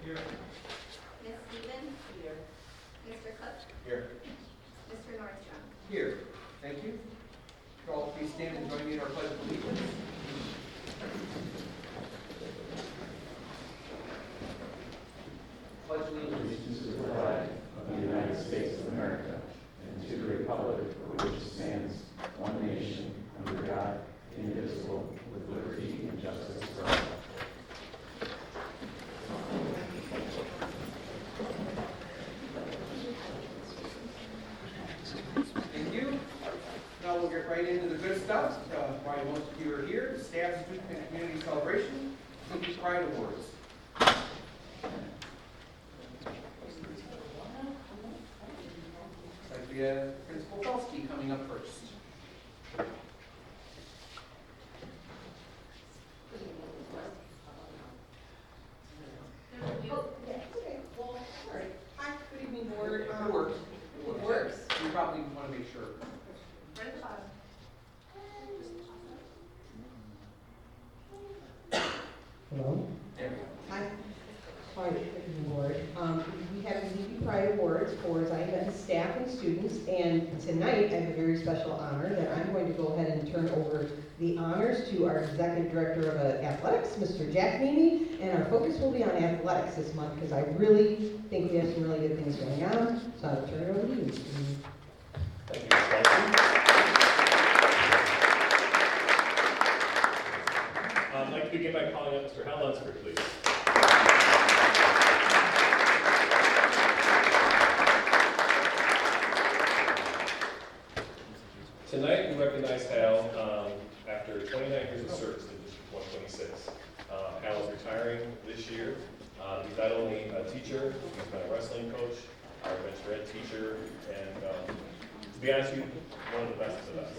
Here. Ms. Stevens? Here. Mr. Cook? Here. Mr. Nordstrom? Here. Thank you. Could all please stand and join me in our pledge of allegiance. Pledge allegiance To the flag of the United States of America and to the republic for which it stands, one nation, under God, indivisible, with liberty and justice for all. Thank you. Now we'll get right into the good stuff. Why most of you are here. The Staff Student and Community Celebration, Community Pride Awards. Looks like we have Principal Felsky coming up first. Hi, good evening, board. It works. It works. You probably want to make sure. Right at the bottom. Hello. There we go. Hi. Hi, good evening, board. We have the ZB Pride Awards for Zion Baptist staff and students, and tonight I have a very special honor that I'm going to go ahead and turn over the honors to our Executive Director of Athletics, Mr. Jack Meany, and our focus will be on athletics this month because I really think we have some really good things going on, so I'll turn it over to you, Mr. Meany. Thank you, Ms. Kelsey. I'd like to begin by calling up Mr. Hal Lunsford, please. Tonight, we recognize Hal after 29 years of service in District 126. Hal is retiring this year. He's not only a teacher, he's been a wrestling coach, our adventure ed teacher, and to be honest with you, one of the best of us.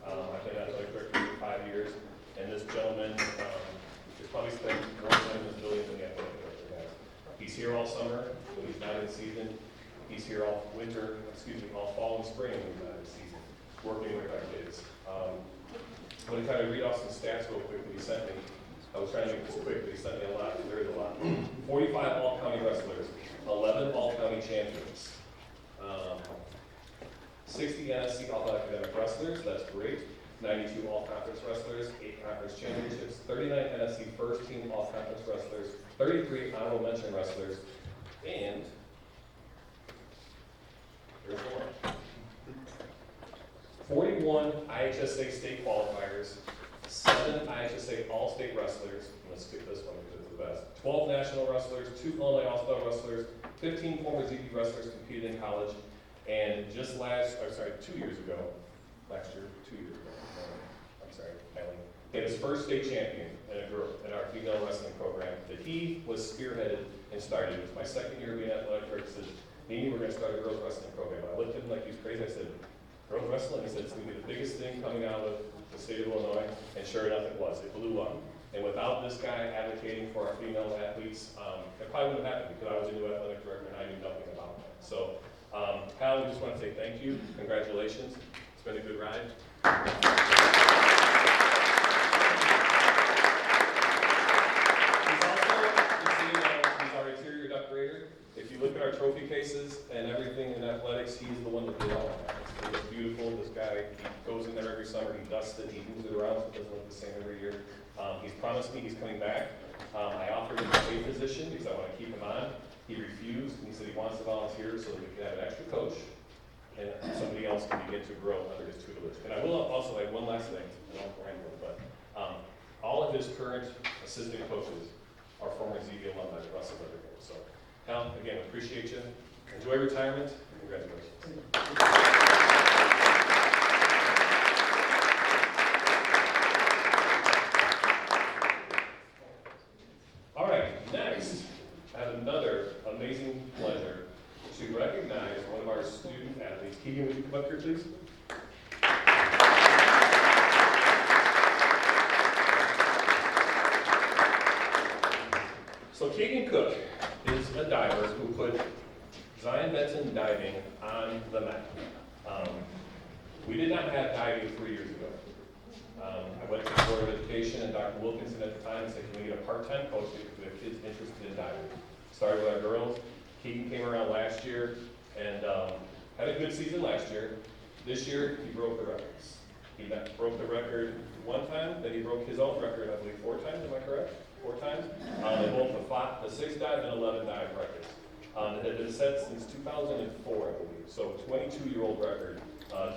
I've been athletic director for 5 years, and this gentleman has probably spent more time in this building than the athletic director has. He's here all summer when he's not in season. He's here all fall and spring when he's not in season, working with our kids. I'm going to kind of read off some stats real quick that he sent me. I was trying to make this quick, but he sent me a lot, and there's a lot. 45 all-county wrestlers, 11 all-county champions. 60 NSC all-academic wrestlers, that's great. 92 all-conference wrestlers, 8 conference championships, 39 NSC first-team all-conference wrestlers, 33 honorable mention wrestlers, and there's more. 41 IHSA state qualifiers, 7 IHSA all-state wrestlers, I'm going to skip this one because it's the best, 12 national wrestlers, 2 Illinois All-Star wrestlers, 15 former ZB wrestlers competed in college, and just 2 years ago, Eileen, he had his first state champion in our female wrestling program that he was spearheaded and started. It was my second year being athletic director. He said, Nini, we're going to start a girls wrestling program. I looked at him like he was crazy. I said, girls wrestling? He said, it's going to be the biggest thing coming out of the state of Illinois. And sure enough, it was. It blew up. And without this guy advocating for our female athletes, it probably wouldn't have happened because I was a new athletic director and I knew nothing about that. So, Hal, we just want to say thank you. Congratulations. It's been a good ride. He's our interior decorator. If you look at our trophy cases and everything in athletics, he's the one that did all that. It's beautiful. This guy, he goes in there every summer, he dusts it, he moves it around so it doesn't look the same every year. He's promised me he's coming back. I offered him a paid position because I want to keep him on. He refused, and he said he wants to volunteer so that we can have an extra coach and somebody else can begin to grow under his tutelage. And I will also add one last thing, I don't ramble, but all of his current assistant coaches are former ZB alumni that wrestle every game. So, Hal, again, appreciate you. Enjoy retirement. Congratulations. All right, next, I have another amazing pleasure to recognize one of our student athletes. Keegan, would you come up here, please? So Keegan Cook is a diver who put Zion Benton diving on the map. We did not have diving 3 years ago. I went to the Board of Education and Dr. Wilkinson at the time and said, can we get a part-time coach because we have kids interested in diving? started with our girls. Keegan came around last year and had a good season last year. This year, he broke the records. He broke the record one time, then he broke his own record, I believe, 4 times, am I correct? 4 times? They both the 6 dive and 11 dive records. It had been set since 2004, I believe. So 22-year-old record,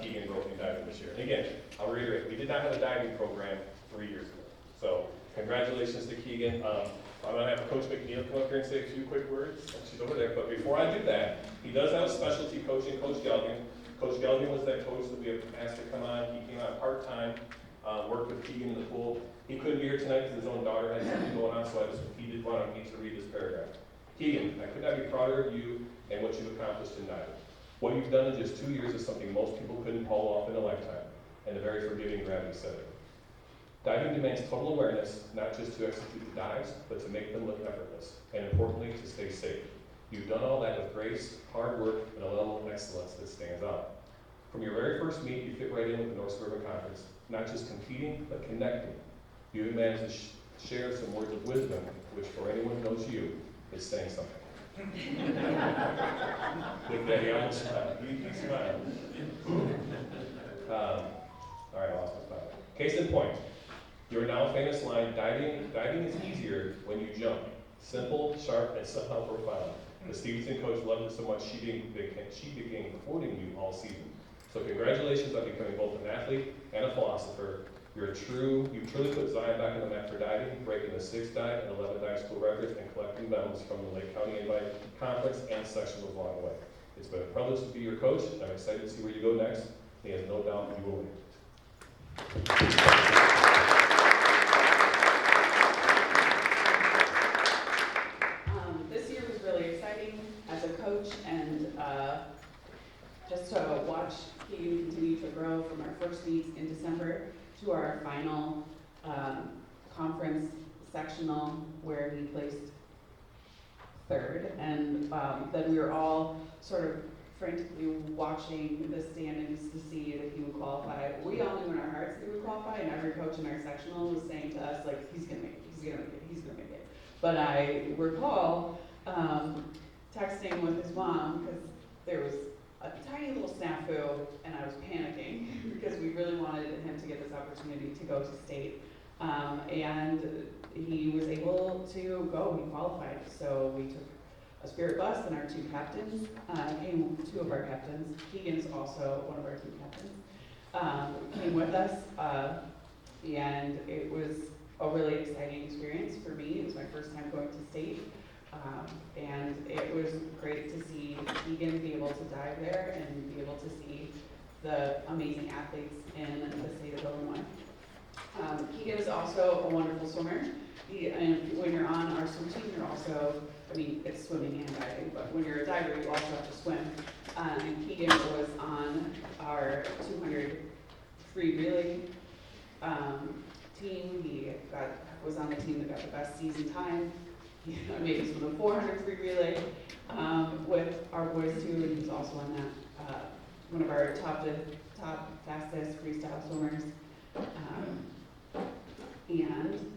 Keegan broke in diving this year. And again, I'll reiterate, we did not have a diving program 3 years ago. So congratulations to Keegan. I'm going to have Coach McNeil come up here and say a few quick words. She's over there. But before I do that, he does have a specialty coaching, Coach Gelgin. Coach Gelgin was that coach that we have asked to come on. He came on part-time, worked with Keegan in the pool. He couldn't be here tonight because his own daughter had something going on, so he did want me to read this paragraph. Keegan, I could not be prouder of you and what you've accomplished in diving. What you've done in just 2 years is something most people couldn't pull off in a lifetime, and a very forgiving gravity setting. Diving demands total awareness, not just to execute the dives, but to make them look effortless, and importantly, to stay safe. You've done all that with grace, hard work, and a level of excellence that stands out. From your very first meet, you fit right in with the North Suburban Conference, not just competing, but connecting. You even managed to share some words of wisdom, which for anyone who knows you, is saying something. Look, Daddy, I almost smiled. You smiled. All right, I lost my smile. Case in point, your now famous line, diving is easier when you jump. Simple, sharp, and somehow profound. The Stevenson coach loved it so much she began quoting you all season. So congratulations on becoming both an athlete and a philosopher. You truly put Zion back on the map for diving, breaking the 6 dive and 11 dive school records and collecting medals from the Lake County Invite Conference and sectionals along the way. It's been a privilege to be your coach, and I'm excited to see where you go next. He has no doubt you will make it. This year was really exciting as a coach, and just to watch Keegan continue to grow from our first meet in December to our final conference sectional where he placed 3rd. And then we were all sort of frantically watching the standings to see if he would qualify. We all knew in our hearts that he would qualify, and every coach in our sectional was saying to us, like, he's gonna make it, he's gonna make it, he's gonna make it. But I recall texting with his mom, because there was a tiny little snafu, and I was panicking because we really wanted him to get this opportunity to go to state. And he was able to go, he qualified. So we took a spirit bus, and our 2 captains came, 2 of our captains. Keegan's also one of our 2 captains, came with us. And it was a really exciting experience for me. It was my first time going to state. And it was great to see Keegan be able to dive there and be able to see the amazing athletes in the state of Illinois. Keegan is also a wonderful swimmer. And when you're on our swim team, you're also, I mean, it's swimming and diving, but when you're a diver, you also have to swim. And Keegan was on our 200 free relay team. He was on the team that got the best season time. He made us with a 400 free relay with our boys too, and he's also on that, one of our top fastest freestyle swimmers. And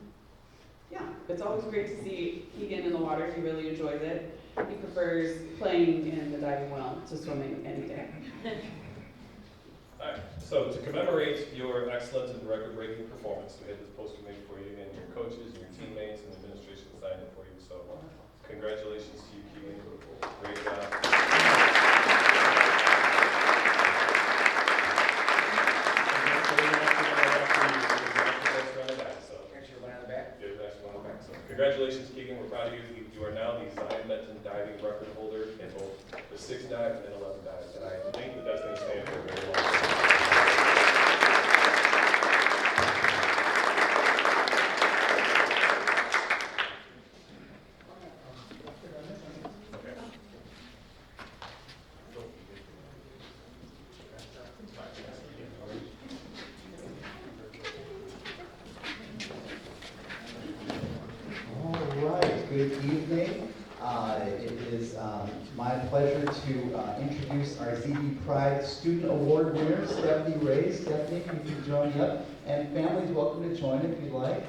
yeah, it's always great to see Keegan in the water. He really enjoys it. He prefers playing in the diving well to swimming any day. All right, so to commemorate your excellent and record-breaking performance, we had this poster made for you, and your coaches and your teammates and administration signed it for you. So congratulations to you, Keegan. Great job. Congratulations, Keegan. We're proud of you. You are now the Zion Benton diving record holder in both the 6 dive and 11 dive. And I think that that's going to stand for a very long time. Good evening. It is my pleasure to introduce our ZB Pride Student Award winner, Stephanie Ray. Stephanie, if you can join me up. And families, welcome to join if you'd like.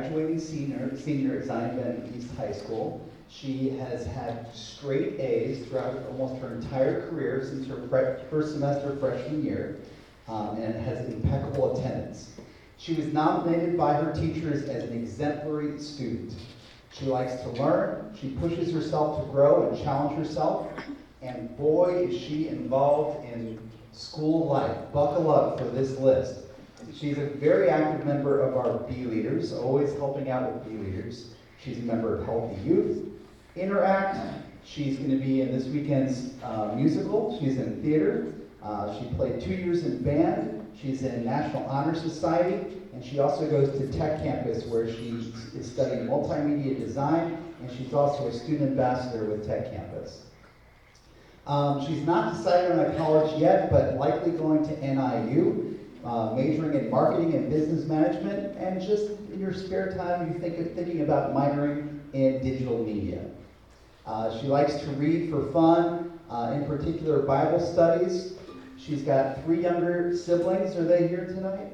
graduating senior at Zion Benton East High School. She has had straight A's throughout almost her entire career since her first semester freshman year, and has impeccable attendance. She was nominated by her teachers as an exemplary student. She likes to learn, she pushes herself to grow and challenge herself, and boy is she involved in school life. Buckle up for this list. She's a very active member of our B Leaders, always helping out with B Leaders. She's a member of Healthy Youth, Interact. She's going to be in this weekend's musical. She's in theater. She played 2 years in band. She's in National Honor Society, and she also goes to Tech Campus where she is studying multimedia design, and she's also a student ambassador with Tech Campus. She's not decided on a college yet, but likely going to NIU, majoring in marketing and business management, and just in your spare time, you thinking about minoring in digital media. She likes to read for fun, in particular Bible studies. She's got 3 younger siblings. Are they here tonight?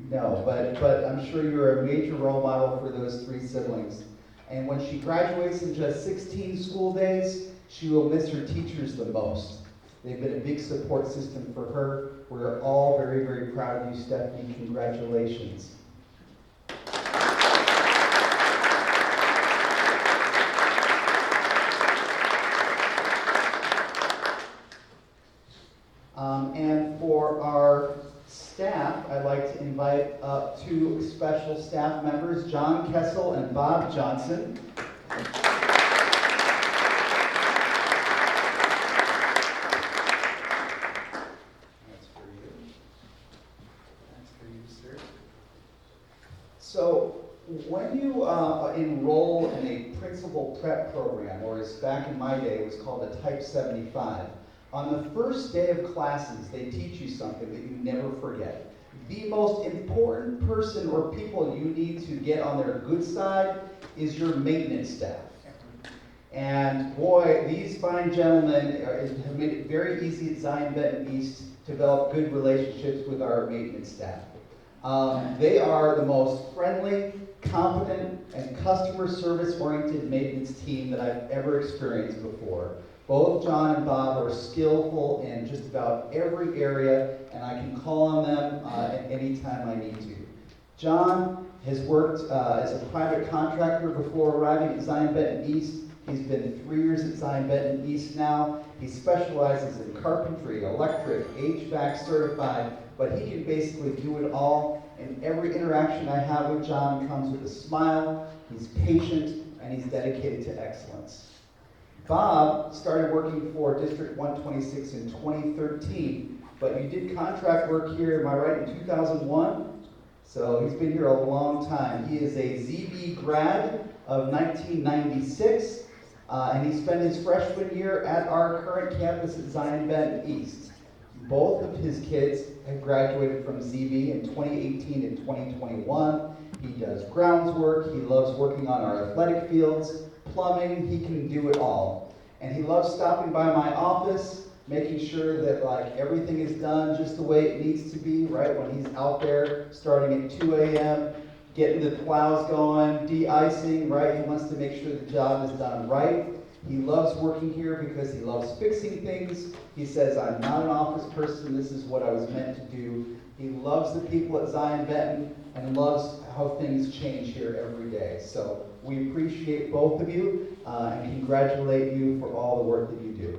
No, but I'm sure you're a major role model for those 3 siblings. And when she graduates in just 16 school days, she will miss her teachers the most. They've been a big support system for her. We're all very, very proud of you, Stephanie. Congratulations. And for our staff, I'd like to invite up 2 special staff members, John Kessel and Bob Johnson. That's for you. That's for you, sir. So, when you enroll in a principal prep program, or as back in my day it was called a Type 75, on the first day of classes, they teach you something that you never forget. The most important person or people you need to get on their good side is your maintenance staff. And boy, these fine gentlemen have made it very easy at Zion Benton East to develop good relationships with our maintenance staff. They are the most friendly, competent, and customer service-oriented maintenance team that I've ever experienced before. Both John and Bob are skillful in just about every area, and I can call on them at any time I need to. John has worked as a private contractor before arriving at Zion Benton East. He's been 3 years at Zion Benton East now. He specializes in carpentry, electric, HVAC certified, but he can basically do it all. And every interaction I have with John comes with a smile. He's patient, and he's dedicated to excellence. Bob started working for District 126 in 2013, but you did contract work here, am I right, in 2001? So he's been here a long time. He is a ZB grad of 1996, and he spent his freshman year at our current campus at Zion Benton East. Both of his kids have graduated from ZB in 2018 and 2021. He does grounds work, he loves working on our athletic fields, plumbing, he can do it all. And he loves stopping by my office, making sure that everything is done just the way it needs to be, right? When he's out there starting at 2 a.m., getting the plows going, de-icing, right? He wants to make sure the job is done right. He loves working here because he loves fixing things. He says, I'm not an office person, this is what I was meant to do. He loves the people at Zion Benton and loves how things change here every day. So we appreciate both of you and congratulate you for all the work that you do.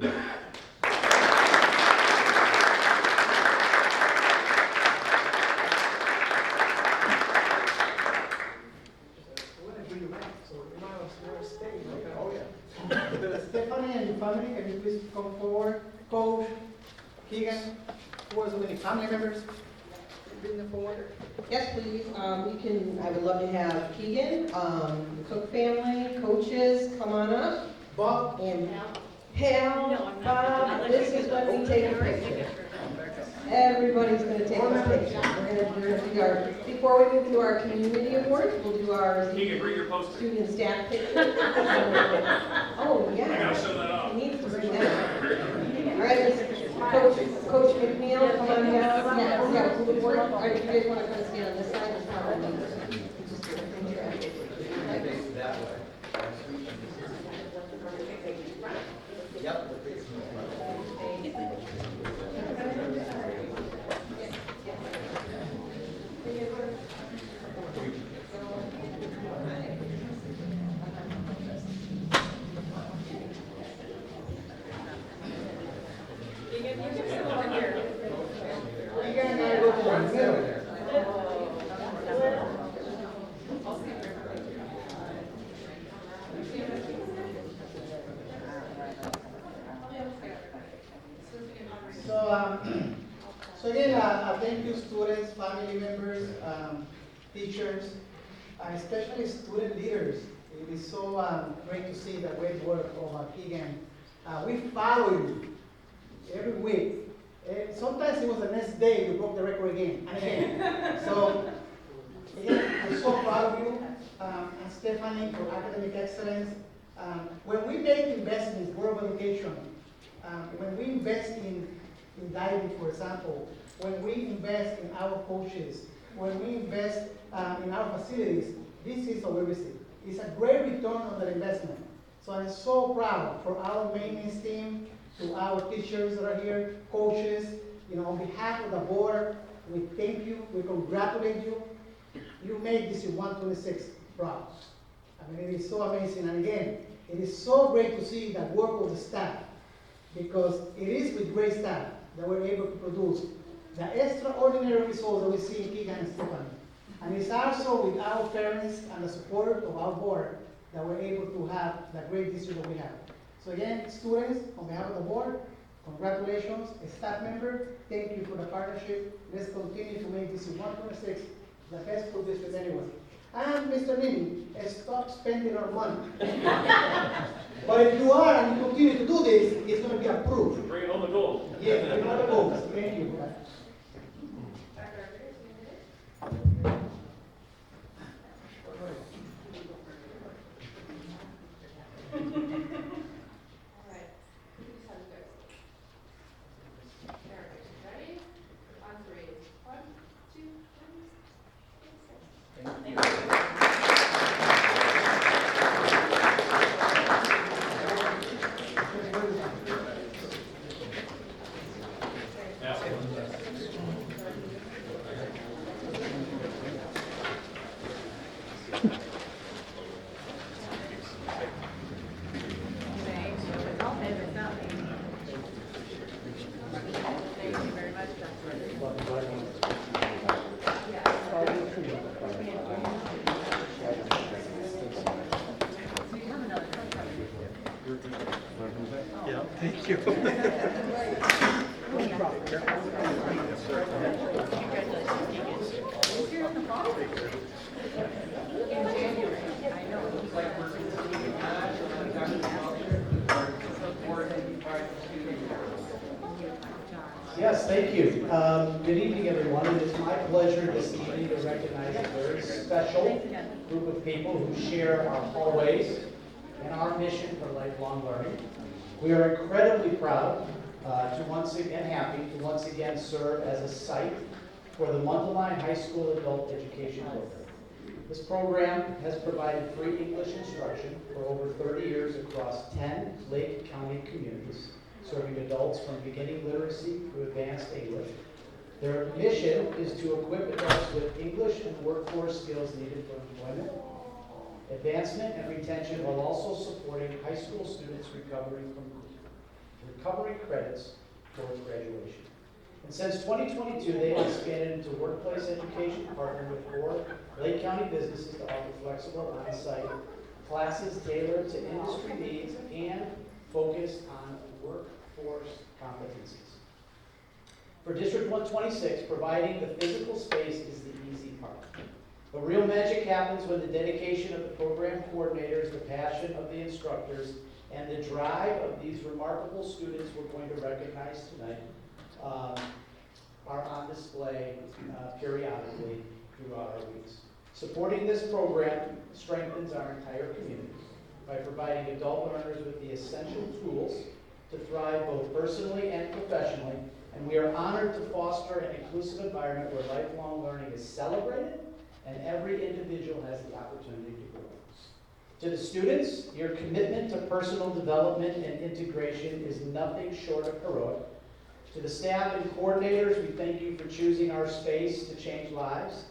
Stephanie and family, can you please come forward? Coach, Keegan, who are so many family members? Bring them forward. Yes, please. I would love to have Keegan, the Cook family, coaches, come on up. Bob, And Hal, Bob, this is when we take a picture. Everybody's going to take a picture. We're gonna do our, before we move to our community awards, we'll do our student and staff picture. Oh, yeah. I gotta show that off. He needs to bring that up. All right, Coach McNeil, come on down. Yeah, who would work? All right, if you guys want to kind of stand on this side, it's probably just a picture. Keegan and I go to the middle. So again, thank you students, family members, teachers, especially student leaders. It is so great to see the great work of Keegan. We follow you every week. Sometimes it was the next day you broke the record again and again. So again, I'm so proud of you and Stephanie for academic excellence. When we make investments in world education, when we invest in diving, for example, when we invest in our coaches, when we invest in our facilities, this is what we receive. It's a great return on the investment. So I'm so proud for our maintenance team, to our teachers that are here, coaches, on behalf of the board, we thank you, we congratulate you. You made this in 126 proud. I mean, it is so amazing. And again, it is so great to see the work of the staff, because it is with great staff that we're able to produce the extraordinary results that we see in Keegan and Stephanie. And it's also with our parents and the support of our board that we're able to have the great district that we have. So again, students, on behalf of the board, congratulations. Staff member, thank you for the partnership. Let's continue to make this in 126 the best school district anyway. And Mr. Nini, stop spending our money. But if you are and you continue to do this, it's going to be approved. Bring home the gold. Yeah, bring home the gold. Thank you for that. Ready? On three. 1, 2, 3. Yes, thank you. Good evening, everyone. It is my pleasure this evening to recognize a very special group of people who share our hallways and our mission for lifelong learning. We are incredibly proud and happy to once again serve as a site for the Munteline High School Adult Education Program. This program has provided free English instruction for over 30 years across 10 Lake County communities, serving adults from beginning literacy to advanced English. Their mission is to equip adults with English and workforce skills needed for employment, advancement, and retention, while also supporting high school students recovering credits towards graduation. And since 2022, they have expanded into workplace education, partnering with 4 Lake County businesses to offer flexible on-site classes tailored to industry needs and focused on workforce competencies. For District 126, providing the physical space is the easy part. But real magic happens when the dedication of the program coordinators, the passion of the instructors, and the drive of these remarkable students we're going to recognize tonight are on display periodically throughout our weeks. Supporting this program strengthens our entire community by providing adult learners with the essential tools to thrive both personally and professionally, and we are honored to foster an inclusive environment where lifelong learning is celebrated and every individual has the opportunity to grow. To the students, your commitment to personal development and integration is nothing short of heroic. To the staff and coordinators, we thank you for choosing our space to change lives.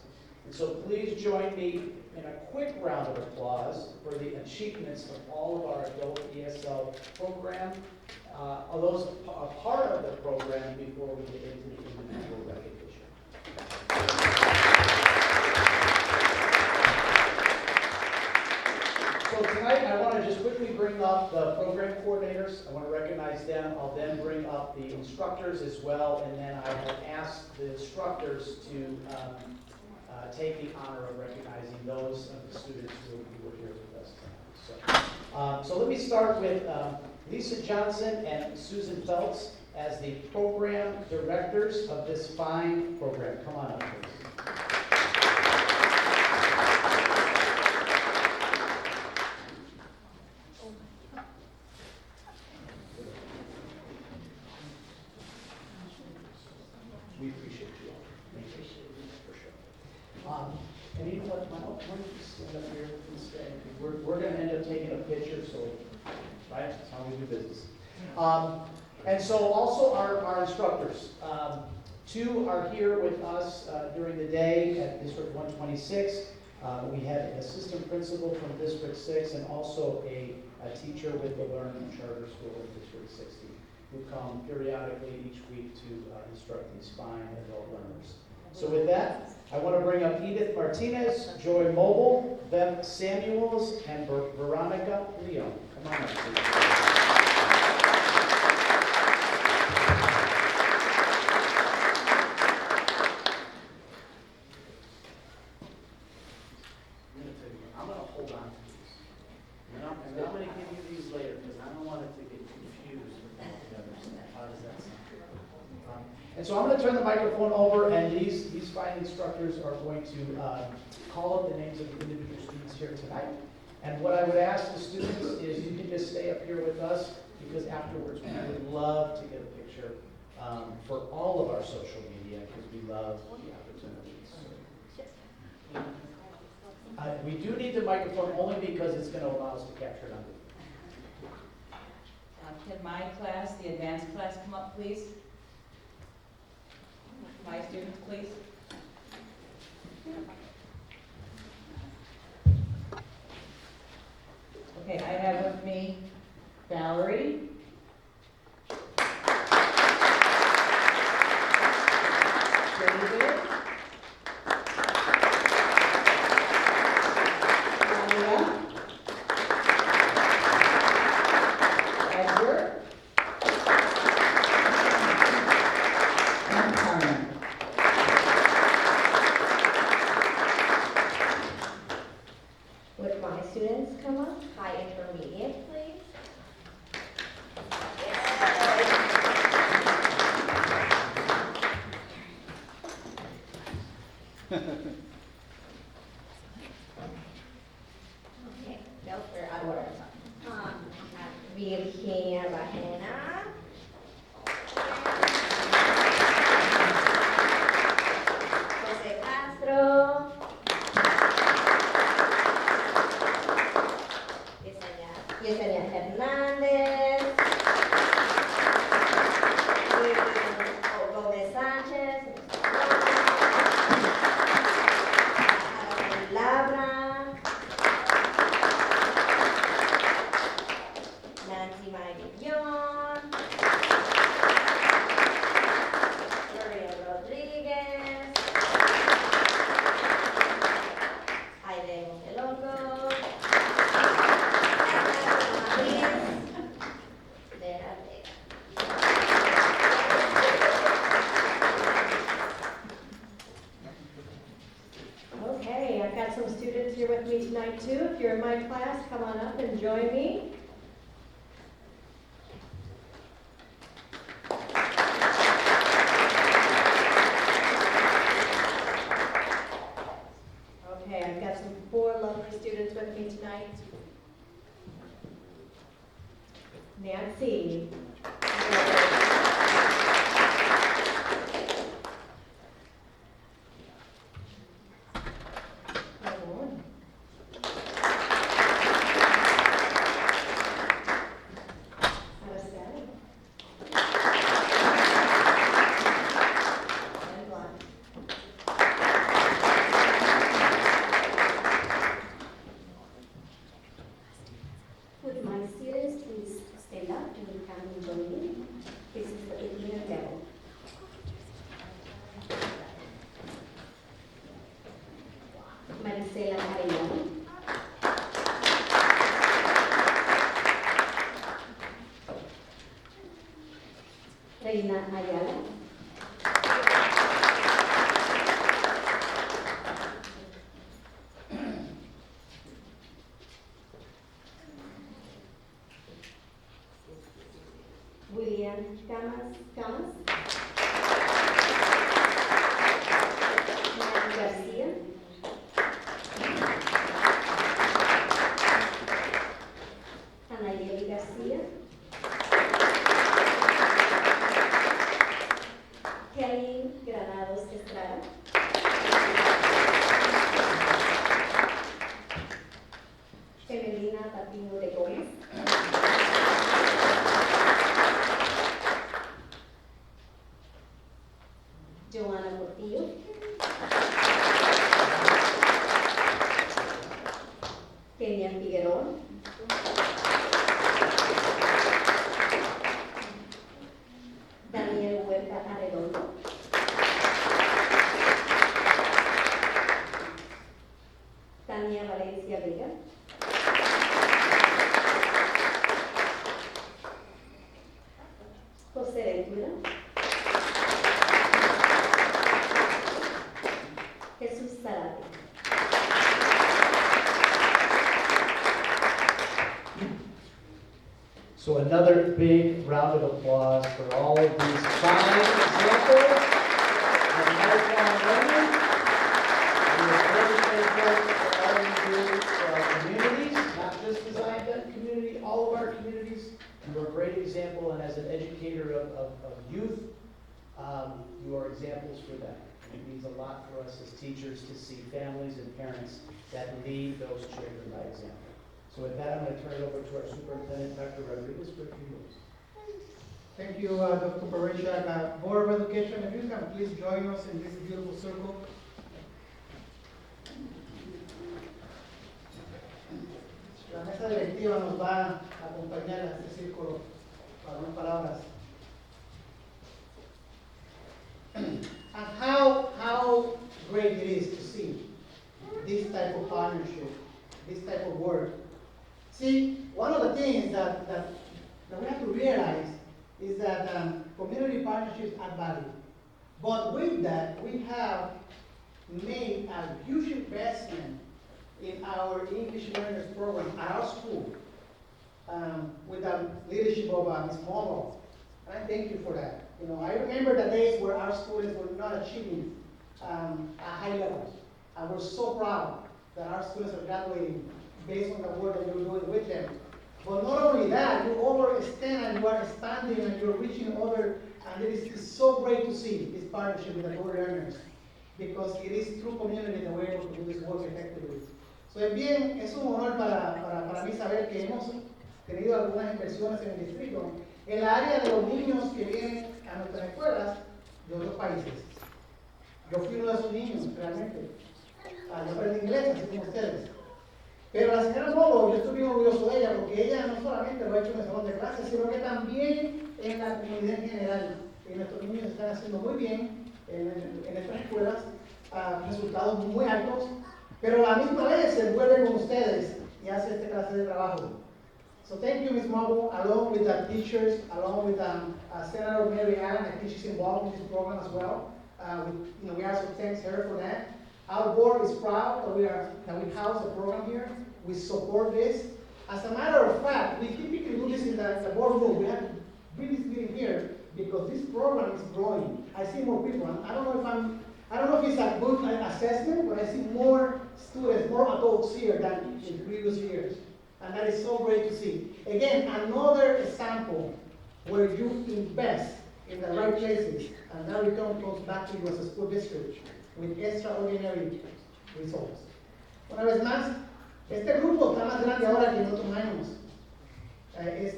And so please join me in a quick round of applause for the achievements of all of our adult ESL program are those a part of the program before we get into the individual recognition? So tonight, I want to just quickly bring up the program coordinators. I want to recognize them. I'll then bring up the instructors as well, and then I have asked the instructors to take the honor of recognizing those of the students who were here with us tonight. So let me start with Lisa Johnson and Susan Phelps as the program directors of this fine program. Come on up, please. We appreciate you all. We appreciate you for sure. And you know what, why don't you stand up here and stay? We're going to end up taking a picture, so, right, that's how we do business. And so also our instructors. Two are here with us during the day at District 126. We have an assistant principal from District 6 and also a teacher with the Learning Charter School in District 60 who come periodically each week to instruct these fine adult learners. So with that, I want to bring up Edith Martinez, Joy Mobile, Bev Samuels, and Veronica Leon. Come on up, please. I'm going to hold on to these. And I'm going to give you these later because I don't want it to get confused with all the others. How does that sound? And so I'm going to turn the microphone over, and these fine instructors are going to call up the names of the individual students here tonight. And what I would ask the students is you can just stay up here with us because afterwards we would love to get a picture for all of our social media because we love the opportunities. We do need the microphone only because it's going to allow us to capture it on video. Can my class, the advanced class, come up, please? My students, please. Okay, I have with me Valerie, David, Maria, Edward, and Carmen. Would my students come up? High intermediate, please. Okay, no, for Edward. Virginia Bajena. Jose Castro. Yesenia Hernández, Gómez Sánchez, Araceli Labra, Nancy Maguillón, Maria Rodríguez, Aide Montelongo, Okay, I've got some students here with me tonight too. If you're in my class, come on up and join me. Okay, I've got some 4 lovely students with me tonight. Nancy. Would my students please stand up and come and join me? Reina Ayala. William Camas. Nancy García. Anayeli García. Kelly Granados Estrada. Emelina Patino de Gómez. Joana Portillo. Kenia Figueroa. Daniel Huerta Arredondo. Tania Valencia Vega. José Ventura. Jesús Zarate. So another big round of applause for all of these fine examples of lifelong learning. We are very thankful for all you do for our communities, not just the Zion community, all of our communities. You're a great example, and as an educator of youth, you are examples for them. It means a lot for us as teachers to see families and parents that lead those children by example. So with that, I'm going to turn it over to our superintendent, Dr. Rodriguez, for a few minutes. Thank you, Dr. Parishak. Board of Education, if you can please join us in this beautiful circle. La mesa directiva nos va a acompañar a este círculo para unas palabras. And how great it is to see this type of partnership, this type of work. See, one of the things that we have to realize is that community partnerships add value. But with that, we have made a huge investment in our English learners program at our school with the leadership of Ms. Morrow. And I thank you for that. You know, I remember the days where our students were not achieving a high level. I was so proud that our students are graduating based on the work that you're doing with them. But not only that, you overextend and you are expanding and you're reaching other, and it is so great to see this partnership with the co-learners, because it is through community that we're able to do this work effectively. So es un honor para mí saber que hemos tenido algunas inversiones en el distrito en la área de los niños que vienen a nuestras escuelas de otros países. Yo fui uno de esos niños, realmente. Yo aprendí inglés, así como ustedes. Pero la señora Mogo, yo estoy bien orgulloso de ella, porque ella no solamente lo ha hecho en el salón de clases, sino que también en la comunidad en general. Y nuestros niños están haciendo muy bien en estas escuelas, resultados muy altos, pero a la misma vez se envuelve con ustedes y hace esta clase de trabajo. So thank you, Ms. Mogo, along with the teachers, along with Senator Mary Allen. I think she's involved in this program as well. We also thank her for that. Our board is proud that we house the program here. We support this. As a matter of fact, we typically do this in the board room. We have to bring this meeting here because this program is growing. I see more people. I don't know if it's a good assessment, but I see more students, more adults here than in previous years. And that is so great to see. Again, another example where you invest in the right places, and that return comes back to you as a school district with extraordinary results. Una vez más, este grupo está más grande ahora que en otros años.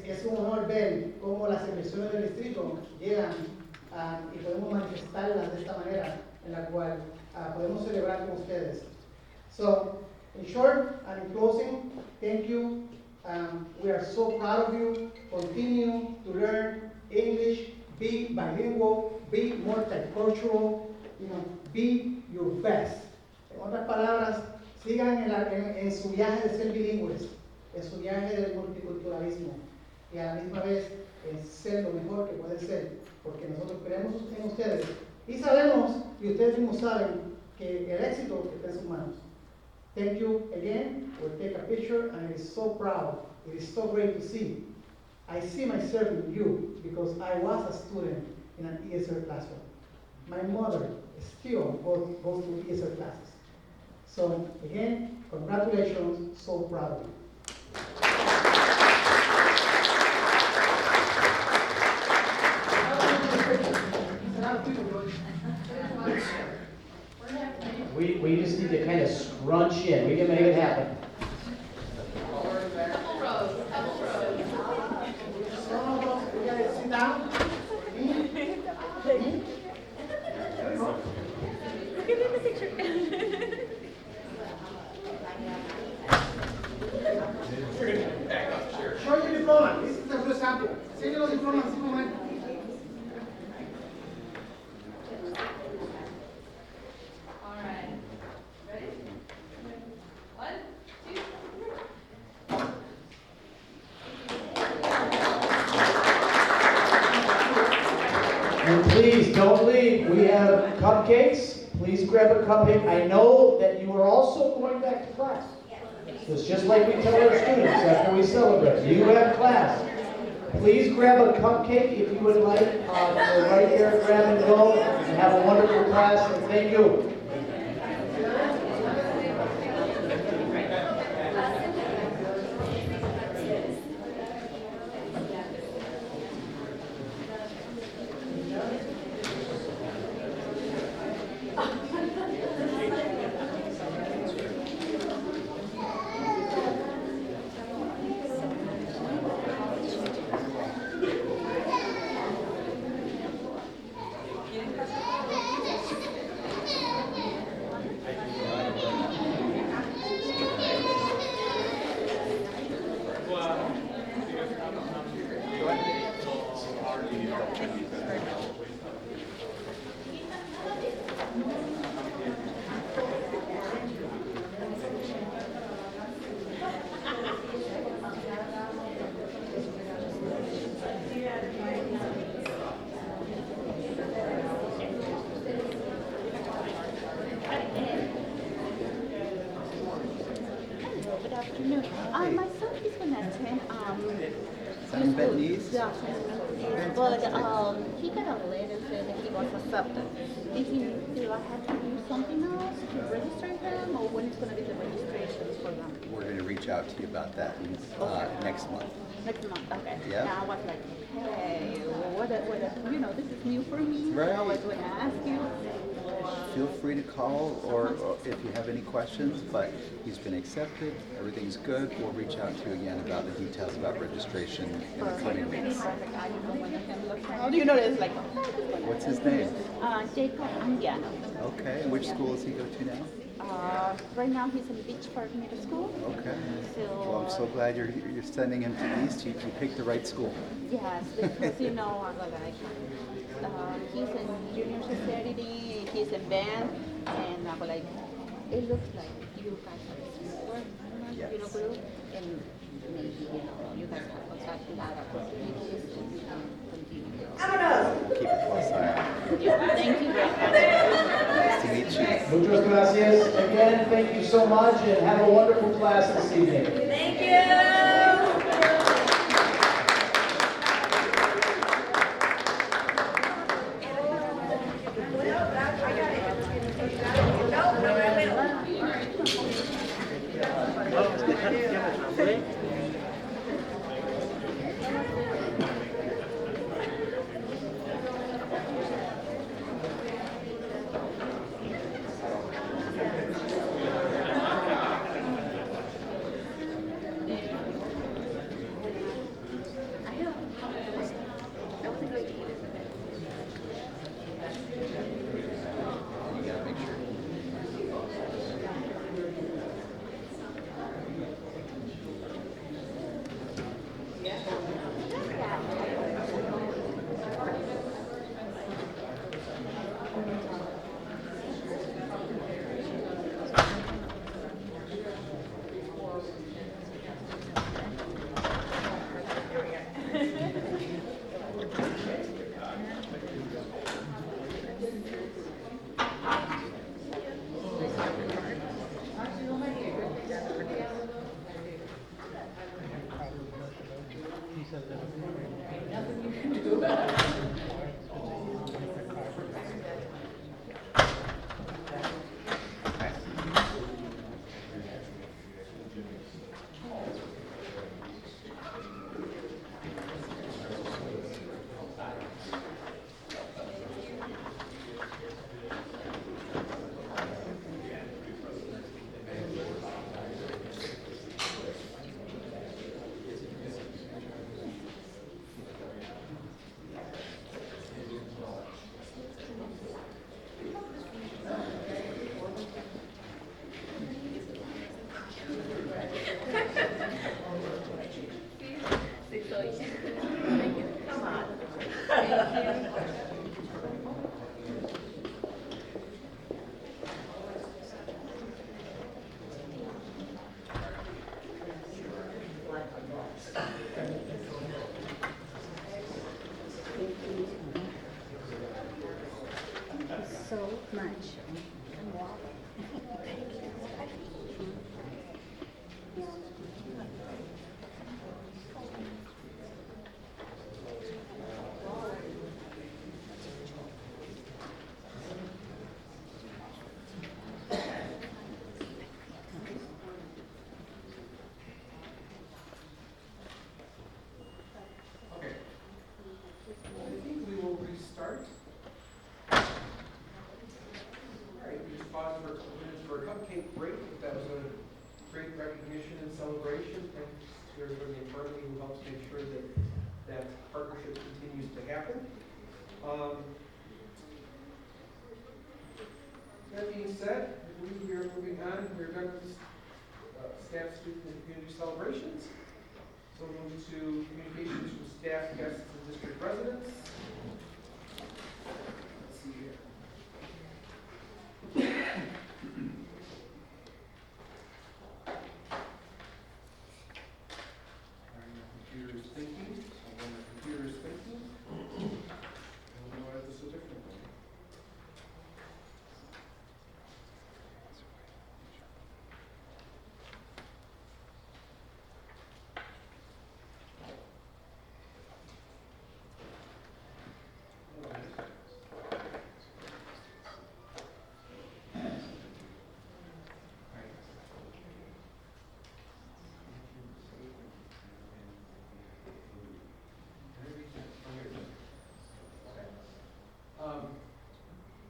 Es un honor ver cómo las inversiones del distrito llegan y podemos manifestarlas de esta manera en la cual podemos celebrar con ustedes. So, in short and in closing, thank you. We are so proud of you. Continue to learn English, be bilingual, be multicultural, be your best. En otras palabras, sigan en su viaje de ser bilingües, en su viaje del multiculturalismo. y a la misma vez ser lo mejor que pueden ser, porque nosotros creemos en ustedes y sabemos, y ustedes mismos saben, que el éxito está en sus manos. Thank you again. We'll take a picture, and it is so proud. It is so great to see. I see myself in you because I was a student in an ESL classroom. My mother still goes to ESL classes. So again, congratulations, so proud of you. We just need to kind of scrunch in. We can make it happen. Couple rows, couple rows. You guys sit down. Show your diploma. This is the first sample. Enseña los diplomas así como es. All right. Ready? 1, 2, And please don't leave. We have cupcakes. Please grab a cupcake. I know that you are also going back to class. It's just like we tell our students after we celebrate. You have class. Please grab a cupcake if you would like. We're right there, grab and go, and have a wonderful class, and thank you. Good afternoon. My son is going to attend San Bernese? yeah, but he got a letter saying that he was accepted. Do I have to do something else to register him, or when is going to be the registration for them? We're going to reach out to you about that next month. Next month, okay. Yeah. Now I was like, hey, what, this is new for me. Right. I was going to ask you. Feel free to call or if you have any questions, but he's been accepted, everything's good. We'll reach out to you again about the details about registration in the coming weeks. How do you know it's like? What's his name? Jacob Angiano. Okay, and which school does he go to now? Right now he's in Beach Park Middle School. Okay. So, Well, I'm so glad you're sending him to East. You picked the right school. yes, because he's in junior society, he's in band, and it looks like you guys have work, Yes. group, and maybe you guys have a lot of opportunities to continue. Keep a close eye on Yeah, thank you very much. it. Nice to meet you. Muchas gracias. Again, thank you so much, and have a wonderful class this evening. Thank you. Ain't nothing you can do about it. Come on. Thank you. So much. Okay. I think we will restart. All right, we just paused for a couple minutes for a cupcake break. That was a great recognition and celebration. Thanks to everybody in front of me who helps make sure that that partnership continues to happen. That being said, I believe we are moving on. We're done with staff, student, and community celebrations. So we'll move to communications from staff, guests, and district residents. Let's see here. My computer is thinking. So when the computer is thinking, we'll know what this is different.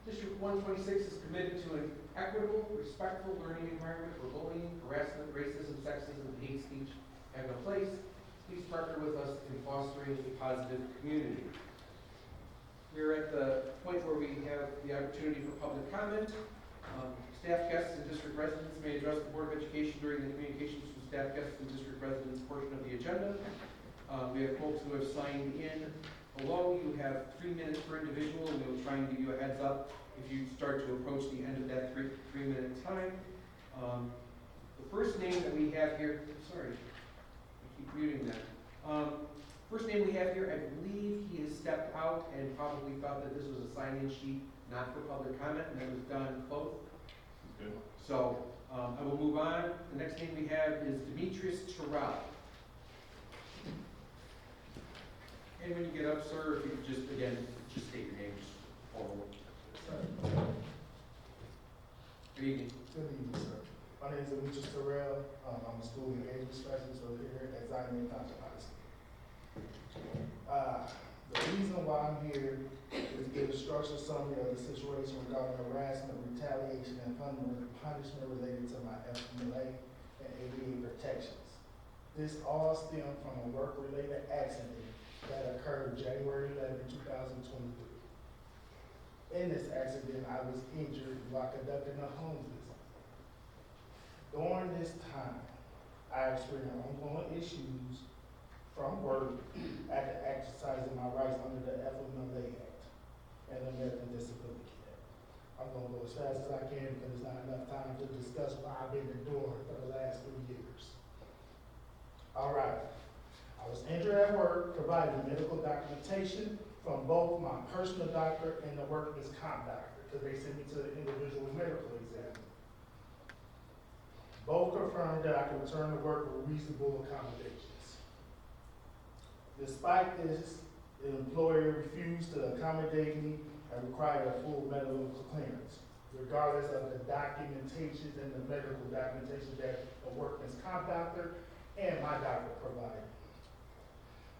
District 126 is committed to an equitable, respectful learning environment where bullying, harassment, racism, sexism, and hate speech have no place. Please partner with us in fostering a positive community. We're at the point where we have the opportunity for public comment. Staff guests and district residents may address the Board of Education during the communications from staff guests and district residents portion of the agenda. We have folks who have signed in. Below, you have 3 minutes per individual, and we'll try and give you a heads up if you start to approach the end of that three-minute time. The first name that we have here, sorry, I keep muting that. First name we have here, I believe he has stepped out and probably thought that this was a sign-in sheet, not for public comment, and that was done both. Good. So I will move on. The next name we have is Demetrius Terrell. And when you get up, sir, if you could just, again, just state your name, just formal. Good evening. Good evening, sir. My name is Demetrius Terrell. I'm a school engagement specialist over here at Zion Township High School. The reason why I'm here is to give a structured summary of the situation regarding harassment, retaliation, and punishment related to my FMLA and ADA protections. This all stemmed from a work-related accident that occurred January 11, 2023. In this accident, I was injured while conducting a home visit. During this time, I experienced ongoing issues from work after exercising my rights under the FMLA Act and the American Disability Act. I'm going to go as fast as I can because there's not enough time to discuss what I've been enduring for the last 3 years. All right. I was injured at work, providing medical documentation from both my personal doctor and the workman's comp doctor, because they sent me to the individual medical exam. Both confirmed that I could return to work with reasonable accommodations. Despite this, the employer refused to accommodate me and required a full medical clearance, regardless of the documentation and the medical documentation that a workman's comp doctor and my doctor provided.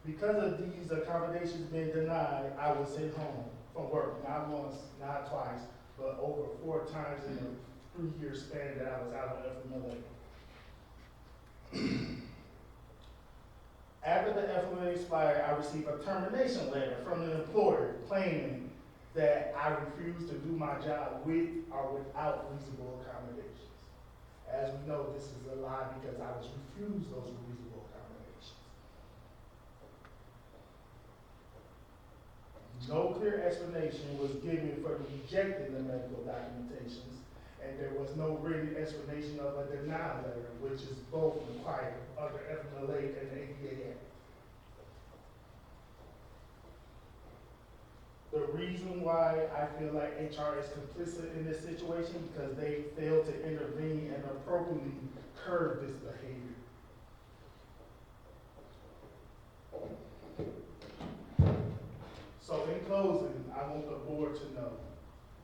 Because of these accommodations being denied, I was sent home from work, not once, not twice, but over 4 times in a 3-year span that I was out of FMLA. After the FMLA expired, I received a termination letter from the employer claiming that I refused to do my job with or without reasonable accommodations. As we know, this is a lie because I was refused those reasonable accommodations. No clear explanation was given for rejecting the medical documentations, and there was no written explanation of a denial letter, which is both required under FMLA and the ADA Act. The reason why I feel like HR is complicit in this situation because they failed to intervene and appropriately curb this behavior. So in closing, I want the board to know,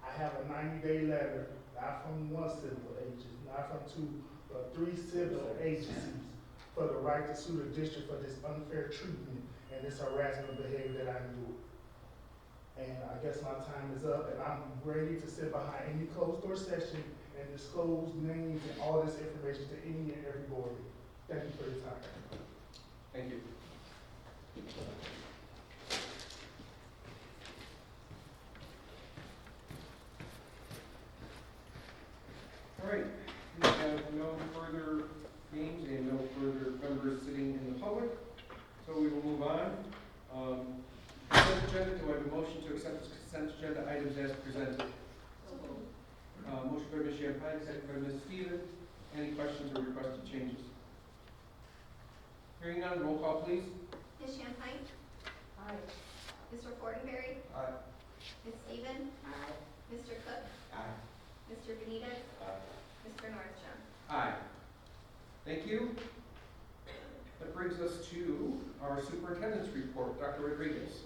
I have a 90-day letter, not from one civil agency, not from 2, but 3 civil agencies for the right to sue the district for this unfair treatment and this harassment behavior that I endured. And I guess my time is up, and I'm ready to sit behind any closed-door session and disclose names and all this information to any and every board. Thank you for your time. Thank you. All right, we have no further names and no further members sitting in the public, so we will move on. Consent agenda, do I have a motion to accept the consent agenda items as presented? Motion by Ms. Champagne, second by Ms. Stevens. Any questions or requested changes? Hearing none, roll call please. Ms. Champagne? Aye. Mr. Fortenberry? Aye. Ms. Stevens? Aye. Mr. Cook? Aye. Mr. Benitez? Mr. Nordstrom? Aye. Thank you. That brings us to our superintendent's report. Dr. Rodriguez.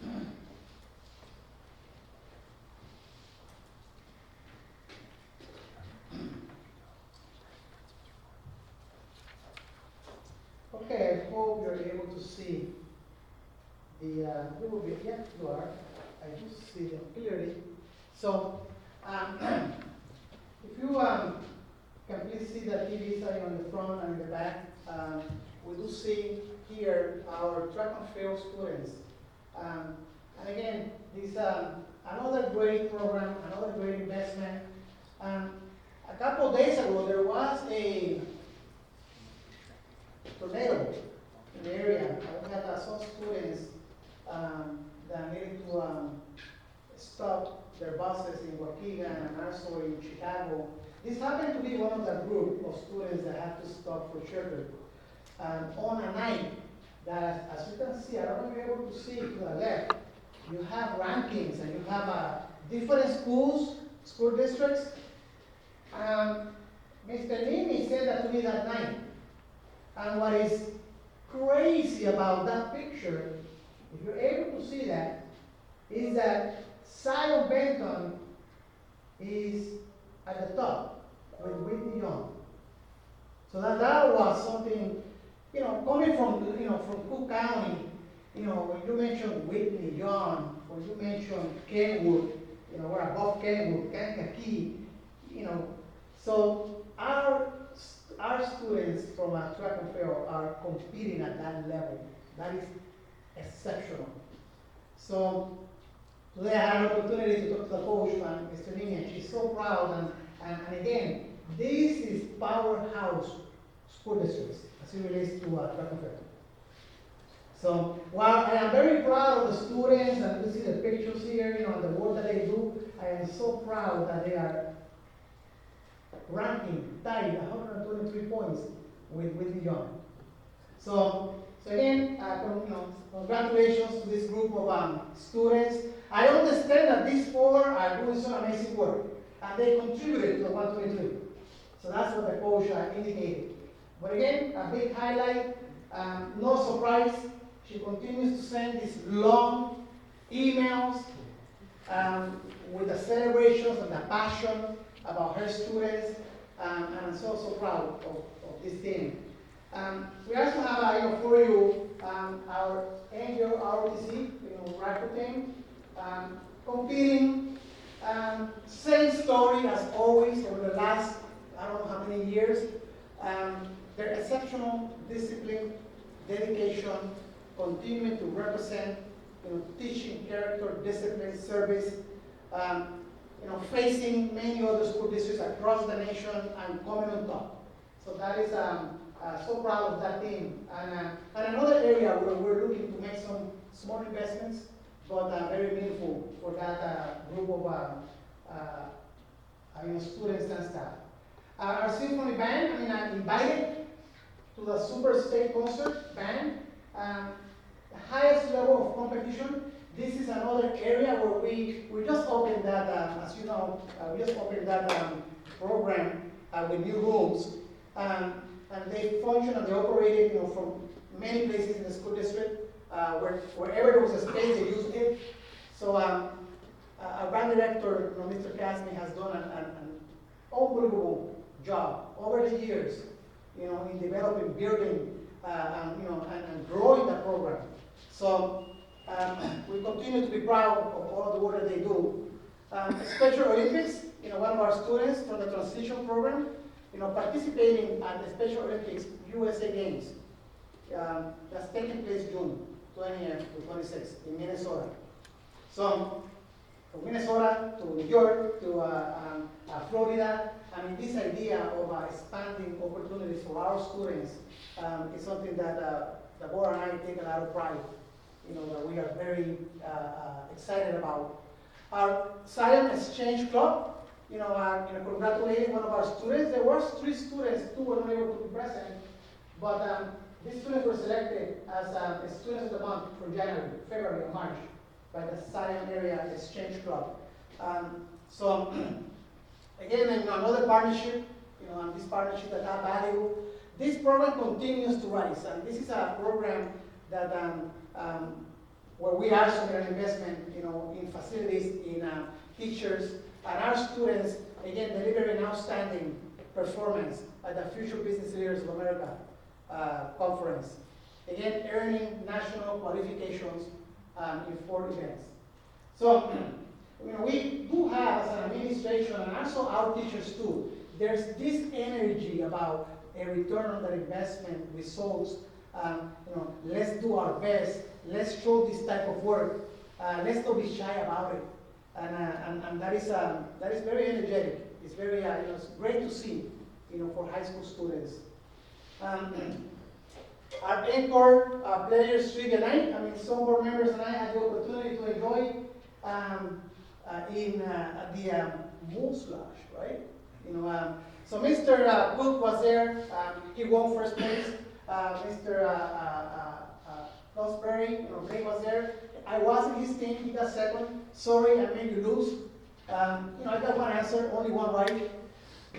Okay, I hope you're able to see the, you will be, yeah, you are. I do see them clearly. So, if you can please see the TV starting on the front and the back, we do see here our track and field students. And again, this another great program, another great investment. A couple of days ago, there was a tornado in the area. We had some students that needed to stop their buses in Waukegan and also in Chicago. This happened to be one of the group of students that had to stop for shelter. On a night that, as you can see, I don't know if you're able to see to the left, you have rankings and you have different schools, school Mr. Nimi said that to me that night. And what is crazy about that picture, if you're able to see that, is that Zion Benton is at the top with Whitney Young. So that was something, coming from, from Cook County, when you mention Whitney Young, when you mention Kenwood, we're above Kenwood, Kankakee, so our students from our track and field are competing at that level. That is exceptional. So today I had an opportunity to talk to the coach, Mr. Ninian. She's so proud, and again, this is powerhouse school districts as it relates to track and field. So while I am very proud of the students, and you see the pictures here, and the work that they do, I am so proud that they are ranking tied 123 points with Whitney Young. So again, congratulations to this group of students. I understand that these 4 are doing some amazing work, and they contributed to the 123. So that's what the coach indicated. But again, a big highlight, no surprise, She continues to send these long emails with the celebrations and the passion about her students, and I'm so proud of this team. We also have, for you, our angel ROTC, rifle team, competing. Same story as always over the last, I don't know how many years. Their exceptional discipline, dedication, continuing to represent, teaching character, discipline, service, facing many other school districts across the nation and coming on top. So that is so proud of that team. And another area where we're looking to make some small investments, but very meaningful for that group of students and staff. Our symphony band, I'm invited to the Super State Concert Band, the highest level of competition. This is another area where we just opened that, as you know, we just opened that program with new rooms. And they function and they operated, from many places in the school district. Wherever there was a space, they used it. So our band director, Mr. Casney, has done an unbelievable job over the years, in developing, building, and growing that program. So we continue to be proud of all of the work that they do. Special Olympics, one of our students from the transition program, participating at the Special Olympics USA Games. That's taking place June 20th to 26th in Minnesota. So from Minnesota to New York to Florida, this idea of expanding opportunities for our students is something that the board and I take a lot of pride, that we are very excited about. Our Zion Exchange Club, congratulating one of our students. There were 3 students, 2 were not able to be present, but these students were selected as Students of the Month for January, February, and March by the Zion Area Exchange Club. So again, another partnership, and this partnership that have value. This program continues to rise, and this is a program that where we are showing an investment, in facilities, in teachers, and our students, again, delivering outstanding performance at the Future Business Leaders of America conference. Again, earning national qualifications in 4 events. So, we do have, as an administration, and also our teachers too, there's this energy about a return on the investment results. Let's do our best. Let's show this type of work. Let's not be shy about it. And that is very energetic. It's very it's great to see, for high school students. Our anchor players trivia night. Some board members and I had the opportunity to enjoy in the Moose Lodge, right? So Mr. Cook was there. He won first place. Mr. Cosberry, Blake was there. I was in his team. He got second. Sorry, I made you lose. I got one answer, only one right.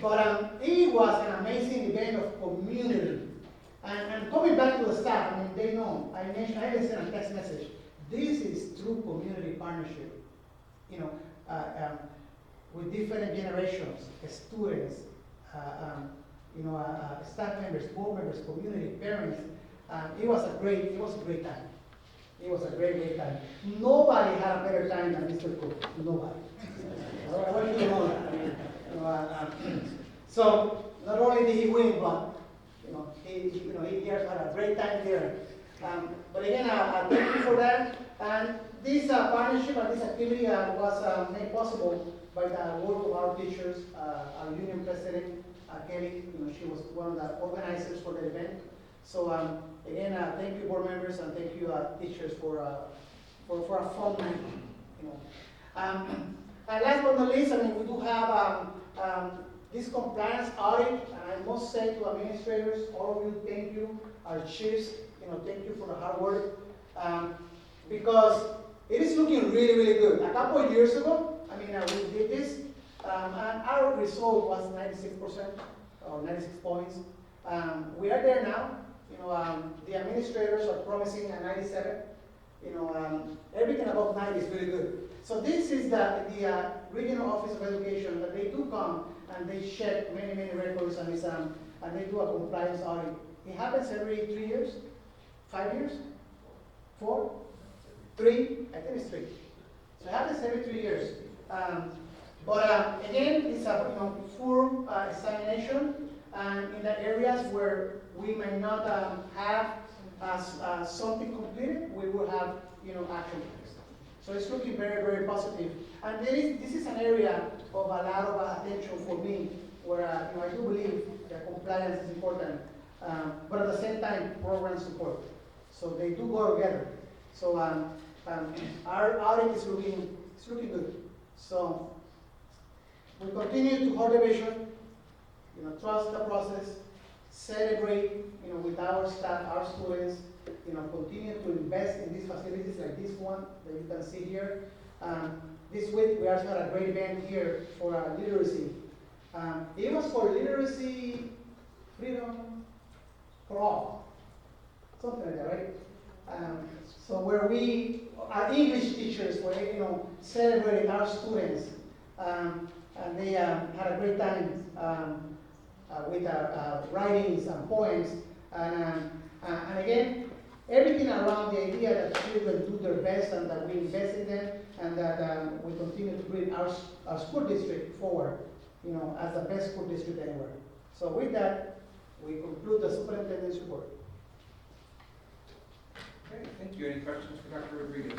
But it was an amazing event of community. And coming back to the staff, they know. I even sent a text message. This is true community partnership. With different generations, students, staff members, board members, community, parents. It was a great time. It was a great time. Nobody had a better time than Mr. Cook. Nobody. I want you to know that. So not only did he win, but he had a great time there. But again, I thank you for that. And this partnership and this activity was made possible by the work of our teachers, our union president, Kelly. She was one of the organizers for the event. So again, thank you, board members, and thank you, teachers, for a fun night. And last but not least, we do have this compliance audit, and I must say to administrators, all of you, thank you. Our chiefs, thank you for the hard work, because it is looking really, really good. A couple of years ago, we did this, and our result was 96% or 96 points. We are there now. The administrators are promising a 97. Everything above 90 is really good. So this is the Regional Office of Education, that they do come and they check many, many records and they do a compliance audit. It happens every 3 years, 5 years, 4, 3, I think it's 3. So it happens every 3 years. But again, it's a full examination, and in the areas where we may not have something completed, we will have action plans. So it's looking very, very positive. And this is an area of a lot of attention for me, where I do believe that compliance is important, but at the same time, program support. So they do go together. So our audit is looking good. So we continue to hold the vision, trust the process, celebrate, with our staff, our students, continue to invest in these facilities like this one that you can see here. This week we also had a great event here for literacy. It was for literacy, freedom for all, something like that, right? So where our English teachers were, celebrating our students, and they had a great time with writings and poems, and again, everything around the idea that children do their best and that we invest in them, and that we continue to bring our school district forward, as the best school district anywhere. So with that, we conclude the superintendent's report. Okay, thank you. Any questions for Dr. Rodriguez?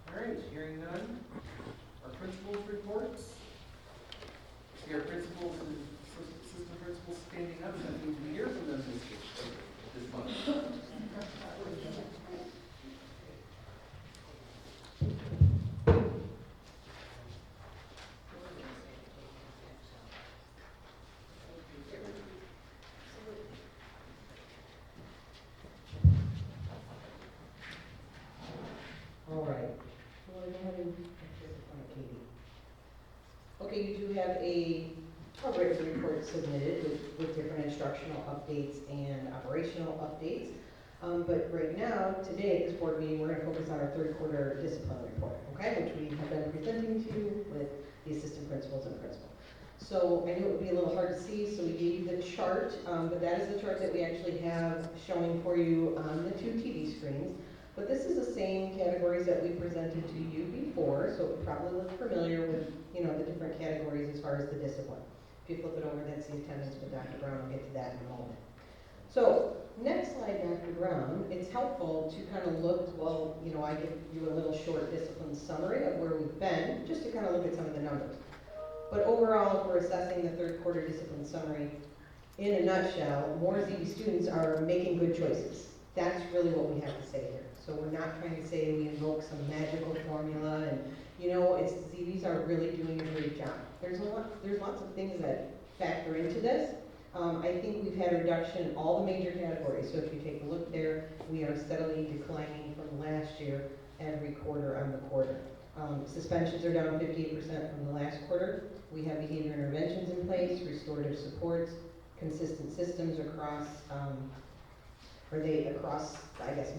All right, hearing none. Our principals' reports. See our principals and assistant principals standing up. That means we hear from them this month. All right. Well, go ahead and Katie. Okay, you do have a written report submitted with different instructional updates and operational updates. But right now, today, at this board meeting, we're going to focus on our third quarter discipline report, okay, which we have been presenting to you with the assistant principals and principal. So I knew it would be a little hard to see, so we gave you the chart, but that is the chart that we actually have showing for you on the 2 TV screens. But this is the same categories that we presented to you before, so it probably looks familiar with, the different categories as far as the discipline. If you flip it over, that's the attendance with Dr. Brown. We'll get to that in a moment. So, next slide, Dr. Brown, it's helpful to kind of look, I give you a little short discipline summary of where we've been, just to kind of look at some of the numbers. But overall, if we're assessing the third quarter discipline summary, in a nutshell, more ZB students are making good choices. That's really what we have to say here. So we're not trying to say we invoke some magical formula, and ZBs are really doing a great job. There's lots of things that factor into this. I think we've had a reduction in all the major categories. So if you take a look there, we are steadily declining from last year every quarter on the quarter. Suspensions are down 58% from the last quarter. We have behavior interventions in place, restorative supports, consistent systems across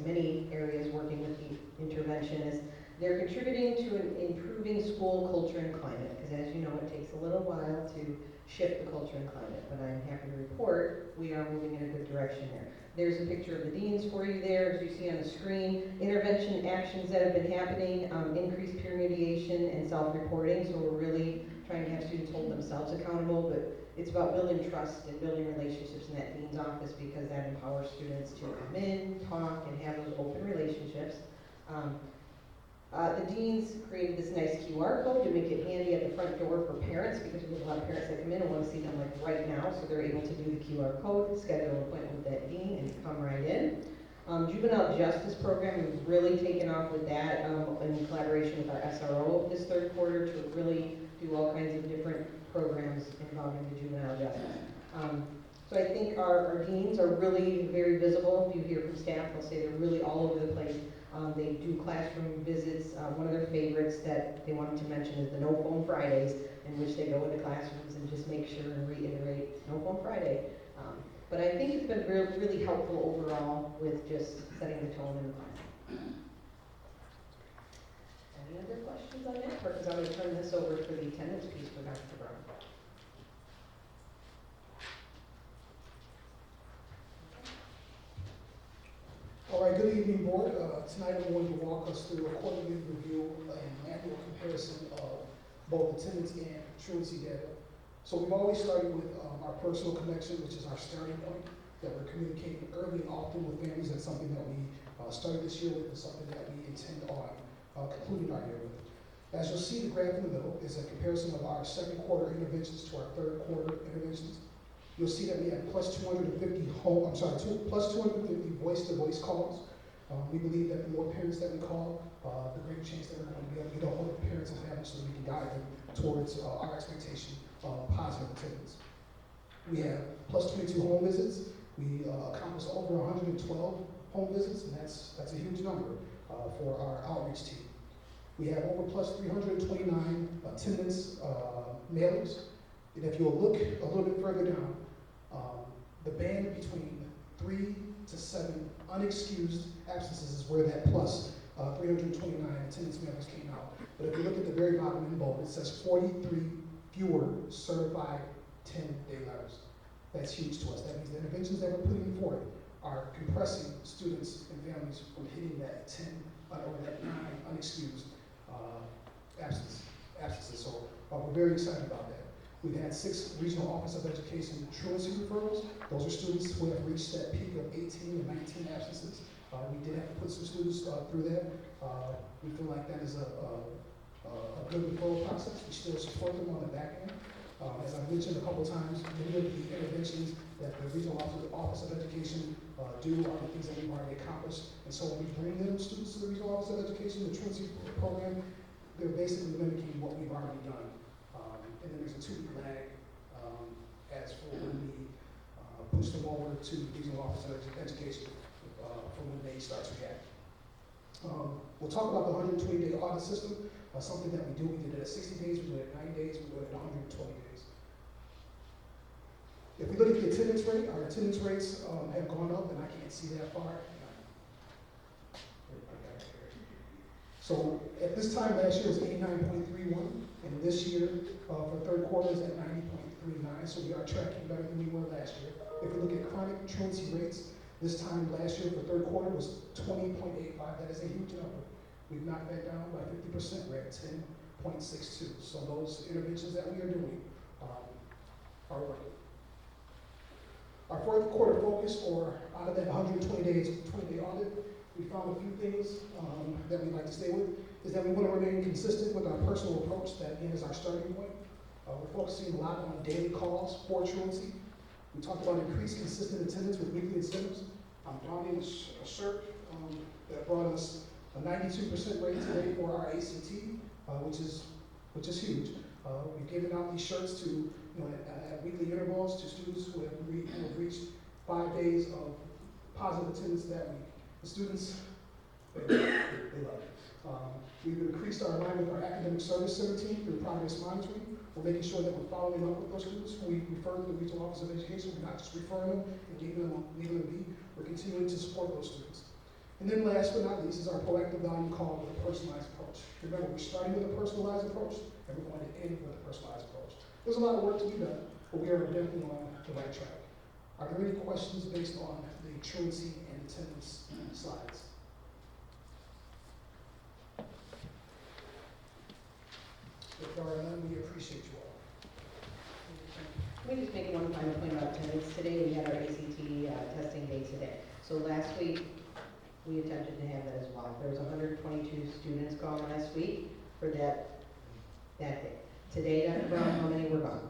many areas working with the interventionists. They're contributing to an improving school culture and climate, because as you know, it takes a little while to shift the culture and climate, but I'm happy to report we are moving in a good direction there. There's a picture of the deans for you there, as you see on the screen. Intervention actions that have been happening, increased peer mediation and self-reporting, so we're really trying to have students hold themselves accountable, but it's about building trust and building relationships in that dean's office, because that empowers students to come in, talk, and have those open relationships. The deans created this nice QR code to make it handy at the front door for parents, because we have a lot of parents that come in and want to see them right now, so they're able to do the QR code, schedule an appointment with that dean, and come right in. Juvenile justice program, we've really taken off with that in collaboration with our SRO this third quarter to really do all kinds of different programs involving the juvenile justice. So I think our deans are really very visible. If you hear from staff, they'll say they're really all over the place. They do classroom visits. One of their favorites that they wanted to mention is the No Phone Fridays, in which they go into classrooms and just make sure and reiterate No Phone Friday. But I think it's been really helpful overall with just setting the tone in the class. Any other questions on that part? Because I'm going to turn this over for the attendance piece for Dr. Brown. All right, good evening, board. Tonight I'm going to walk us through a quarterly review and annual comparison of both attendance and truancy data. So we've always started with our personal connection, which is our starting point, that we're communicating early and often with families. That's something that we started this year with, and something that we intend on concluding our year with. As you'll see, the graph in the middle is a comparison of our second quarter interventions to our third quarter interventions. You'll see that we have plus 250 voice-to-voice calls. We believe that the more parents that we call, the greater chance that we're going to be able to get a hold of parents and families so we can guide them towards our expectation of positive attendance. We have plus 22 home visits. We accomplished over 112 home visits, and that's a huge number for our outreach team. We have over plus 329 attendance mailers. And if you'll look a little bit further down, the band between 3 to 7 unexcused absences is where that plus 329 attendance mailers came out. But if you look at the very bottom in bold, it says 43 fewer certified 10-day letters. That's huge to us. That means the interventions that we're putting forward are compressing students and families from hitting that 10 or that 9 unexcused absences. So we're very excited about that. We've had 6 regional office of education truancy referrals. Those are students who have reached that peak of 18 and 19 absences. We did have to put some students through that. We feel like that is a good referral process. We still support them on the back end. As I mentioned a couple times, many of the interventions that the regional office of education do are the things that we've already accomplished. And so when we bring them students to the regional office of education, the truancy program, they're basically mimicking what we've already done. And then there's a 2-week lag as for when we push them over to the regional office of education from when they start to react. We'll talk about the 120-day audit system, something that we do. We did it at 60 days, we do it at 90 days, we do it at 120 days. If we look at the attendance rate, our attendance rates have gone up, and I can't see that far. So at this time last year it was 89.31, and this year for third quarter is at 90.39, so we are tracking better than we were last year. If we look at chronic truancy rates, this time last year for third quarter was 20.85. That is a huge number. We've knocked that down by 50%. We're at 10.62. So those interventions that we are doing are working. Our fourth quarter focus, or out of that 20-day audit, we found a few things that we'd like to stay with, is that we want to remain consistent with our personal approach. That again is our starting point. We're focusing a lot on daily calls for truancy. We talked about increased consistent attendance with weekly incentives. I'm donning a shirt that brought us a 92% rate today for our ACT, which is huge. We've given out these shirts to at weekly intervals to students who have reached 5 days of positive attendance that week. The students, they love it. We've increased our alignment with our academic service center team through progress monitoring. We're making sure that we're following up with those students who we refer to the regional office of education. We're not just referring them and leaving them be. We're continuing to support those students. And then last but not least is our proactive value call with a personalized approach. Remember, we're starting with a personalized approach, and we're going to end with a personalized approach. There's a lot of work to be done, but we are definitely on the right track. Are there any questions based on the truancy and attendance slides? If there are none, we appreciate you all. Let me just make one final point about attendance. Today we had our ACT testing day today. So last week we attempted to have that as well. There was 122 students gone last week for that day. Today, Dr. Brown, how many were gone?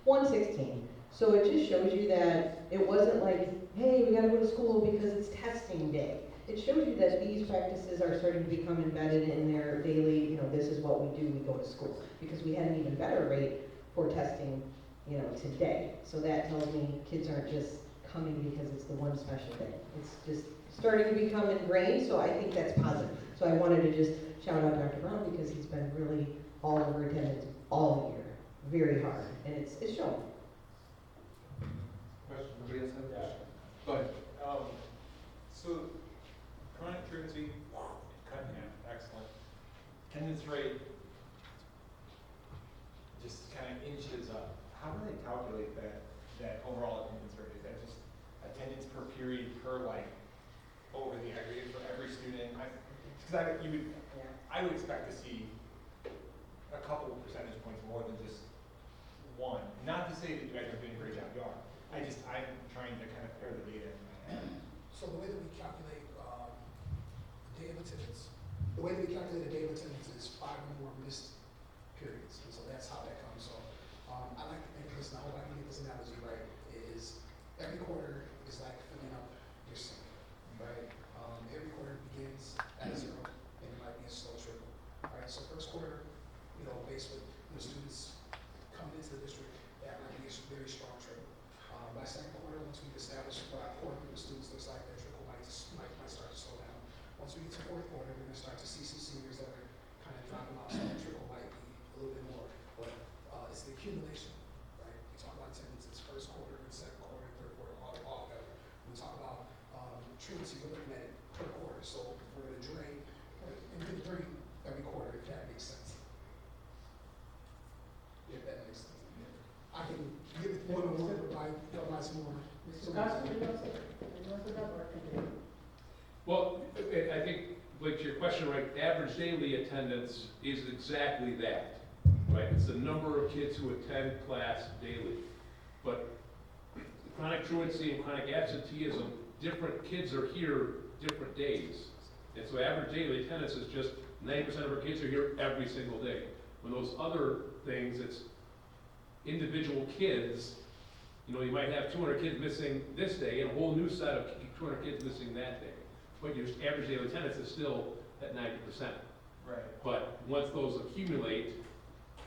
116. So it just shows you that it wasn't like, hey, we gotta go to school because it's testing day. It shows you that these practices are starting to become embedded in their daily, this is what we do, we go to school. Because we had an even better rate for testing, today. So that tells me kids aren't just coming because it's the one special day. It's just starting to become ingrained, so I think that's positive. So I wanted to just shout out Dr. Brown because he's been really all over attendance all year, very hard, and it's shown. question? Nobody else have a question? Go ahead. So, chronic truancy, cut in half, excellent. Attendance rate just kind of inches up. How do they calculate that overall attendance rate? Is that just attendance per period per over the aggregate for every student? I would expect to see a couple of percentage points more than just one. Not to say that you guys are doing a great job, you are. I'm trying to kind of pair the data in my head. So the way that we calculate the day of attendance, is 5 or more missed periods, and so that's how that comes. So I like to think this, and I hope I can get this analogy right, is every quarter is like filling up your sink, right? Every quarter begins at 0, and it might be a slow trickle, right? So first quarter, based with students coming into the district, that might be a very strong trickle. By second quarter, once we've established what our core group of students looks like, that trickle might start to slow down. Once we get to fourth quarter, we're going to start to see some seniors that are kind of dropping off, so that trickle might be a little bit more. But it's the accumulation, right? We talk about attendance, it's first quarter, and second quarter, and third quarter, all together. When we talk about truancy, we're looking at it per quarter. So we're going to drain every quarter, if that makes sense. If that makes sense. I can give it more than one, but provide some more. Mr. Castro, do you want to say? Do you want to say that, or continue? Well, I think, like your question, right, average daily attendance is exactly that, right? It's the number of kids who attend class daily. But chronic truancy and chronic absenteeism, different kids are here different days. And so average daily attendance is just 90% of our kids are here every single day. When those other things, it's individual kids, you might have 200 kids missing this day and a whole new set of 200 kids missing that day. But your average daily attendance is still at 90%. Right. But once those accumulate,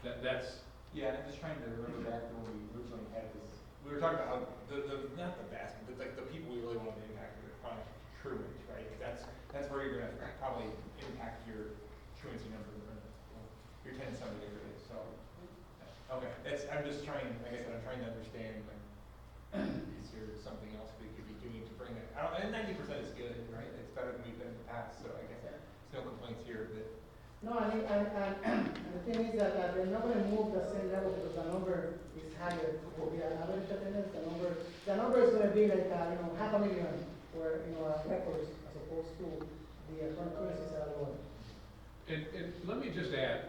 that's... Yeah, I'm just trying to remember back to when we originally had this. We were talking about how not the vast, but the people we really want to impact are the chronic truant, right? That's where you're going to probably impact your truancy number, your attendance number every day. So, okay, I'm just trying. Like I said, I'm trying to understand. Is there something else we could be doing to bring that? And 90% is good, right? It's better than we've been in the past. So I guess there's no complaints here. But No, I mean, and the thing is that they're not going to move the same level because the number is higher. For the average attendance, the number is going to be like 500,000 for records as opposed to the current currencies that are lower. And let me just add,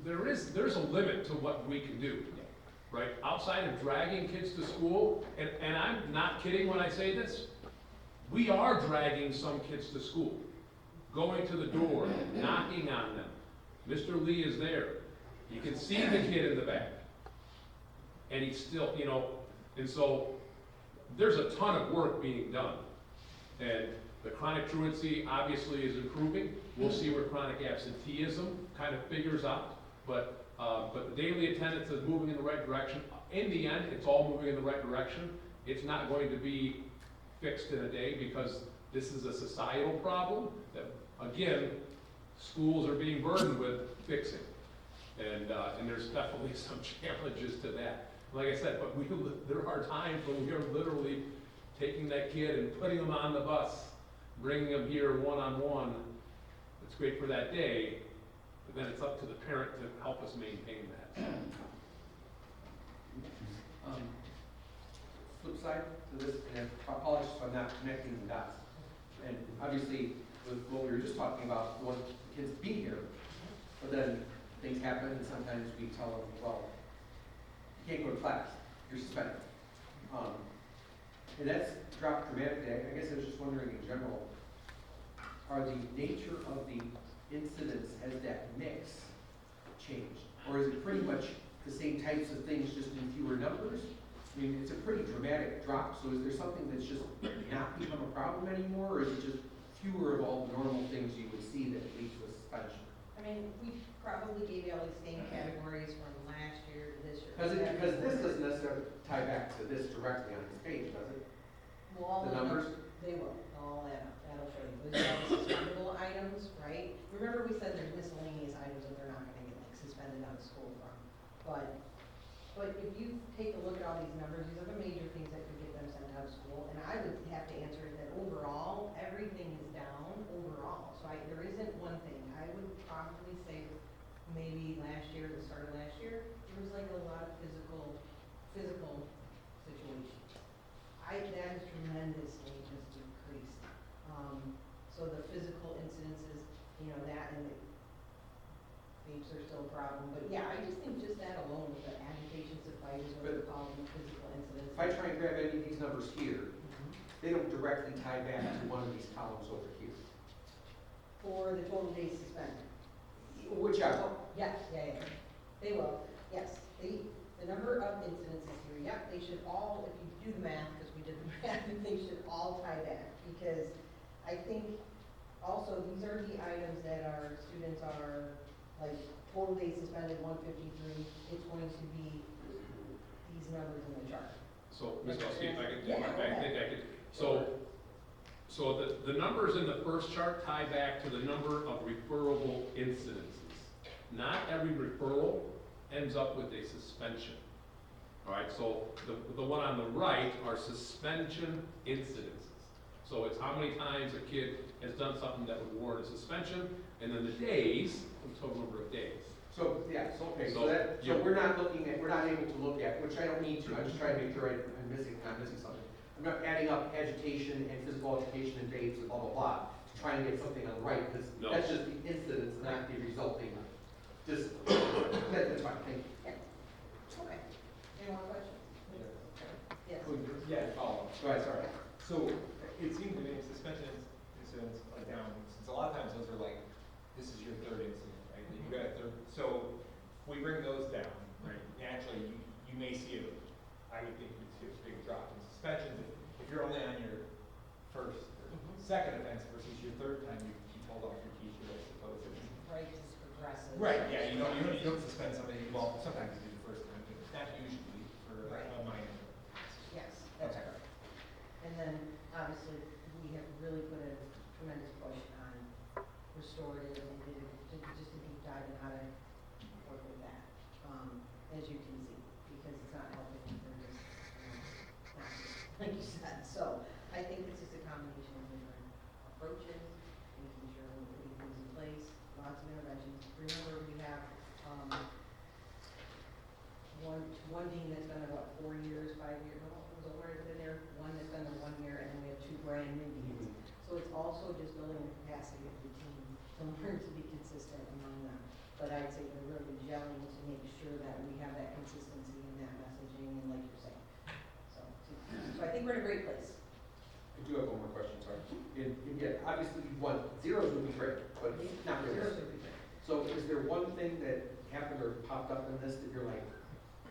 there's a limit to what we can do, right? Outside of dragging kids to school, and I'm not kidding when I say this, we are dragging some kids to school, going to the door, knocking on them. Mr. Lee is there. You can see the kid in the back. And he's still, and so there's a ton of work being done. And the chronic truancy obviously is improving. We'll see where chronic absenteeism kind of figures out. But the daily attendance is moving in the right direction. In the end, it's all moving in the right direction. It's not going to be fixed in a day because this is a societal problem that, again, schools are being burdened with fixing. And there's definitely some challenges to that. Like I said, but there are times when we are literally taking that kid and putting them on the bus, bringing them here one-on-one. It's great for that day, but then it's up to the parent to help us maintain that. Flip side to this, and I apologize if I'm not connecting the dots. And obviously, with what we were just talking about, we want the kids to be here, but then things happen, and sometimes we tell them, well, you can't go to class, you're suspended. And that's dropped dramatically. I guess I was just wondering in general, are the nature of the incidents, has that mix changed? Or is it pretty much the same types of things, just in fewer numbers? I mean, it's a pretty dramatic drop, so is there something that's just not become a problem anymore, or is it just fewer of all the normal things you would see that lead to a suspension? I mean, we probably gave you all the same categories from last year to this year. Because this doesn't necessarily tie back to this directly on this page, does it? Well, The numbers? They will, all that, that'll show you. Those are all suspendable items, right? Remember we said there's miscellaneous items that they're not gonna get like suspended out of school from. But But if you take a look at all these numbers, these are the major things that could get them sent out of school. And I would have to answer that overall, everything is down overall. So there isn't one thing. I would probably say maybe last year, the start of last year, there was like a lot of physical situations. That has tremendously just decreased. So the physical incidences, you know, that and the vapes are still a problem. But yeah, I just think just that alone with the agitations of fighters, what they're calling the physical incidents. If I try and grab any of these numbers here, they don't directly tie back to one of these columns over here. For the total days suspended. Whichever. Yes, yeah. They will, yes. The number of incidences here, yep, they should all, if you do the math, because we did the math, they should all tie back. Because I think also these are the items that our students are, like, total days suspended 153, it's going to be these numbers in the chart. So, Ms. Kelsey, if I could, Yeah, I think I could, so the numbers in the first chart tie back to the number of referable incidences. Not every referral ends up with a suspension. All right, so the one on the right are suspension incidences. So it's how many times a kid has done something that would warrant a suspension, and then the days, the total number of days. So, yeah, so, okay, So, so we're not able to look at, which I don't need to, I'm just trying to make sure I'm missing something. I'm not adding up agitation and physical altercation and vapes and blah, blah, blah, to try and get something on the right, because No. that's just the incidents, not the resulting discipline. That's fine, thank you. Okay. Any more questions? Yes. Yeah, follow up. Go ahead, sorry. So it seems to me suspension incidents are down, since a lot of times those are like, this is your third incident, right? You got a third, so if we bring those down, right, naturally you may see I would think you'd see a big drop in suspensions if you're only on your first or second offense versus your third time you told off your teacher, I suppose. Right, just progressive. Right, yeah, you don't suspend somebody, well, sometimes you do the first time, but not usually for a minor. Yes, that's Okay. correct. And then, obviously, we have really put a tremendous push on restorative and just a deep dive in how to work with that, as you can see, because it's not helping, they're just, not just, like you said. So, I think it's just a combination of different approaches, making sure we're putting things in place, lots of interventions. Remember, we have, one dean that's been there, what, 4 years, 5 years, no, was it where it's been there? One that's been there 1 year, and then we have 2 brand new deans. So it's also just building the capacity of the team, to learn to be consistent among them. But I'd say they're really gelling to make sure that we have that consistency in that messaging, and like you're saying. So I think we're in a great place. I do have one more question, sorry. Yeah, obviously you want, zeros would be great, but not really. Zeros would be great. So is there one thing that happened or popped up in this that you're like,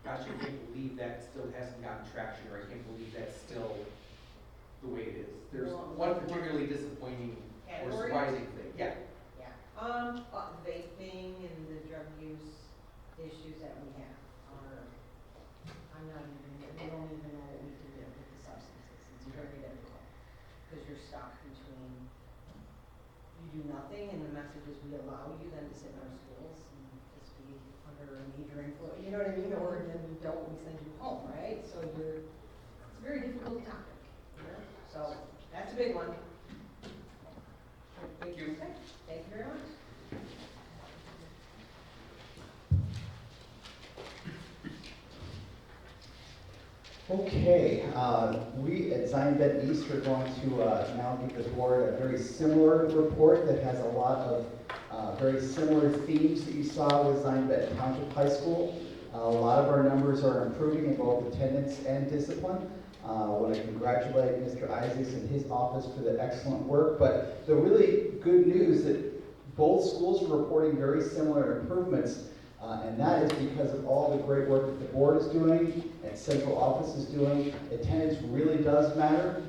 gosh, I can't believe that still hasn't gotten traction, or I can't believe that's still the way it is? There's one particularly disappointing or Category? surprising thing. Yeah. Yeah. Vaping and the drug use issues that we have are, we don't even know what we can do with the substances. It's very difficult, because you're stuck between, you do nothing, and the message is we allow you then to sit in our schools and just be under a major influence, you know what I mean? Or then we don't, we send you home, right? So it's a very difficult topic, you know? So that's a big one. Thank you. Okay, thank you very much. Okay, we at Zion Bend East are going to now give the board a very similar report that has a lot of very similar themes that you saw with Zion Bend Township High School. A lot of our numbers are improving in both attendance and discipline. I want to congratulate Mr. Isaacs and his office for the excellent work, but the really good news that both schools are reporting very similar improvements, and that is because of all the great work that the board is doing and central office is doing. Attendance really does matter,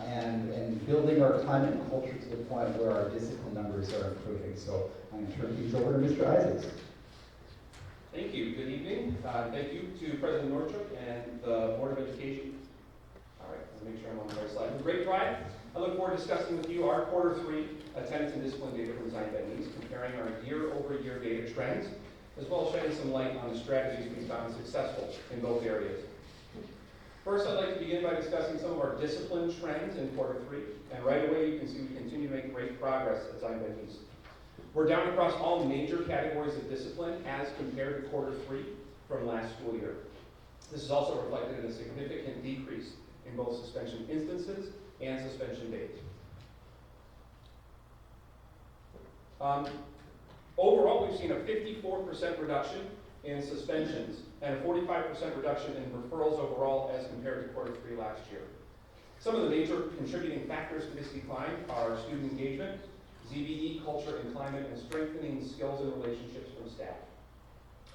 and building our climate and culture to the point where our discipline numbers are improving. So I'm going to turn these over to Mr. Isaacs. Thank you. Good evening. Thank you to President Northrop and the Board of Education. All right, let's make sure I'm on the right slide. With great pride, I look forward to discussing with you our Q3 attendance and discipline data from Zion Bend East, comparing our year-over-year data trends as well as shedding some light on the strategies we found successful in both areas. First, I'd like to begin by discussing some of our discipline trends in quarter 3. And right away, you can see we continue to make great progress at Zion Bend East. We're down across all major categories of discipline as compared to quarter 3 from last school year. This is also reflected in a significant decrease in both suspension instances and suspension days. Overall, we've seen a 54% reduction in suspensions and a 45% reduction in referrals overall as compared to quarter 3 last year. Some of the major contributing factors to this decline are student engagement, ZBE, culture and climate, and strengthening skills and relationships from staff.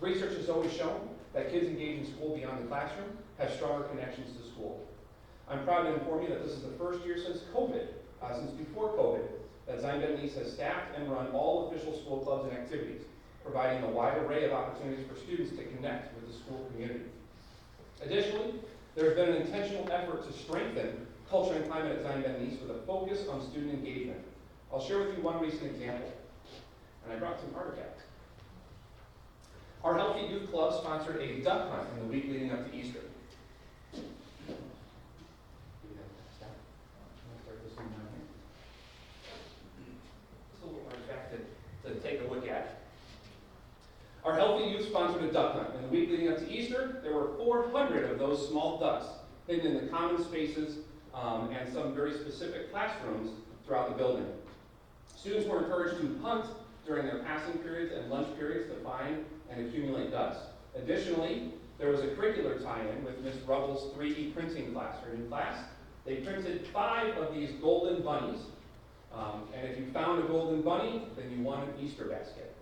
Research has always shown that kids engaged in school beyond the classroom have stronger connections to school. I'm proud to inform you that this is the first year since COVID, since before COVID, that Zion Bend East has staffed and run all official school clubs and activities, providing a wide array of opportunities for students to connect with the school community. Additionally, there has been an intentional effort to strengthen culture and climate at Zion Bend East with a focus on student engagement. I'll share with you one recent example, and I brought some artifacts. Our Healthy Youth Club sponsored a duck hunt in the week leading up to Easter. To take a look at. Our Healthy Youth sponsored a duck hunt. In the week leading up to Easter, there were 400 of those small ducks hidden in the common spaces and some very specific classrooms throughout the building. Students were encouraged to hunt during their passing periods and lunch periods to find and accumulate ducks. Additionally, there was a curricular tie-in with Ms. Rubble's 3D printing class. Her new class, they printed 5 of these golden bunnies. And if you found a golden bunny, then you won an Easter basket.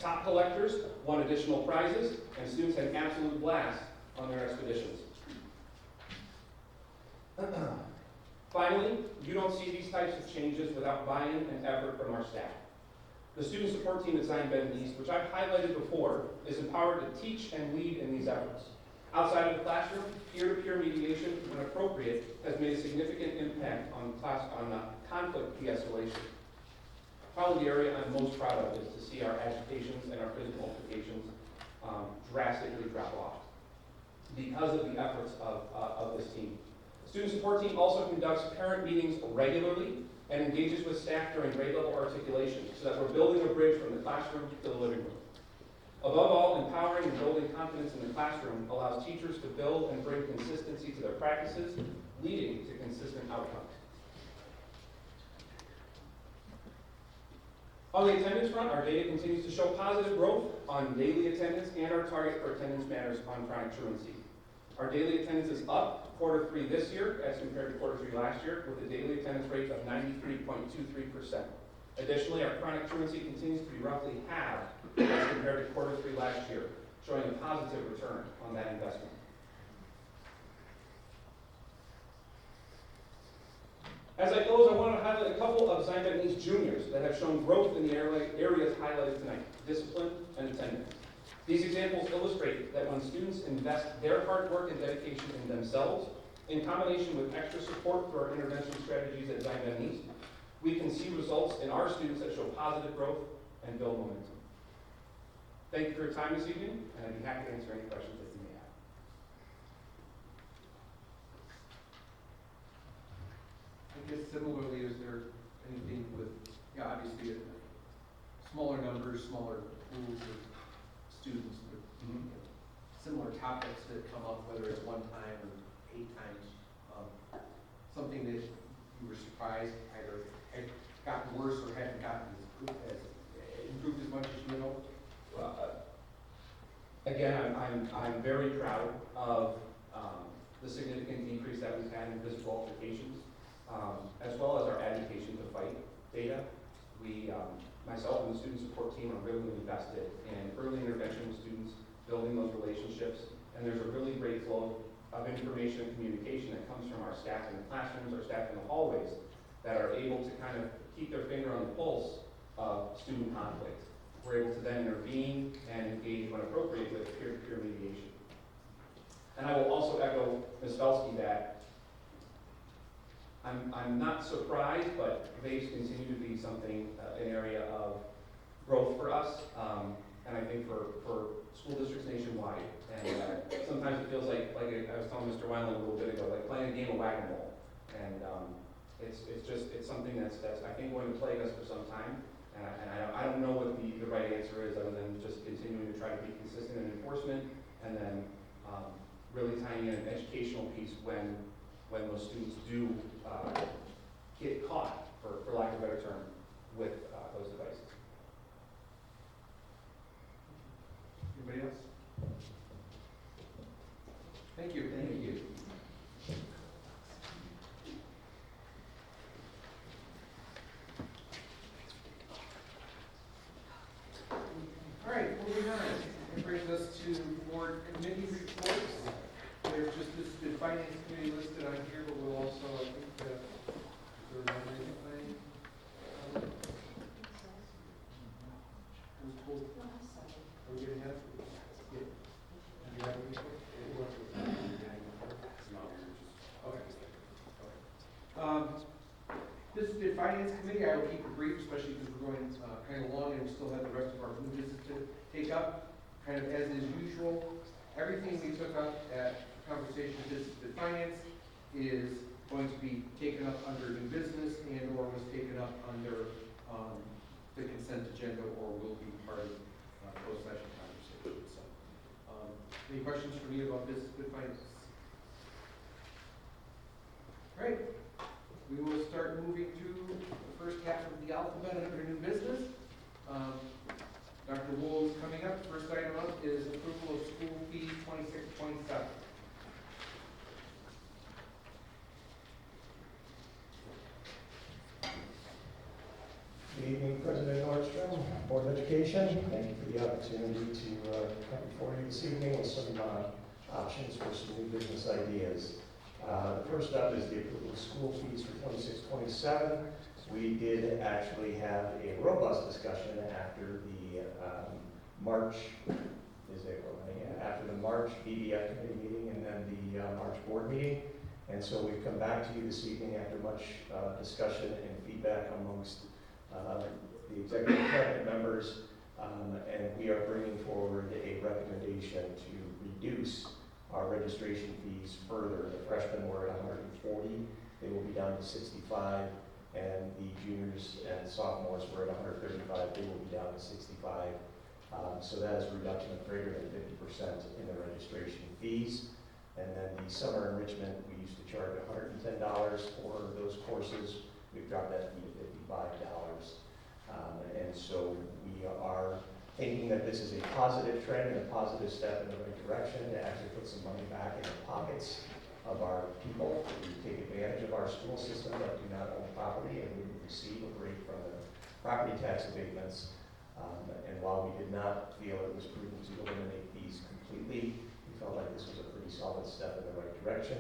Top collectors won additional prizes, and students had an absolute blast on their expeditions. Finally, you don't see these types of changes without buy-in and effort from our staff. The student support team at Zion Bend East, which I've highlighted before, is empowered to teach and lead in these efforts. Outside of the classroom, peer-to-peer mediation, when appropriate, has made a significant impact on conflict de-escalation. Probably the area I'm most proud of is to see our agitations and our physical altercations drastically drop off because of the efforts of this team. The student support team also conducts parent meetings regularly and engages with staff during grade level articulation so that we're building a bridge from the classroom to the living room. Above all, empowering and building confidence in the classroom allows teachers to build and bring consistency to their practices, leading to consistent outcomes. On the attendance front, our data continues to show positive growth on daily attendance, and our target for attendance matters on chronic truancy. Our daily attendance is up quarter 3 this year as compared to quarter 3 last year, with a daily attendance rate of 93.23%. Additionally, our chronic truancy continues to be roughly halved as compared to quarter 3 last year, showing a positive return on that investment. As I close, I want to highlight a couple of Zion Bend East juniors that have shown growth in the areas highlighted tonight: discipline and attendance. These examples illustrate that when students invest their hard work and dedication in themselves, in combination with extra support through our intervention strategies at Zion Bend East, we can see results in our students that show positive growth and build momentum. Thank you for your time this evening, and I'd be happy to answer any questions that you may have. I guess similarly, is there anything with, obviously smaller numbers, smaller pools of students with similar topics that come up, whether it's 1 time or 8 times, something that you were surprised either had gotten worse or hadn't gotten as improved as much as you had hoped? Again, I'm very proud of the significant decrease that we've had in physical altercations, as well as our agitation to fight data. We, myself and the student support team are really invested in early intervention with students, building those relationships, and there's a really great flow of information and communication that comes from our staff in the classrooms, our staff in the hallways, that are able to kind of keep their finger on the pulse of student conflict. We're able to then intervene and engage when appropriate with peer-to-peer mediation. And I will also echo Ms. Felsky that I'm not surprised, but VAPEs continue to be something, an area of growth for us. and I think for school districts nationwide. And sometimes it feels like I was telling Mr. Weiland a little bit ago, like playing a game of whack-a-mole. And it's something that's I think going to plague us for some time. And I don't know what the right answer is other than just continuing to try to be consistent in enforcement, and then really tying in an educational piece when those students do get caught, for lack of a better term, with those devices. Anybody else? Thank you. Thank you. All right, moving on. It brings us to board committee reports. There's just the finance committee listed on here, but we'll also, I think, are we getting ahead? Yeah. Do you have a report? Okay. This is the finance committee. I will keep it brief, especially because we're going kind of long and we still have the rest of our new business to take up. Kind of as is usual, everything we took up at conversation with finance is going to be taken up under new business and or was taken up under the consent agenda or will be part of closed session conversation. So, any questions for me about business with finance? All right. We will start moving to the first half of the alphabet under new business. Dr. Wool is coming up. First item up is approval of school fee 2627. Good evening, President Nordstrom, Board of Education. Thank you for the opportunity to come before you this evening with some options for some new business ideas. The first up is the approval of school fees for 2627. We did actually have a robust discussion after the March BDF committee meeting and then the March board meeting. And so we've come back to you this evening after much discussion and feedback amongst the executive cabinet members, and we are bringing forward a recommendation to reduce our registration fees further. The freshmen were at 140, they will be down to 65, and the juniors and sophomores were at 135, they will be down to 65. So that is a reduction of greater than 50% in the registration fees. And then the summer enrichment, we used to charge $110 for those courses. We've dropped that fee to $55. And so we are thinking that this is a positive trend and a positive step in the right direction to actually put some money back in the pockets of our people who take advantage of our school system that do not own property, and we receive a rate from the property tax abatements. And while we did not feel it was prudent to eliminate these completely, we felt like this was a pretty solid step in the right direction.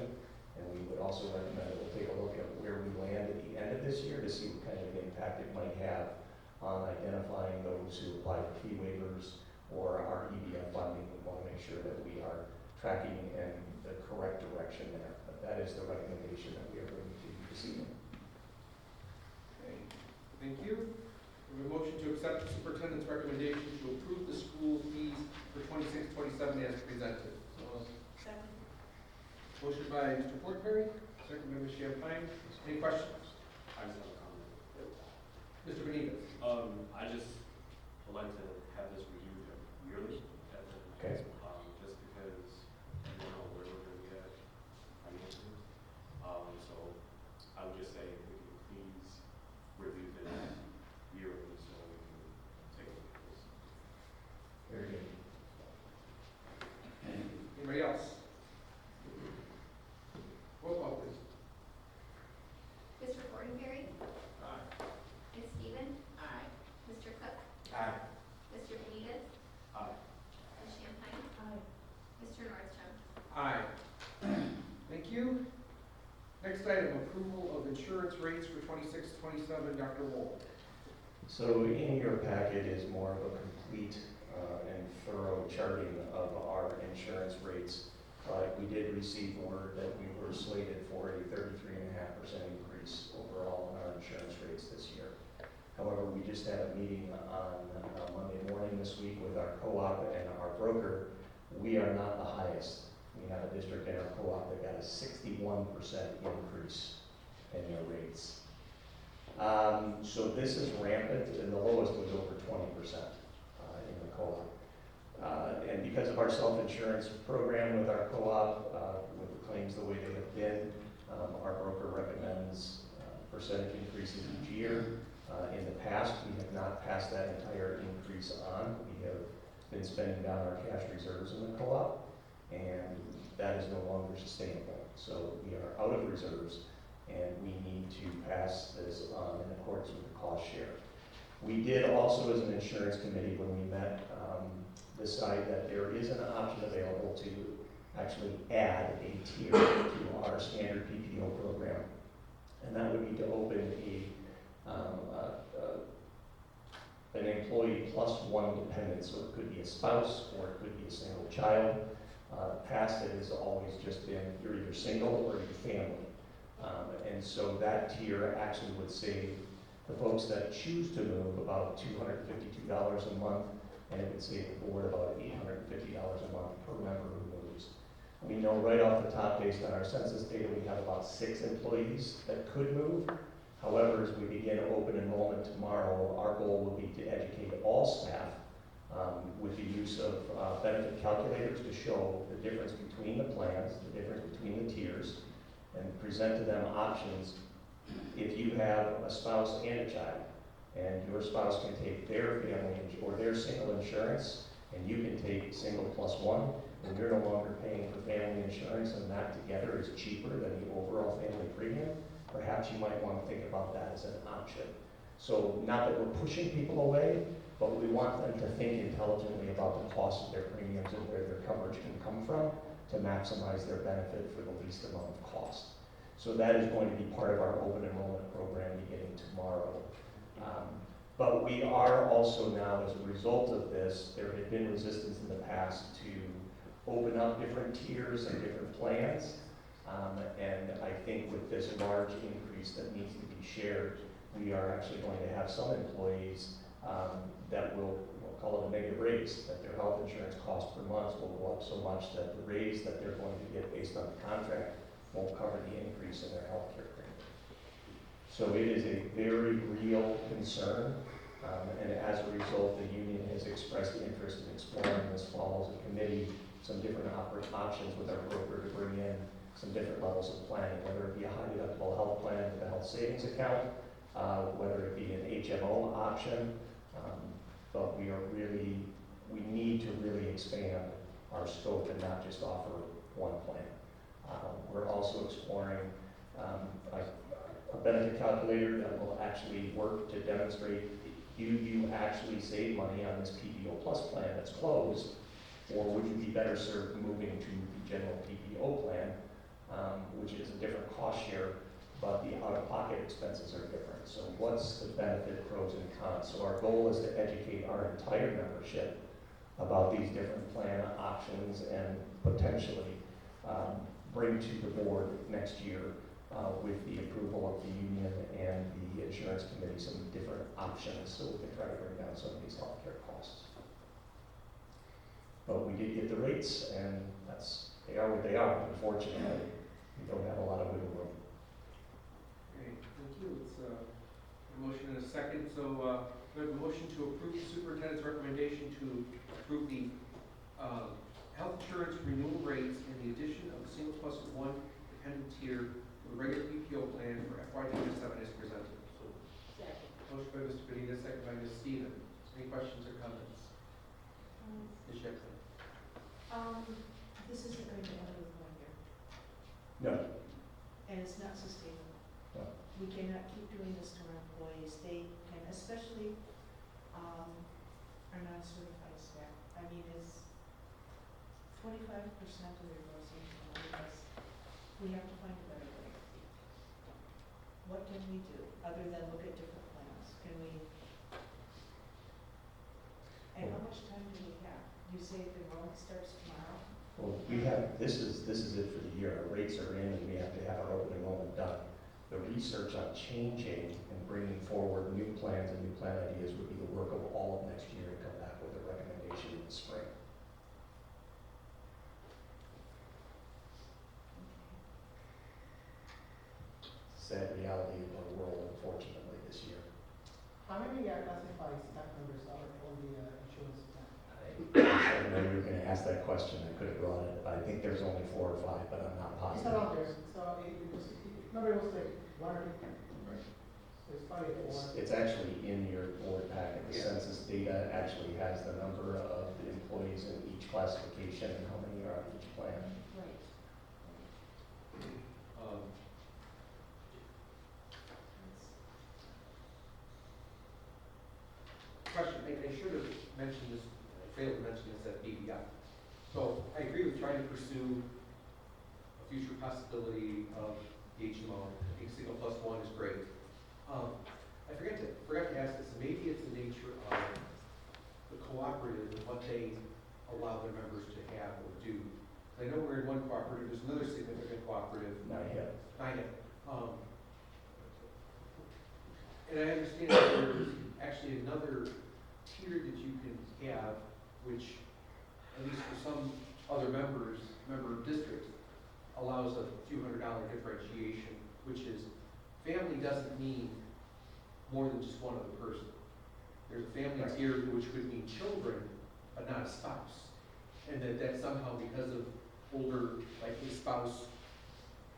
And we would also recommend that we'll take a look at where we land at the end of this year to see what kind of impact it might have on identifying those who apply for fee waivers or our EBF funding. We want to make sure that we are tracking in the correct direction there. But that is the recommendation that we are bringing to you this evening. Okay. Thank you. We have a motion to accept the superintendent's recommendation to approve the school fees for 2627 as presented. Second. Motion by Mr. Portberry, second by Ms. Champagne. Any questions? I just have a comment. Mr. Benitez. I just would like to have this reviewed yearly, Okay. Just because I don't know where we're going to be at financially. So I would just say if we can please review this yearly so we can take a look at this. Very good. Anybody else? Roll call, please. Mr. Fortenberry. Aye. Ms. Stevens. Aye. Mr. Cook. Aye. Mr. Benitez. Aye. Ms. Champagne. Aye. Mr. Nordstrom. Aye. Thank you. Next item, approval of insurance rates for 2627. Dr. Wool. So in your packet is more of a complete and thorough charting of our insurance rates. We did receive word that we were slated for a 33.5% increase overall in our insurance rates this year. However, we just had a meeting on Monday morning this this week with our co-op and our broker, we are not the highest. We have a district in our co-op that got a 61% increase in their rates. So this is rampant, and the lowest was over 20% in the co-op. And because of our self-insurance program with our co-op, with the claims the way they have been, our broker recommends percentage increases each year. In the past, we have not passed that entire increase on. We have been spending down our cash reserves in the co-op, and that is no longer sustainable. So we are out of reserves, and we need to pass this on in accordance with the cost share. We did also, as an insurance committee, when we met, decide that there is an option available to actually add a tier to our standard PPO program. And that would be to open an employee plus one dependent, so it could be a spouse or it could be a single child. Past it has always just been you're either single or you're family. And so that tier actually would save the folks that choose to move about $252 a month, and it would save the board about $850 a month per member who moves. We know right off the top, based on our census data, we have about 6 employees that could move. However, as we begin open enrollment tomorrow, our goal will be to educate all staff with the use of benefit calculators to show the difference between the plans, the difference between the tiers, and present to them options. If you have a spouse and a child, and your spouse can take their family or their single insurance, and you can take single plus one, and you're no longer paying for family insurance, and that together is cheaper than the overall family premium, perhaps you might want to think about that as an option. So not that we're pushing people away, but we want them to think intelligently about the cost of their premiums and where their coverage can come from to maximize their benefit for the least amount of cost. So that is going to be part of our open enrollment program beginning tomorrow. But we are also now, as a result of this, there had been resistance in the past to open up different tiers and different plans. And I think with this large increase that needs to be shared, we are actually going to have some employees that will, we'll call it a negative raise, that their health insurance cost per month will go up so much that the raise that they're going to get based on the contract won't cover the increase in their health care premium. So it is a very real concern, and as a result, the union has expressed interest in exploring this fall as a committee some different options with our broker to bring in some different levels of planning, whether it be a high deductible health plan with a health savings account, whether it be an HMO option, but we need to really expand our scope and not just offer one plan. We're also exploring a benefit calculator that will actually work to demonstrate, do you actually save money on this PPO Plus plan that's closed, or would you be better served moving to the general PPO plan, which is a different cost share, but the out-of-pocket expenses are different. So what's the benefit, pros and cons? So our goal is to educate our entire membership about these different plan options and potentially bring to the board next year with the approval of the union and the insurance committee some different options so we can try to bring down some of these healthcare costs. But we did get the rates, and they are what they are. Unfortunately, we don't have a lot of wiggle room. Great, thank you. It's a motion and a second. So we have a motion to approve the superintendent's recommendation to approve the health insurance renewal rates and the addition of a single plus one dependent tier to the regular PPO plan for FY27 as presented. So, motion by Mr. Benita, second by Ms. Stevens. Any questions or comments? Ms. Shepley. This isn't going to end with 1 year, No. and it's not sustainable. No. We cannot keep doing this to our employees. They can, especially our non-certified staff. I mean, it's 25% of their gross income because we have to find a better way. What can we do other than look at different plans? Can we? And how much time do we have? You say the enrollment starts tomorrow? Well, this is it for the year. Our rates are in, and we have to have our open enrollment done. The research on changing and bringing forward new plans and new plan ideas would be the work of all of next year to come back with a recommendation. sad reality of our world, unfortunately, this year. How many classified staff members are on the insurance plan? I know you were gonna ask that question, I could have brought it, I think there's only 4 or 5, but I'm not It's positive. around there, so nobody was like 1 or 2. So it's probably 4. It's actually in your board packet, the Yeah. census data actually has the number of the employees in each classification and how many are on each plan. Right. Question, I should have mentioned this, I failed to mention this at BBI. So I agree with trying to pursue a future possibility of the HMO. I think single plus one is great. I forgot to ask this, maybe it's the nature of the cooperative and what they allow their members to have or do. I know we're in one cooperative, there's another significant cooperative. Not yet. And I understand that there's actually another tier that you can have, which, at least for some other member districts, allows a few $100 differentiation, which is family doesn't mean more than just one other person. There's a family tier which could mean children, but not a spouse. And that somehow, because of older, like a spouse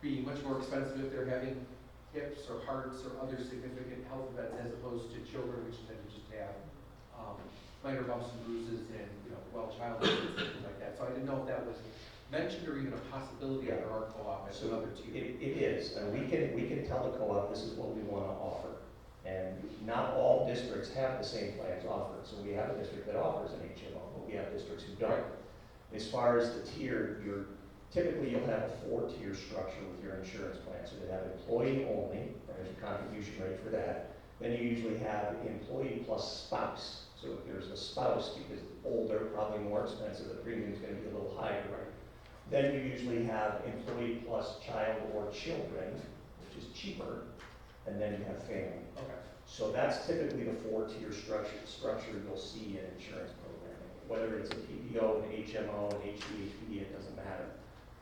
being much more expensive if they're having hips or hearts or other significant health events, as opposed to children, which tend to just have minor bumps and bruises and, childhood and things like that. So I didn't know if that was mentioned or even a possibility under our co-op as another tier. It is, and we can tell the co-op this is what we want to offer. And not all districts have the same plans offered. So we have a district that offers an HMO, but we have districts who don't. As far as the tier, typically you'll have a 4-tier structure with your insurance plan. So you have employee only, there's a contribution rate for that. Then you usually have employee plus spouse. So if there's a spouse, because older, probably more expensive, the premium is going to be a little higher. Then you usually have employee plus child or children, which is cheaper, and then you have family. Okay. So that's typically the 4-tier structure you'll see in insurance programming. Whether it's a PPO, an HMO, an HDHP, it doesn't matter.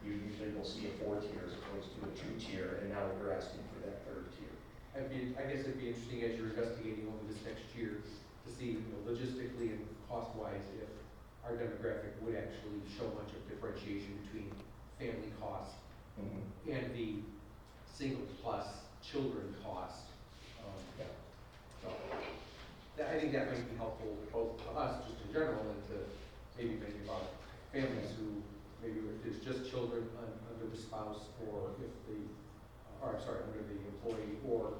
You usually will see a 4-tier as opposed to a 2-tier, and now you're asking for that 3rd tier. I guess it'd be interesting as you're investigating over this next year to see, logistically and cost-wise, if our demographic would actually show much of differentiation between family cost and the single plus children cost. So I think that might be helpful both to us, just in general, and to maybe about families who maybe if it's just children under the spouse, or if under the employee, or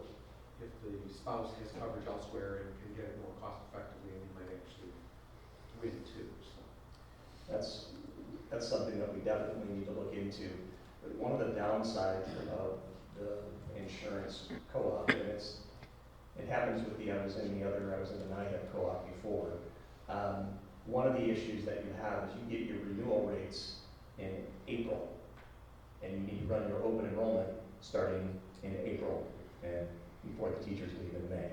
if the spouse has coverage elsewhere and can get it more cost effectively, and you might actually win too. So That's something that we definitely need to look into. But one of the downsides of the insurance co-op, and it happens with I was in the NIHEP co-op before. One of the issues that you have is you get your renewal rates in April, and you need to run your open enrollment starting in April and before the teachers leave in May.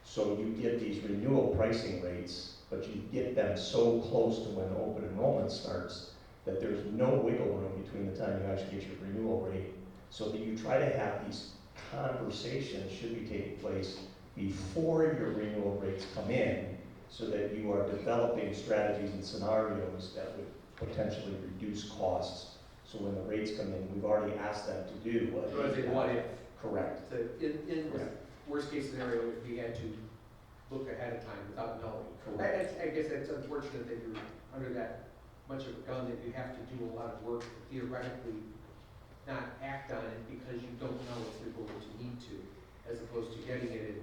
So you get these renewal pricing rates, but you get them so close to when open enrollment starts that there's no wiggle room between the time you actually get your renewal rate. So that you try to have these conversations should be taking place before your renewal rates come in, so that you are developing strategies and scenarios that would potentially reduce costs. So when the rates come in, we've already asked them to do what if. Correct. So in the worst case scenario, if we had to look ahead of time without knowing. I guess it's unfortunate that you're under that much of a gun that you have to do a lot of work to theoretically not act on it because you don't know if you're going to need to, as opposed to getting it in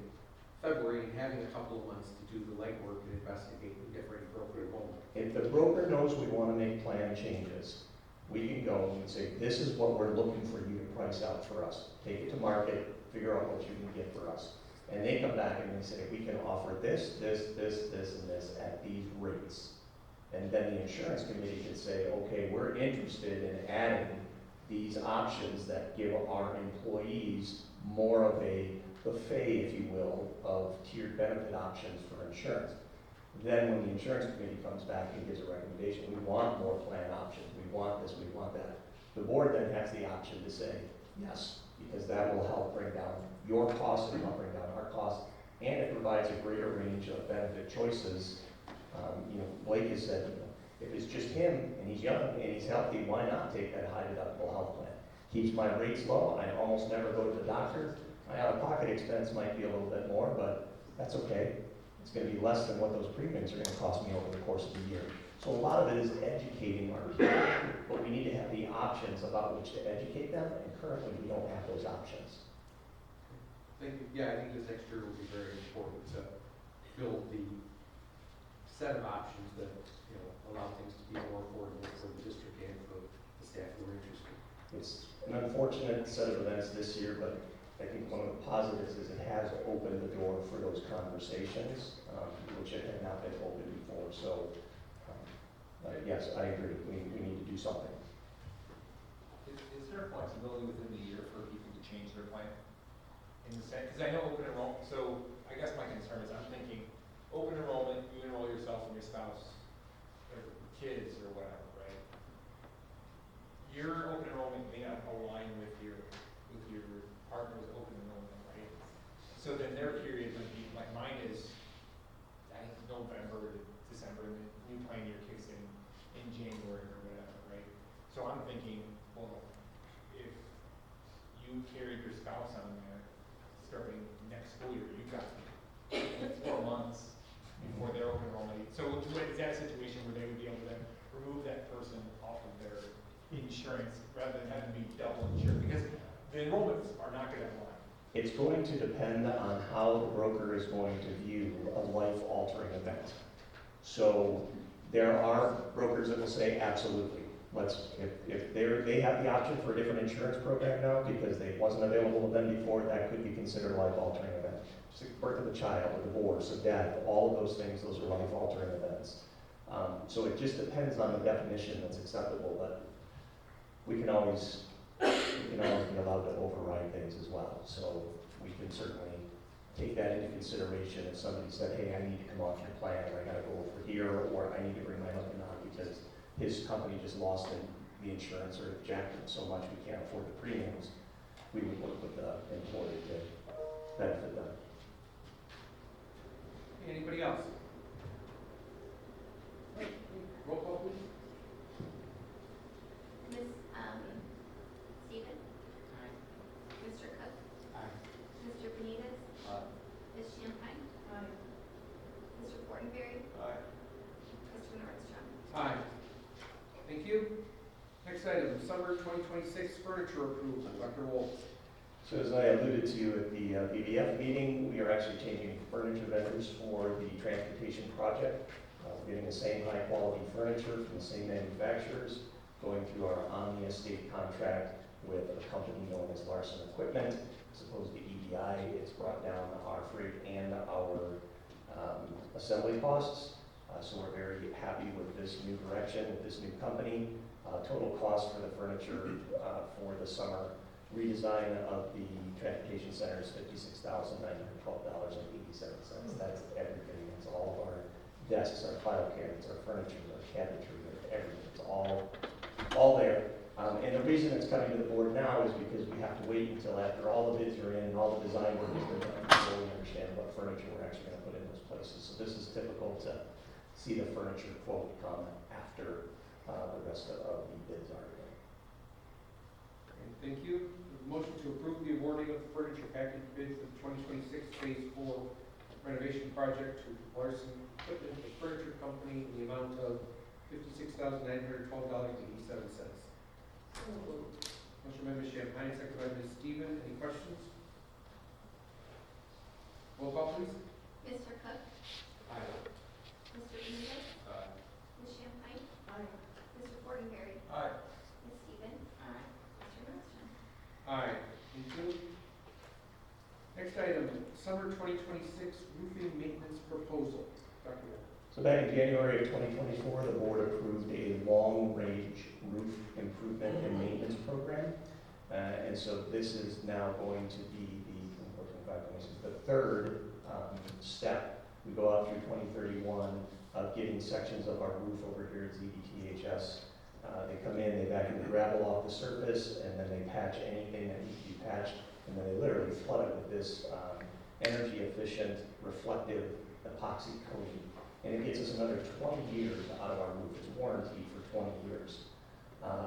February and having a couple of months to do the legwork and investigate and get ready for open enrollment. If the broker knows we want to make plan changes, we can go and say, this is what we're looking for you to price out for us. Take it to market, figure out what you can get for us. And they come back and they say, we can offer this, this, this, this, and this at these rates. And then the insurance committee can say, okay, we're interested in adding these options that give our employees more of a buffet, if you will, of tiered benefit options for insurance. Then when the insurance committee comes back and gives a recommendation, we want more plan options, we want this, we want that. The board then has the option to say, yes, because that will help bring down your costs and help bring down our costs, and it provides a greater range of benefit choices. Blake has said, if it's just him and he's young and he's healthy, why not take that high deductible health plan? Keeps my rates low. I almost never go to the doctor. My out-of-pocket expense might be a little bit more, but that's okay. It's going to be less than what those premiums are going to cost me over the course of the year. So a lot of it is educating our people, but we need to have the options about which to educate them, and currently we don't have those options. Thank you. Yeah, I think this next year will be very important to build the set of options that, allow things to be more affordable for the district and for the staff who are interested. It's an unfortunate set of events this year, but I think one of the positives is it has opened the door for those conversations, which had not been open before. So, yes, I agree. We need to do something. Is there flexibility within the year for people to change their plan? In the sense, because I know open enrollment, so I guess my concern is I'm thinking open enrollment, you enroll yourself and your spouse, or kids or whatever, right? Your open enrollment may not align with your partner's open enrollment, right? So then their period might be, like mine is, I think November to December, and the new plan year kicks in January or whatever, right? So I'm thinking, well, if you carried your spouse on there starting next school year, you've got 4 months before their open enrollment. So is that a situation where they would be able to then remove that person off of their insurance rather than having to be double insured? Because the enrollments are not going to align. It's going to depend on how the broker is going to view a life-altering event. So there are brokers that will say, absolutely. If they have the option for a different insurance program now because it wasn't available to them before, that could be considered a life-altering event. Just like birth of a child, a divorce, a death, all of those things, those are life-altering events. So it just depends on the definition that's acceptable, but we can always be allowed to override things as well. So we can certainly take that into consideration if somebody said, hey, I need to come off your plan, or I gotta go over here, or I need to bring my husband on because his company just lost the insurance or jacked him so much we can't afford the premiums. We would work with the employee to benefit them. Anybody else? Roll call, please. Ms. Stephen? Aye. Mr. Cook? Aye. Mr. Benitez? Aye. Ms. Champagne? Aye. Mr. Fortenberry? Aye. Mr. Nordstrom? Aye. Thank you. Next item, summer 2026 furniture approval. Dr. Wolf. So as I alluded to at the BDF meeting, we are actually changing furniture vendors for the transportation project. We're getting the same high quality furniture from the same manufacturers, going through our on-the-estate contract with a company known as Larson Equipment. As opposed to EDI, it's brought down our freight and our assembly costs. So we're very happy with this new direction, with this new company. Total cost for the furniture for the summer redesign of the transportation center is $56,912.87. That's everything. It's all of our desks, our file cabinets, our furniture, our cabinetry, everything. It's all there. And the reason it's coming to the board now is because we have to wait until after all the bids are in and all the design work has been done before we understand what furniture we're actually going to put in those places. So this is typical to see the furniture quote come after the rest of the bids are in. Thank you. Motion to approve the awarding of the furniture package bid for the 2026 Phase 4 renovation project to Larson Equipment, the furniture company, in the amount of $56,912.87. Motion by Ms. Champagne, second by Ms. Stephen. Any questions? Roll call, please. Mr. Cook? Aye. Mr. Benitez? Aye. Ms. Champagne? Aye. Mr. Fortenberry? Aye. Ms. Stephen? Aye. Mr. Nordstrom? Aye. Thank you. Next item, summer 2026 roofing maintenance proposal. Dr. Wolf. So back in January of 2024, the board approved a long-range roof improvement and maintenance program. And so this is now going to be the third step. We go out through 2031 of getting sections of our roof over here at ZBTHS They come in, they vacuum the gravel off the surface, and then they patch anything that needs to be patched, and then they literally flood it with this energy efficient, reflective epoxy coating. And it gets us another 20 years out of our roof. It's warranty for 20 years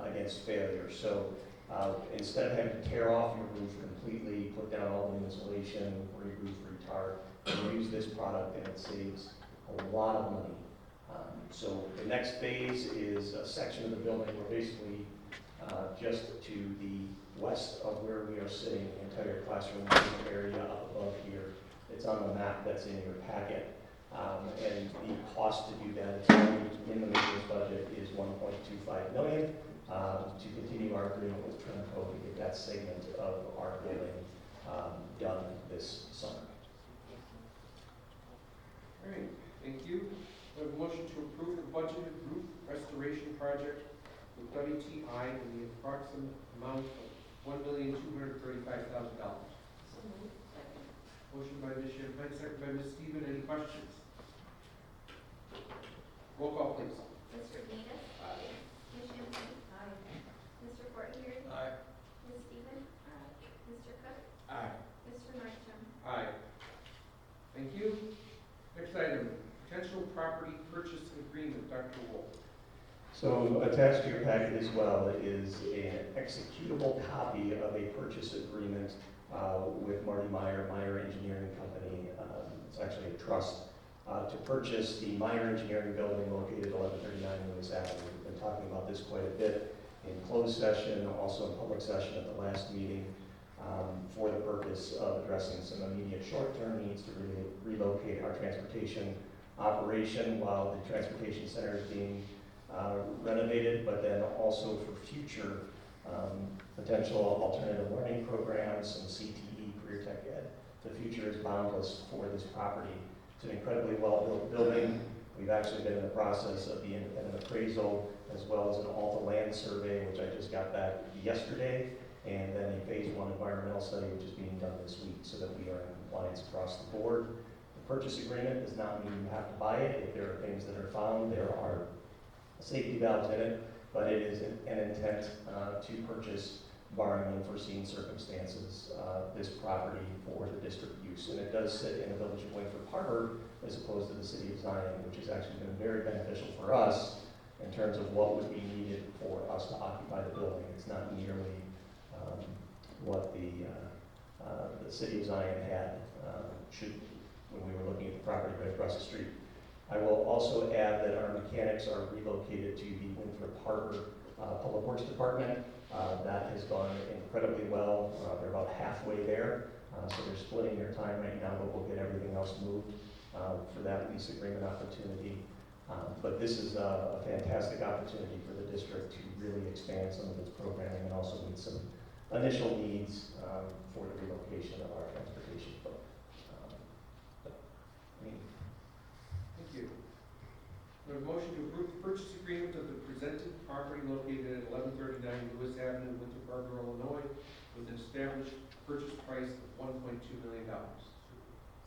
against failure. So instead of having to tear off your roof completely, put down all the insulation, re-roof, retard, you use this product and it saves a lot of money. So the next phase is a section of the building where basically just to the west of where we are sitting, the entire classroom area up above here. It's on the map that's in your packet. And the cost to do that is in the maintenance budget is $1.25 million to continue our agreement with Tremco to get that segment of our building done this summer. All right, thank you. We have a motion to approve the budgeted roof restoration project with WTI in the approximate amount of $1,235,000. Motion by Ms. Champagne, second by Ms. Stephen. Any questions? Roll call, please. Mr. Venus? Aye. Ms. Champagne? Aye. Mr. Fortenberry? Aye. Ms. Stephen? Aye. Mr. Cook? Aye. Mr. Nordstrom? Aye. Thank you. Next item, potential property purchase agreement. Dr. Wolf. So attached to your packet as well is an executable copy of a purchase agreement with Marty Meyer Engineering Company. It's actually a trust to purchase the Meyer Engineering Building located at 1139 Lewis Avenue. We've been talking about this quite a bit in closed session, also in public session at the last meeting, for the purpose of addressing some immediate short-term needs to relocate our transportation operation while the transportation center is being renovated, but then also for future potential alternative learning programs, some CTE, career tech ed. The future is boundless for this property. It's an incredibly well-built building. We've actually been in the process of the independent appraisal as well as an all the land survey, which I just got back yesterday, and then a phase 1 environmental study, which is being done this week so that we are in compliance across the board. The purchase agreement does not mean you have to buy it. If there are things that are found, there are safety valves in it, but it is an intent to purchase, barring unforeseen circumstances, this property for the district use. And it does sit in the village of Wingford Harbor as opposed to the city of Zion, which has actually been very beneficial for us in terms of what would be needed for us to occupy the building. It's not nearly what the city of Zion had when we were looking at the property right across the street. I will also add that our mechanics are relocated to the Winthrop Harbor Public Works Department. That has gone incredibly well. They're about halfway there, so they're splitting their time right now, but we'll get everything else moved for that lease agreement opportunity. But this is a fantastic opportunity for the district to really expand some of its programming and also meet some initial needs for the relocation of our transportation book. Thank you. We have a motion to approve the purchase agreement of the presented property located at 1139 Lewis Avenue, Winthrop Harbor, Illinois, with an established purchase price of $1.2 million.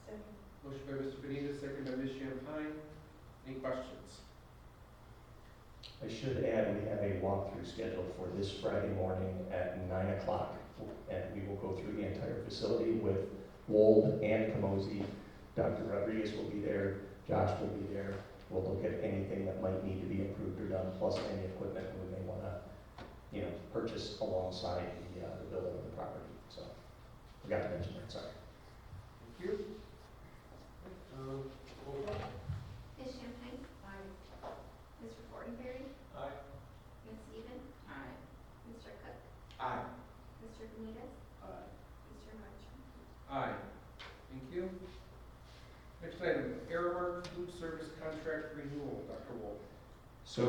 Second. Motion by Mr. Benitez, second by Ms. Champagne. Any questions? I should add, we have a walkthrough scheduled for this Friday morning at 9 o'clock, and we will go through the entire facility with Wold and Camozzi. Dr. Rodriguez will be there, Josh will be there. We'll look at anything that might need to be improved or done, plus any equipment we may want to, purchase alongside the building of the property. So, forgot to mention that. Sorry. Thank you. Roll call. Ms. Champagne? Aye. Mr. Fortenberry? Aye. Ms. Stephen? Aye. Mr. Cook? Aye. Mr. Benitez? Aye. Mr. Nordstrom? Aye. Thank you. Next item, Aramark Food Service Contract Renewal. Dr. Wolf. So,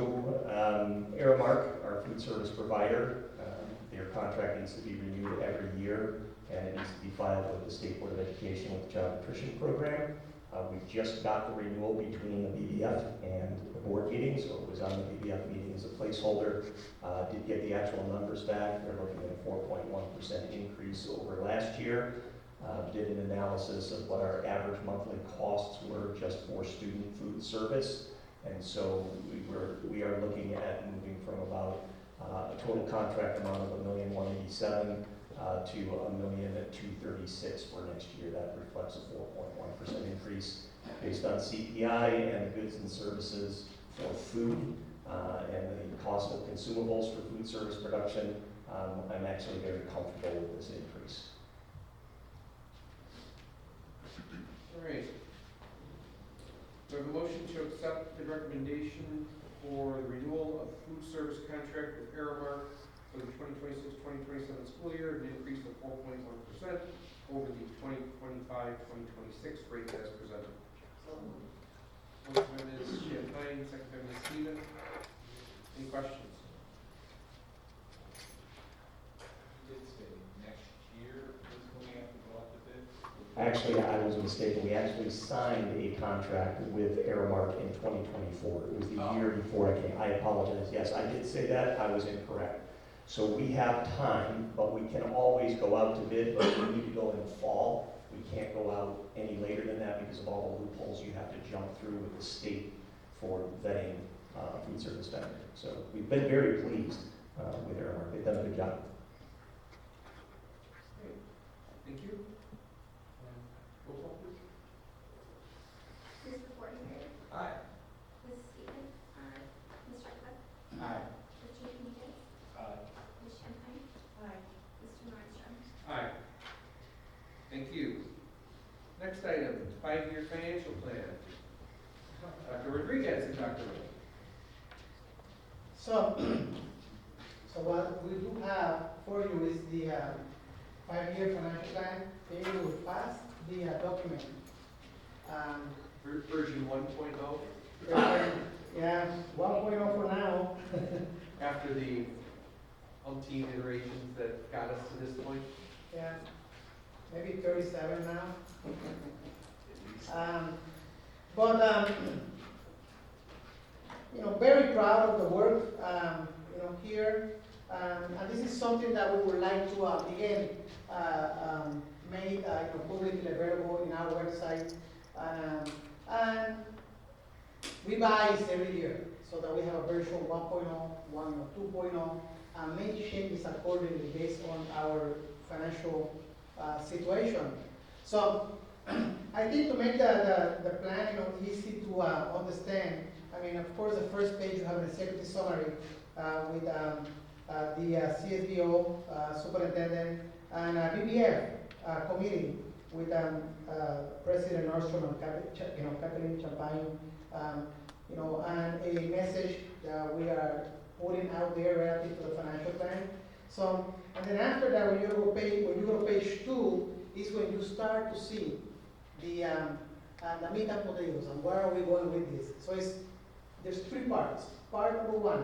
Aramark, our food service provider, their contract needs to be renewed every year, and it needs to be filed with the State Board of Education with the Child Nutrition Program. We just got the renewal between the BBF and the board meeting, so it was on the BBF meeting as a placeholder. Did get the actual numbers back. They're looking at a 4.1% increase over last year. Did an analysis of what our average monthly costs were just for student food service, And so we are looking at moving from about a total contract amount of $1,187,000 to $1,236,000 for next year. That reflects a 4.1% increase based on CPI and the goods and services for food and the cost of consumables for food service production. I'm actually very comfortable with this increase. All right. We have a motion to accept the recommendation for the renewal of food service contract with Aramark for the 2026-2027 school year, an increase of 4.1% over the 2025-2026 rate as presented. Motion by Ms. Champagne, second by Ms. Stephen. Any questions? Did say next year is when we have to go out to bid? Actually, I was mistaken. We actually signed a contract with Aramark in 2024. It was the year before I came. I apologize. Yes, I did say that. I was incorrect. So we have time, but we can always go out to bid, but we need to go in the fall. We can't go out any later than that because of all the loopholes you have to jump through with the state for vetting food service vendor. So we've been very pleased with Aramark. They've done a good job. Great. Thank you. Roll call, please. Mr. Fortenberry. Aye. Ms. Stevens. Aye. Mr. Cook. Aye. Mr. Dominguez. Aye. Ms. Champagne. Aye. Mr. Nordstrom. Aye. Thank you. Next item, 5-year financial plan. Dr. Rodriguez and Dr. Ray. So what we do have for you is the 5-year financial plan. They will pass the document. Version 1.0. Yeah, 1.0 for now. After the umpteen iterations that got us to this point. Yeah, maybe 37 now. Very proud of the work, here. And this is something that we would like to again make publicly available in our website. And revise every year so that we have a version 1.0, 2.0, and make changes accordingly based on our financial situation. So I think to make the plan easy to understand, I mean, of course, the first page you have an executive summary with the CSBO superintendent and BBF committee with President Nordstrom and Kathleen Champagne, and a message that we are putting out there relative to the financial plan. So, and then after that, when you go to page 2, is when you start to see the meat and potatoes and where are we going with this. So there's 3 parts. Part number 1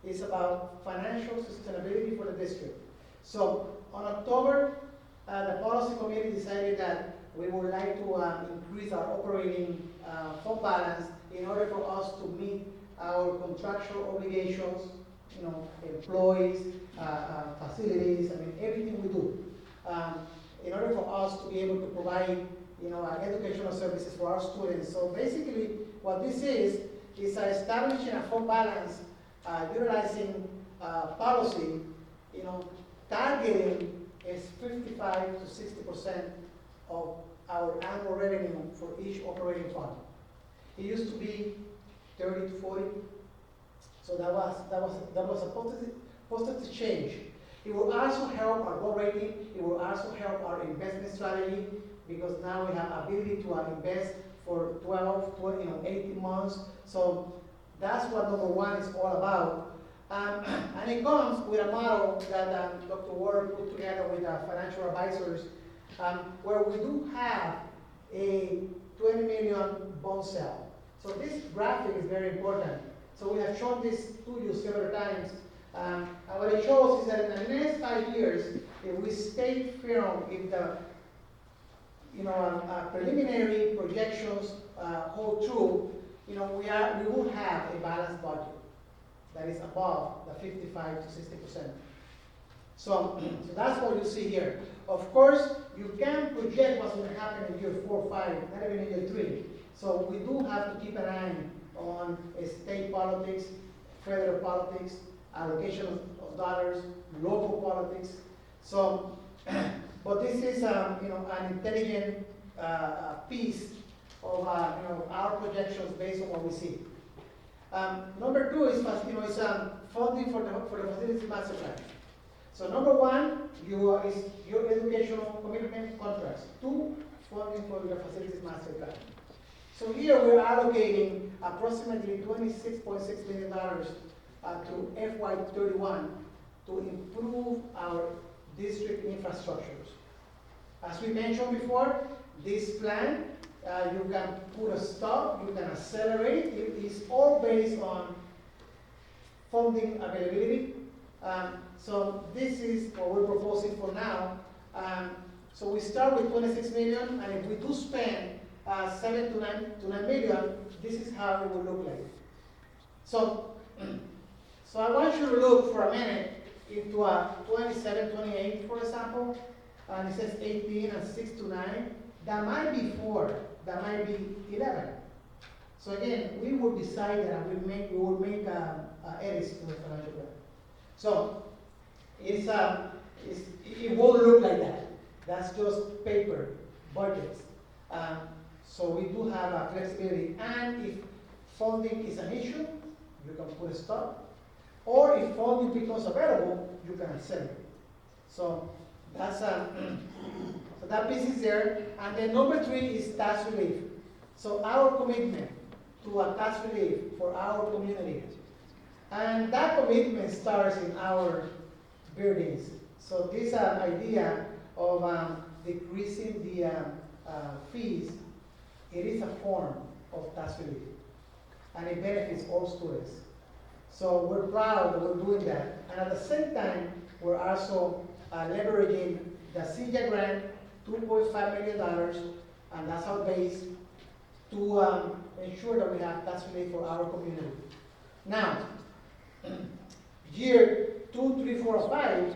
is about financial sustainability for the district. So on October, the policy committee decided that we would like to increase our operating fund balance in order for us to meet our contractual obligations, employees, facilities, I mean, everything we do. In order for us to be able to provide, educational services for our students. So basically, what this is establishing a fund balance, utilizing policy, targeting is 55 to 60% of our annual revenue for each operating fund. It used to be 30 to 40, so that was a positive change. It will also help our goal rating. It will also help our investment strategy because now we have ability to invest for 12, 20, 18 months. So that's what number 1 is all about. And it comes with a model that Dr. Ward put together with our financial advisors, where we do have a 20 million bond sale. So this graphic is very important. So we have shown this to you several times. And what it shows is that in the next 5 years, if we stay firm, if the preliminary projections hold true, we will have a balanced budget that is above the 55 to 60%. So that's what you see here. Of course, you can project what's going to happen in year 4, 5, not even in year 3. So we do have to keep an eye on on state politics, federal politics, allocation of dollars, local politics. So, but this is, an intelligent piece of, our projections based on what we see. Number two is, funding for the facilities master plan. So number one, is your educational commitment contracts. Two, funding for your facilities master plan. So here we're allocating approximately $26.6 million to FY31 to improve our district infrastructures. As we mentioned before, this plan, you can put a stop, you can accelerate. It is all based on funding availability. So this is what we're proposing for now. So we start with 26 million, and if we do spend 7 to 9 million, this is how it will look like. So, so I want you to look for a minute into 27, 28, for example, and it says 18 and 6 to 9. That might be 4, that might be 11. So again, we will decide that we will make edits to the financial plan. So it won't look like that. That's just paper budgets. So we do have a flexibility, and if funding is an issue, you can put a stop. Or if funding becomes available, you can accelerate. So that's so that piece is there. And then number 3 is tax relief. So our commitment to a tax relief for our community. And that commitment starts in our buildings. So this idea of decreasing the fees, it is a form of tax relief. And it benefits all students. So we're proud that we're doing that. And at the same time, we're also leveraging the CJA grant, $2.5 million, and that's our base, to ensure that we have tax relief for our community. Now, year 2, 3, 4, 5,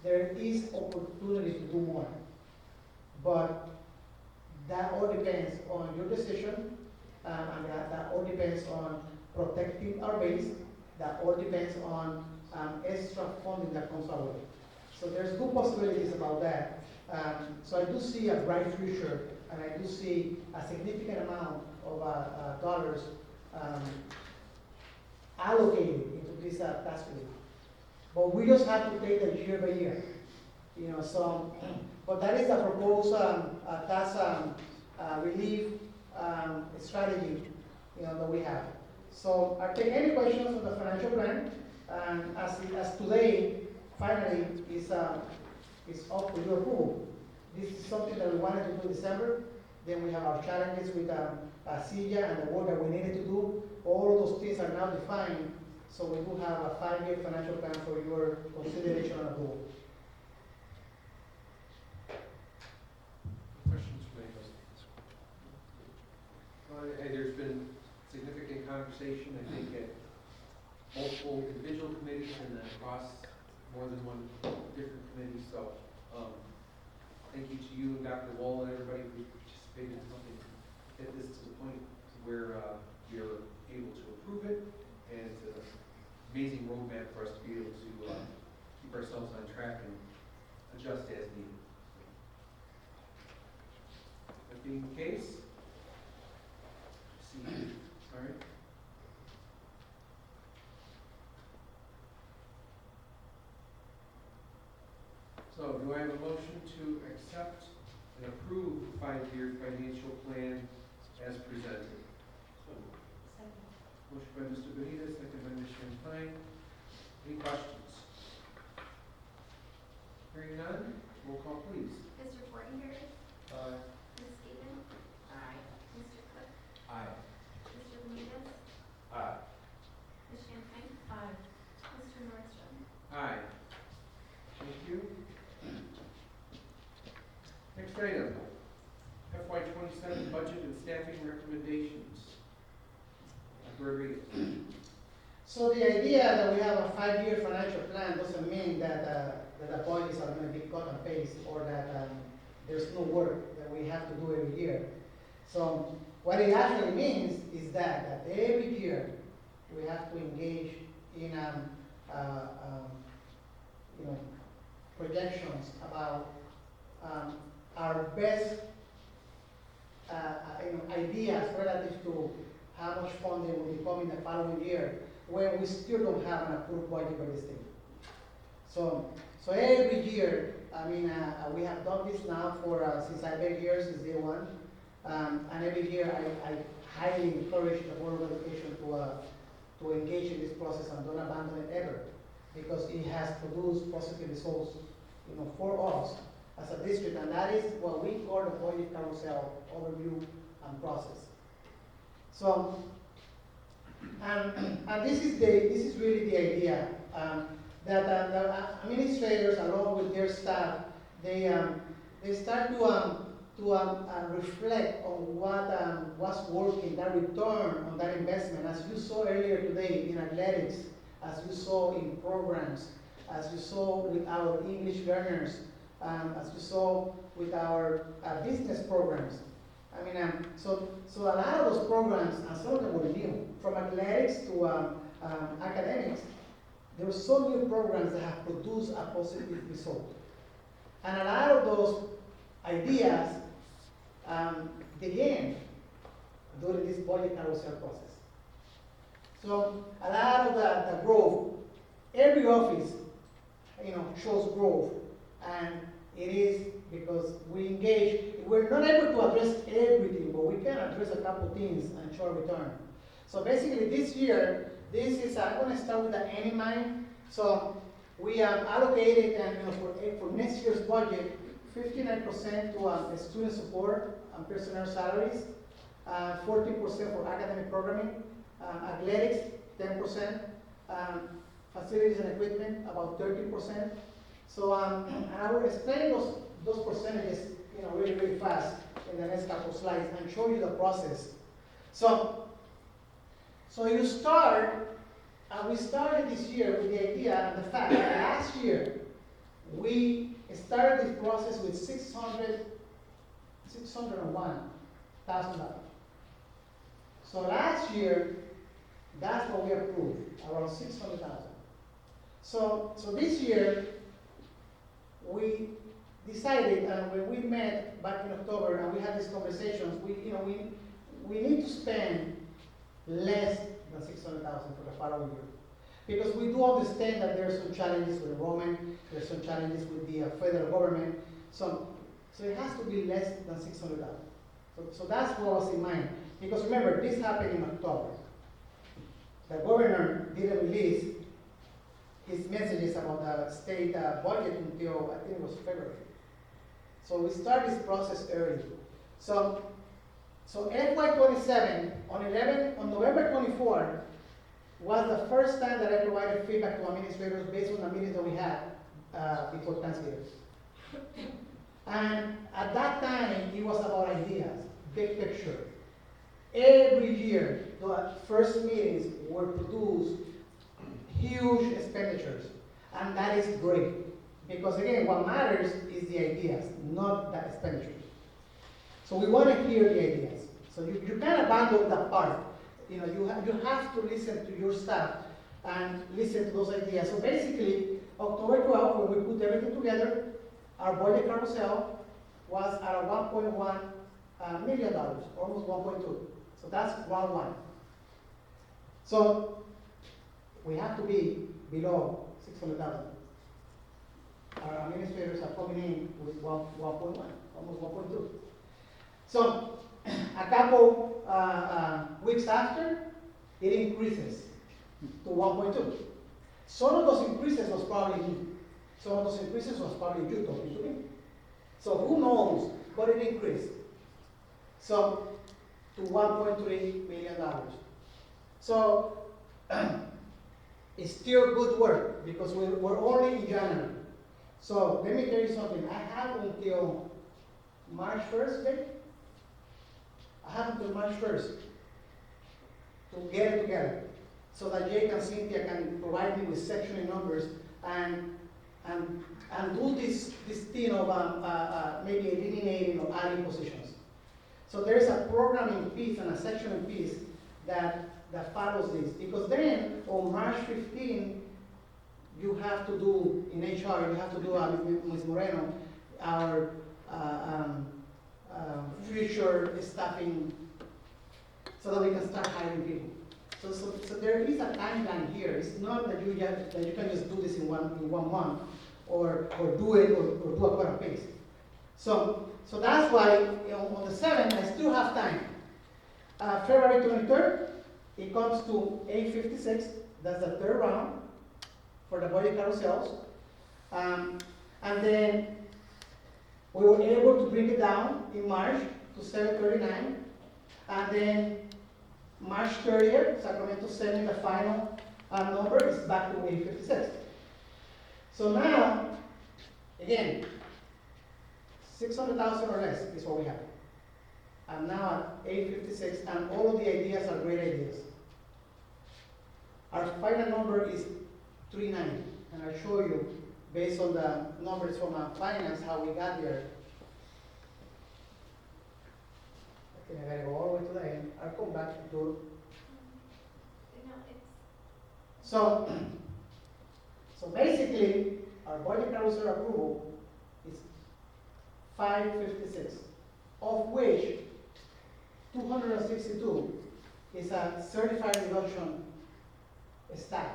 there is opportunity to do more. But that all depends on your decision, and that all depends on protecting our base. That all depends on extra funding that comes our way. So there's good possibilities about that. So I do see a bright future, and I do see a significant amount of dollars allocated into this tax relief. But we just have to take it year by year. So, but that is the proposed tax relief strategy, that we have. So I take any questions on the financial plan, and as today finally is up for your approval. This is something that we wanted to do in December. Then we have our challenges with CJA and the work that we needed to do. All of those things are now defined, so we do have a 5-year financial plan for your consideration and approval. Questions from anybody? There's been significant conversation, I think, at multiple individual committees and then across more than one different committee. So thank you to you and Dr. Wall and everybody who participated in helping get this to the point where you're able to approve it, and it's an amazing roadmap for us to be able to keep ourselves on track and adjust as needed. That being the case, all right. So do I have a motion to accept and approve the 5-year financial plan as presented? Motion by Mr. Benitez, second by Ms. Champagne. Any questions? Hearing none, roll call please. Mr. Fortenberry. Aye. Ms. Stevens. Aye. Mr. Cook. Aye. Mr. Benitez. Aye. Ms. Champagne. Aye. Mr. Nordstrom. Aye. Thank you. Next item, FY27 budget and staffing recommendations. Dr. Rodriguez. So the idea that we have a 5-year financial plan doesn't mean that the budgets are going to be cut and paste, or that there's no work that we have to do every year. So What it actually means is that every year we have to engage in projections about our best ideas relative to how much funding will be coming the following year when we still don't have an approved budget by the state. So every year, we have done this now for since I've been here since day one, and every year I highly encourage the Board of Education to engage in this process and don't abandon it ever, because it has produced positive results, for us as a district, and that is what we call the budget carousel overview and process. So, and this is really the idea that the administrators, along with their staff, they start to reflect on what's working, that return on that investment, as you saw earlier today in athletics, as you saw in programs, as you saw with our English learners, as you saw with our business programs. So a lot of those programs, and some of them were new, from athletics to academics, there were some new programs that have produced a positive result. And a lot of those ideas began during this budget carousel process. So a lot of the growth, every office, shows growth, and it is because we engage. We're not able to address everything, but we can address a couple things and show a return. So basically this year, I'm going to start with the Any-Mind. So we have allocated, and for next year's budget, 59% to student support and personnel salaries, 14% for academic programming, athletics, 10%, facilities and equipment, about 13%. So and I will explain those percentages, really, really fast in the next couple of slides and show you the process. So you start, we started this year with the idea and the fact that last year we started this process with $601,000. So last year, that's what we approved, around $600,000. So this year, we decided, and when we met back in October and we had these conversations, we need to spend less than $600,000 for the following year. Because we do understand that there are some challenges with enrollment, there are some challenges with the federal government, so it has to be less than $600,000. So that's what was in mind. Because remember, this happened in October. The governor didn't release his messages about the state budget until, I think it was February. So we started this process early. So FY27, on November 24, was the first time that I provided feedback to administrators based on the meetings that we had before Thanksgiving. And at that time, it was about ideas, big picture. Every year, the first meetings were produced huge expenditures, and that is great. Because again, what matters is the ideas, not the expenditures. So we want to hear the ideas. So you can't abandon that part. You have to listen to your staff and listen to those ideas. So basically, October 12, when we put everything together, our budget carousel was at $1.1 million, almost 1.2. So that's round one. So we have to be below 600,000. Our administrators are coming in with 1.1, almost 1.2. So a couple weeks after, it increases to 1.2. Some of those increases was probably you. Some of those increases was probably you talking to me. So who knows, but it increased. So to $1.3 million. So it's still good work because we're only in January. So let me tell you something. I have until March 1st, Jay? I have until March 1st to get it together so that Jake and Cynthia can provide me with sectional numbers and do this thing of maybe eliminating or adding positions. So there's a programming piece and a sectioning piece that follows this. Because then on March 15, you have to do, in HR, you have to do, Ms. Moreno, our future staffing so that we can start hiring people. So there is a timeline here. It's not that you can just do this in one month or do it or do a quarter pace. So that's why on the 7th I still have time. February 23rd, it comes to 8:56. That's the third round for the budget carousels. And then we were able to bring it down in March to 739. And then March 30th, Sacramento sent me the final number, is back to 856. So now, again, 600,000 or less is what we have. I'm now at 856, and all of the ideas are great ideas. Our final number is 390, and I'll show you, based on the numbers from finance, how we got there. Okay, I gotta go all the way to the end. I'll come back to. So basically, our budget carousel approval is 556, of which 262 is a certified reduction staff.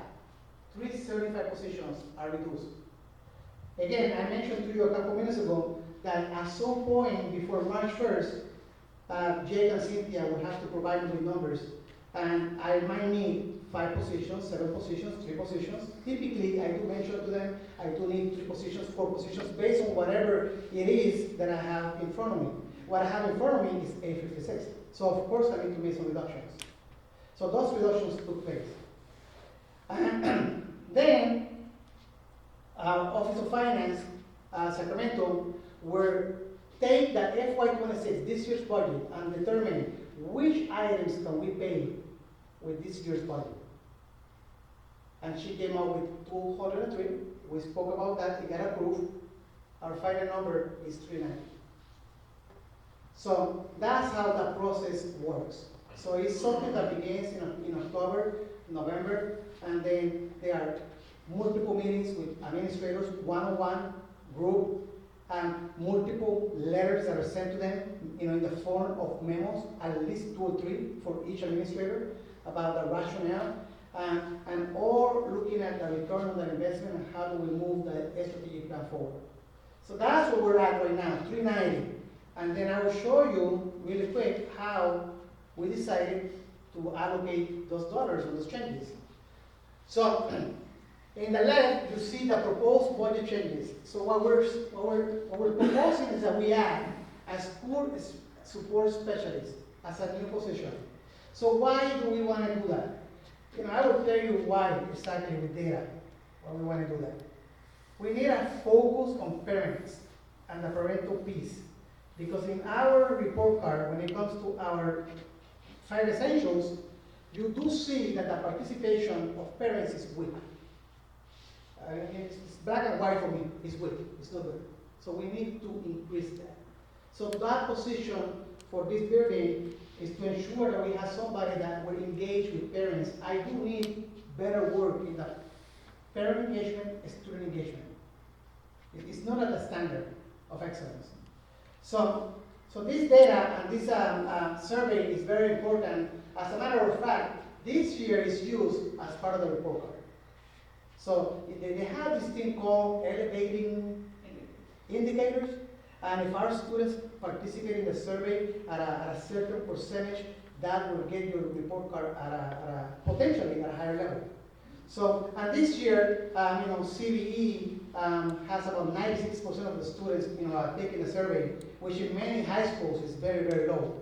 3 certified positions are reduced. Again, I mentioned to you a couple minutes ago that at some point before March 1st, Jake and Cynthia will have to provide me with numbers, and I might need 5 positions, 7 positions, 3 positions. Typically, I do mention to them, I do need 3 positions, 4 positions, based on whatever it is that I have in front of me. What I have in front of me is 856. So of course I need to make some reductions. So those reductions took place. And then, Office of Finance, Sacramento, will take the FY26, this year's budget, and determine which items can we pay with this year's budget. And she came up with 203. We spoke about that, it got approved. Our final number is 390. So that's how the process works. So it's something that begins in October, November, and then there are multiple meetings with administrators, one-on-one, group, and multiple letters that are sent to them, in the form of memos, at least 2 or 3 for each administrator, about the rationale, and all looking at the return on the investment and how do we move the strategic plan forward. So that's where we're at right now, 390. And then I will show you really quick how we decided to allocate those dollars and those changes. So in the left, you see the proposed budget changes. So what we're proposing is that we add a school support specialist as a new position. So why do we want to do that? I will tell you why exactly with data, why we want to do that. We need a focus on parents and the parental piece. Because in our report card, when it comes to our 5 essentials, you do see that the participation of parents is weak. It's black and white for me, it's weak, it's not good. So we need to increase that. So that position for this building is to ensure that we have somebody that will engage with parents. I do need better work in the parent engagement and student engagement. It's not at the standard of excellence. So this data and this survey is very important. As a matter of fact, this year is used as part of the report card. So they have this thing called elevating indicators, and if our students participate in the survey at a certain percentage, that will get your report card potentially at a higher level. So, and this year, CBE has about 96% of the students, taking the survey, which in many high schools is very, very low.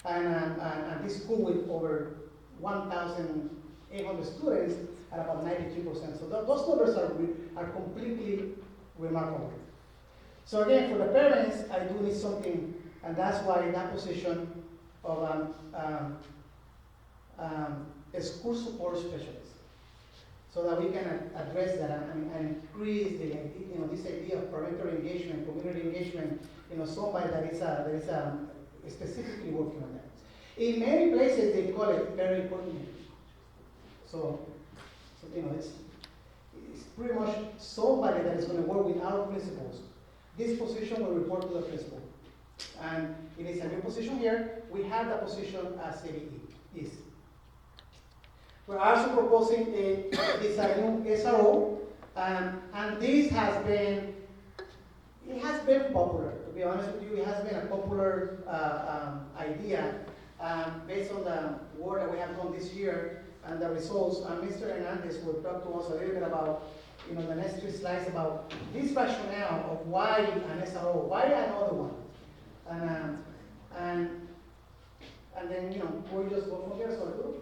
And this school with over 1,800 students at about 93%. So those numbers are completely remarkable. So again, for the parents, I do need something, and that's why that position of a school support specialist, so that we can address that and increase this idea of parental engagement, community engagement. Somebody that is specifically working on that. In many places, they call it very important. So it's pretty much somebody that is going to work with our principals. This position will report to the principal. And it is a new position here. We have that position as CBE is. We're also proposing this new SRO, and this has been popular. To be honest with you, it has been a popular idea based on the work that we have done this year and the results. Mr. Hernandez will talk to us a little bit about, the next 3 slides about this rationale of why an SRO, why another one, and then we'll just go from there. So good.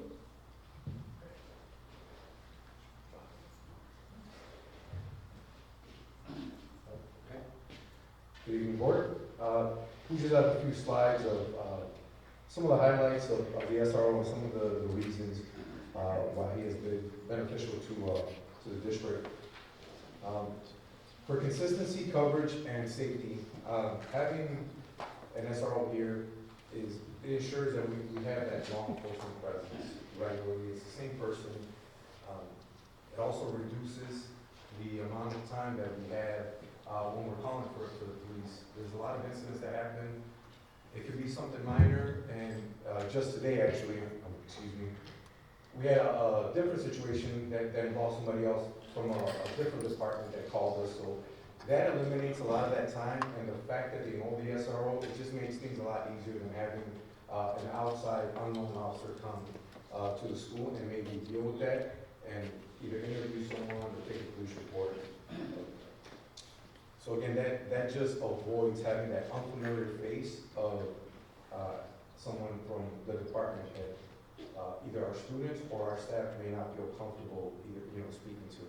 Good evening, board. We just have a few slides of some of the highlights of the SRO and some of the reasons why he has been beneficial to the district. For consistency, coverage, and safety, having an SRO here it ensures that we have that law enforcement presence regularly. It's the same person. It also reduces the amount of time that we have when we're calling for the police. There's a lot of incidents that happen. It could be something minor, and just today actually, we had a different situation that involved somebody else from a different department that called us. So that eliminates a lot of that time, and the fact that they know the SRO, it just makes things a lot easier than having an outside unknown officer come to the school and maybe deal with that and either interview someone or take a police report. So again, that just avoids having that unfamiliar face of someone from the department that either our students or our staff may not feel comfortable either, speaking to.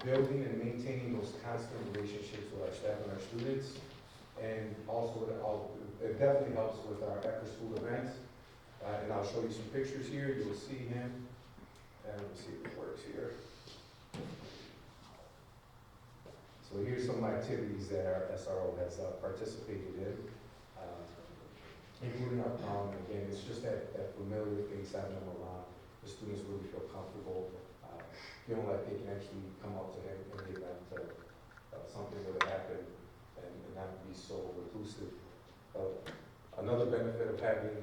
Building and maintaining those constant relationships with our staff and our students, and also it definitely helps with our after-school events. And I'll show you some pictures here. You'll see him. And let's see if it works here. So here's some activities that our SRO has participated in, including our prom. Again, it's just that familiar face, having them around. The students really feel comfortable, feeling like they can actually come up to him in the event something were to happen and not be so reclusive. Another benefit of having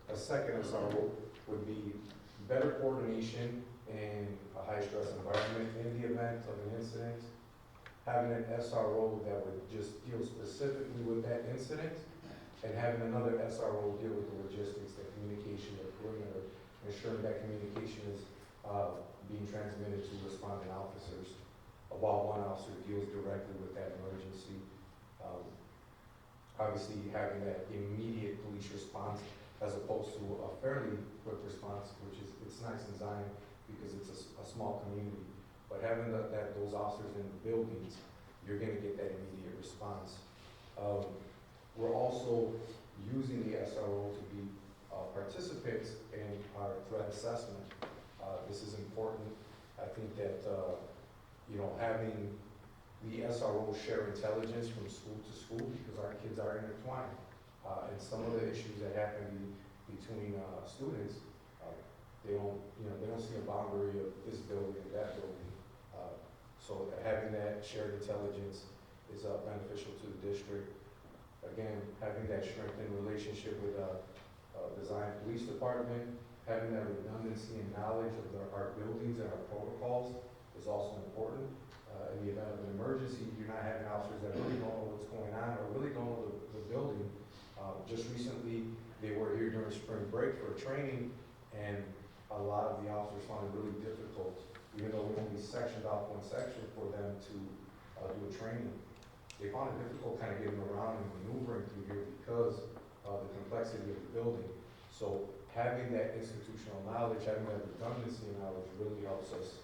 a second SRO would be better coordination in a high-stress environment in the event of an incident. Having an SRO that would just deal specifically with that incident, and having another SRO deal with the logistics, the communication, the perimeter, ensuring that communication is being transmitted to responding officers, while one officer deals directly with that emergency. Obviously, having that immediate police response as opposed to a fairly quick response, which is, it's nice in Zion because it's a small community. But having those officers in the buildings, you're going to get that immediate response. We're also using the SRO to be participants in our threat assessment. This is important. I think that having the SRO share intelligence from school to school, because our kids are intertwined, and some of the issues that happen between students, they don't see a boundary of this building and that building. So having that shared intelligence is beneficial to the district. Again, having that strengthened relationship with the Zion Police Department, having that redundancy and knowledge of our buildings and our protocols is also important. In the event of an emergency, you're not having officers that really don't know what's going on or really don't know the building. Just recently, they were here during spring break for training, and a lot of the officers found it really difficult, even though we only sectioned off one section for them to do a training. They found it difficult kind of getting around and maneuvering through here because of the complexity of the building. So having that institutional knowledge, having that redundancy knowledge really helps us.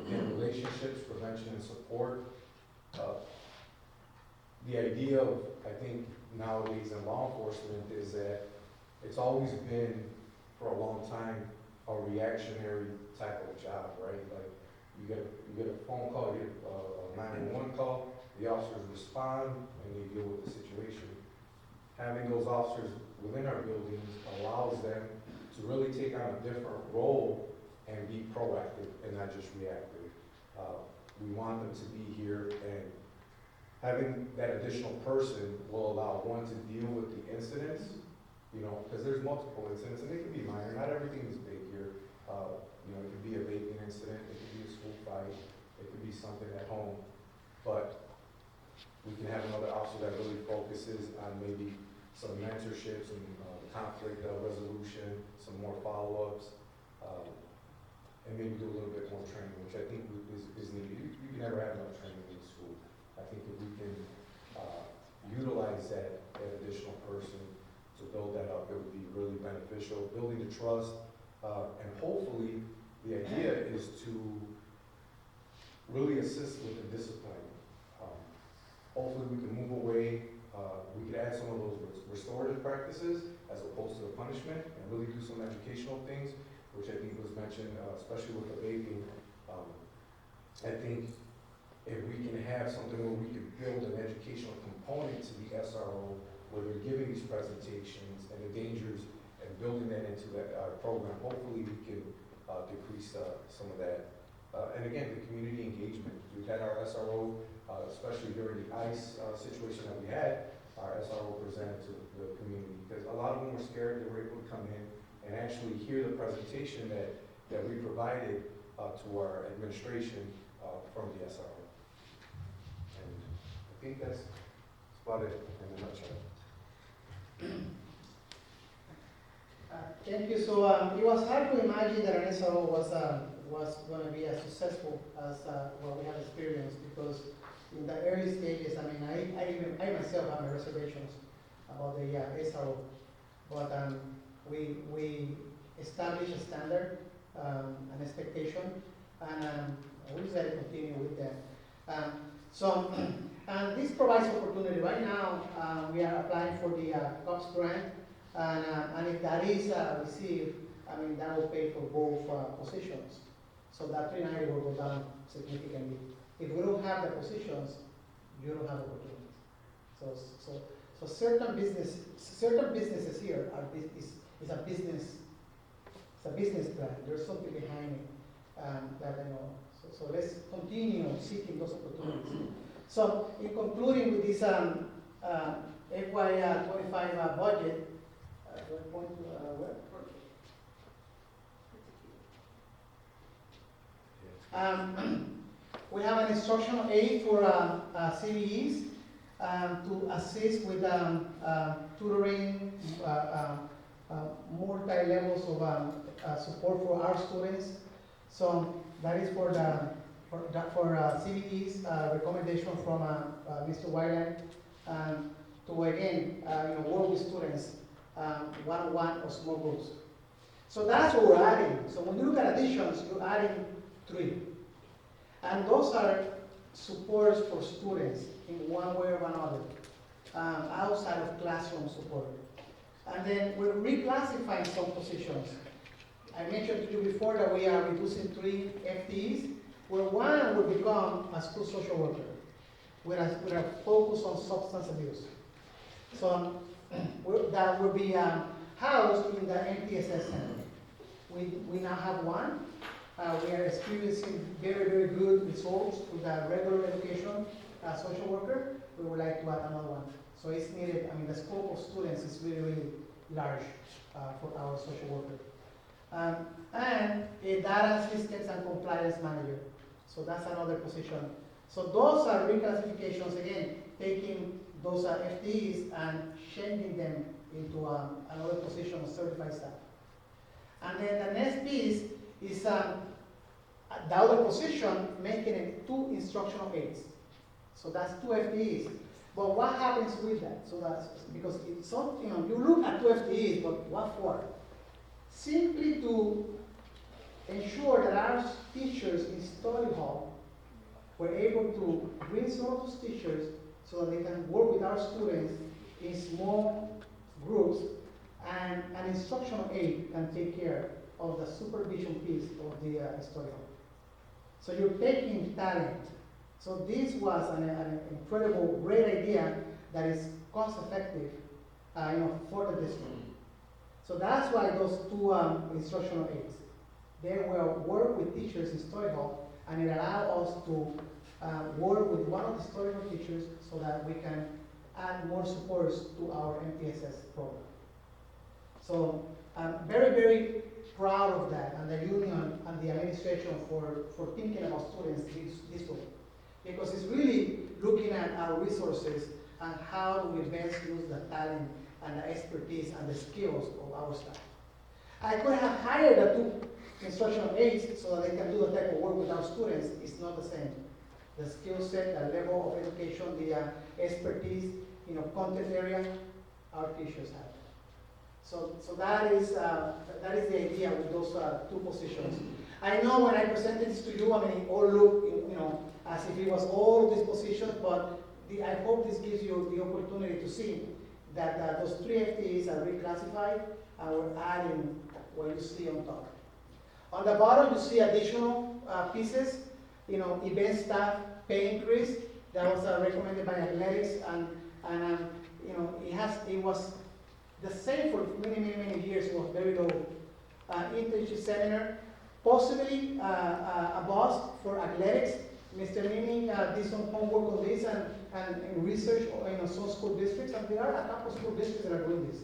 Again, relationships, prevention, and support. The idea of, I think, nowadays in law enforcement is that it's always been, for a long time, a reactionary type of job, right? Like, you get a phone call, you get a 911 call, the officers respond and they deal with the situation. Having those officers within our buildings allows them to really take on a different role and be proactive and not just reactive. We want them to be here, and having that additional person will allow one to deal with the incidents, you know, because there's multiple incidents and they can be minor, not everything is big here. You know, it could be a vaping incident, it could be a school fight, it could be something at home, but we can have another officer that really focuses on maybe some mentorship, some conflict resolution, some more follow-ups, and maybe do a little bit more training, which I think is needed. You can never have enough training in school. I think if we can utilize that additional person to build that up, it would be really beneficial, building the trust, and hopefully the idea is to really assist with the discipline. Hopefully we can move away, we could add some of those restorative practices as opposed to the punishment and really do some educational things, which I think was mentioned, especially with the vaping. I think if we can have something where we can build an educational component to the SRO, where they're giving these presentations and the dangers and building that into that program, hopefully we can decrease some of that. And again, the community engagement. We've had our SRO, especially during the ICE situation that we had, our SRO presented to the community, because a lot of them were scared. They were able to come in and actually hear the presentation that we provided to our administration from the SRO. And I think that's about it in a nutshell. Thank you. So it was hard to imagine that an SRO was going to be as successful as what we have experienced, because in the early stages, I mean, I myself have my reservations about the SRO, but we established a standard, an expectation, and we decided to continue with that. And this provides opportunity. Right now, we are applying for the COPS grant, and if that is received, I mean, that will pay for both positions. So that 390 will go down significantly. If we don't have the positions, you don't have opportunities. So certain businesses here is a business plan. There's something behind it that I know. So let's continue seeking those opportunities. So in concluding with this FY25 budget, we have an instructional aid for CVEs to assist with tutoring, multi-levels of support for our students. So that is for CVEs, recommendation from Mr. Wyland, to again work with students one-on-one or small groups. So that's what we're adding. So when you look at additions, you're adding 3. And those are supports for students in one way or another, outside of classroom support. And then we're reclassifying some positions. I mentioned to you before that we are reducing 3 FTEs, where one will become a school social worker with a focus on substance abuse. So that will be housed in the MTSS center. We now have one. We are experiencing very, very good results with the regular education social worker. We would like to add another one. So it's needed. I mean, the scope of students is really, really large for our social worker. And a data systems and compliance manager. So that's another position. So those are reclassifications, again, taking those FTEs and changing them into another position of certified staff. And then the next piece is the other position, making it 2 instructional aides. So that's 2 FTEs. But what happens with that? So that's because it's something, you look at 2 FTEs, but what for? Simply to ensure that our teachers in study hall were able to bring some of those teachers so that they can work with our students in small groups, and an instructional aide can take care of the supervision piece of the study hall. So you're taking talent So this was an incredible, great idea that is cost effective, for the district. So that's why those two instructional aids, they will work with teachers in Story Hall, and it allows us to work with one of the Story Hall teachers so that we can add more supports to our MTSS program. So I'm very, very proud of that, and the union and the administration for thinking about students this way. Because it's really looking at our resources and how do we best use the talent and the expertise and the skills of our staff. I could have hired the two instructional aides so that they can do the type of work with our students. It's not the same. The skill set, the level of education, the expertise, content area, our teachers have. So that is the idea with those two positions. I know when I presented this to you, it all looked, as if it was all these positions, but I hope this gives you the opportunity to see that those 3 FTEs are reclassified, and we're adding what you see on top. On the bottom, you see additional pieces, event staff pay increase that was recommended by athletics, and it was the same for many years. It was very low. Internship seminar, possibly a bust for athletics. Mr. Nini did some homework on this and research in some school districts, and there are a couple of school districts that are doing this.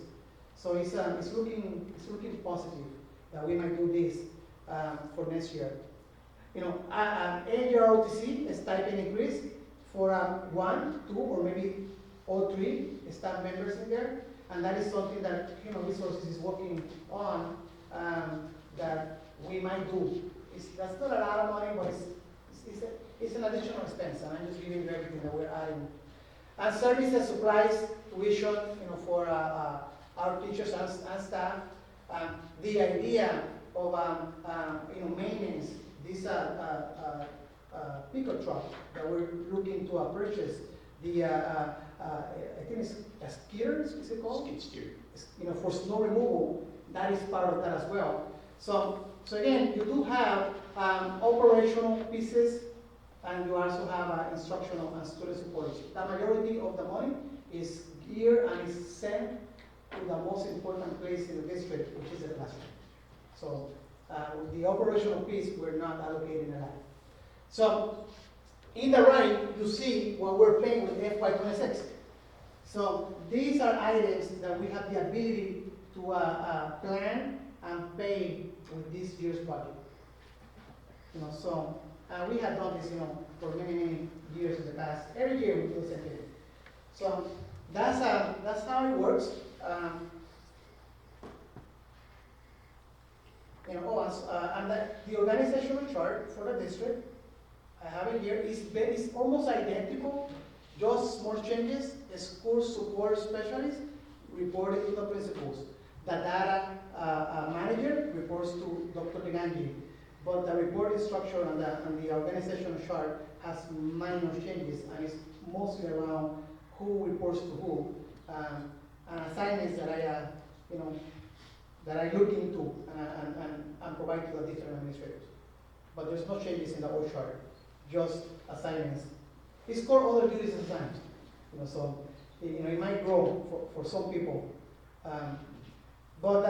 So it's looking positive that we might do this for next year. ANROTC is stipend increase for 1, 2, or maybe all 3 staff members in there, and that is something that Human Resources is working on that we might do. That's not a lot of money, but it's an additional expense, and I'm just giving you everything that we're adding. And services, supplies, tuition, for our teachers and staff. The idea of maintenance, this pickup truck that we're looking to purchase. I think it's a skidder, is it called? Skid steer. For snow removal, that is part of that as well. So again, you do have operational pieces, and you also have instructional and student support. The majority of the money is geared and is sent to the most important place in the district, which is the classroom. So with the operational piece, we're not allocating a lot. So in the right, you see what we're paying with FY26. So these are items that we have the ability to plan and pay with this year's budget. So we have done this, for many years in the past. Every year we do the same thing. So that's how it works. And the organizational chart for the district, I have it here, is almost identical, just small changes. The school support specialist reported to the principals. The data manager reports to Dr. Ligangi. But the reporting structure and the organizational chart has minor changes, and it's mostly around who reports to who, and assignments that I look into and provide to the different administrators. But there's no changes in the org chart, just assignments. It's called other duties and assignments. So it might grow for some people. But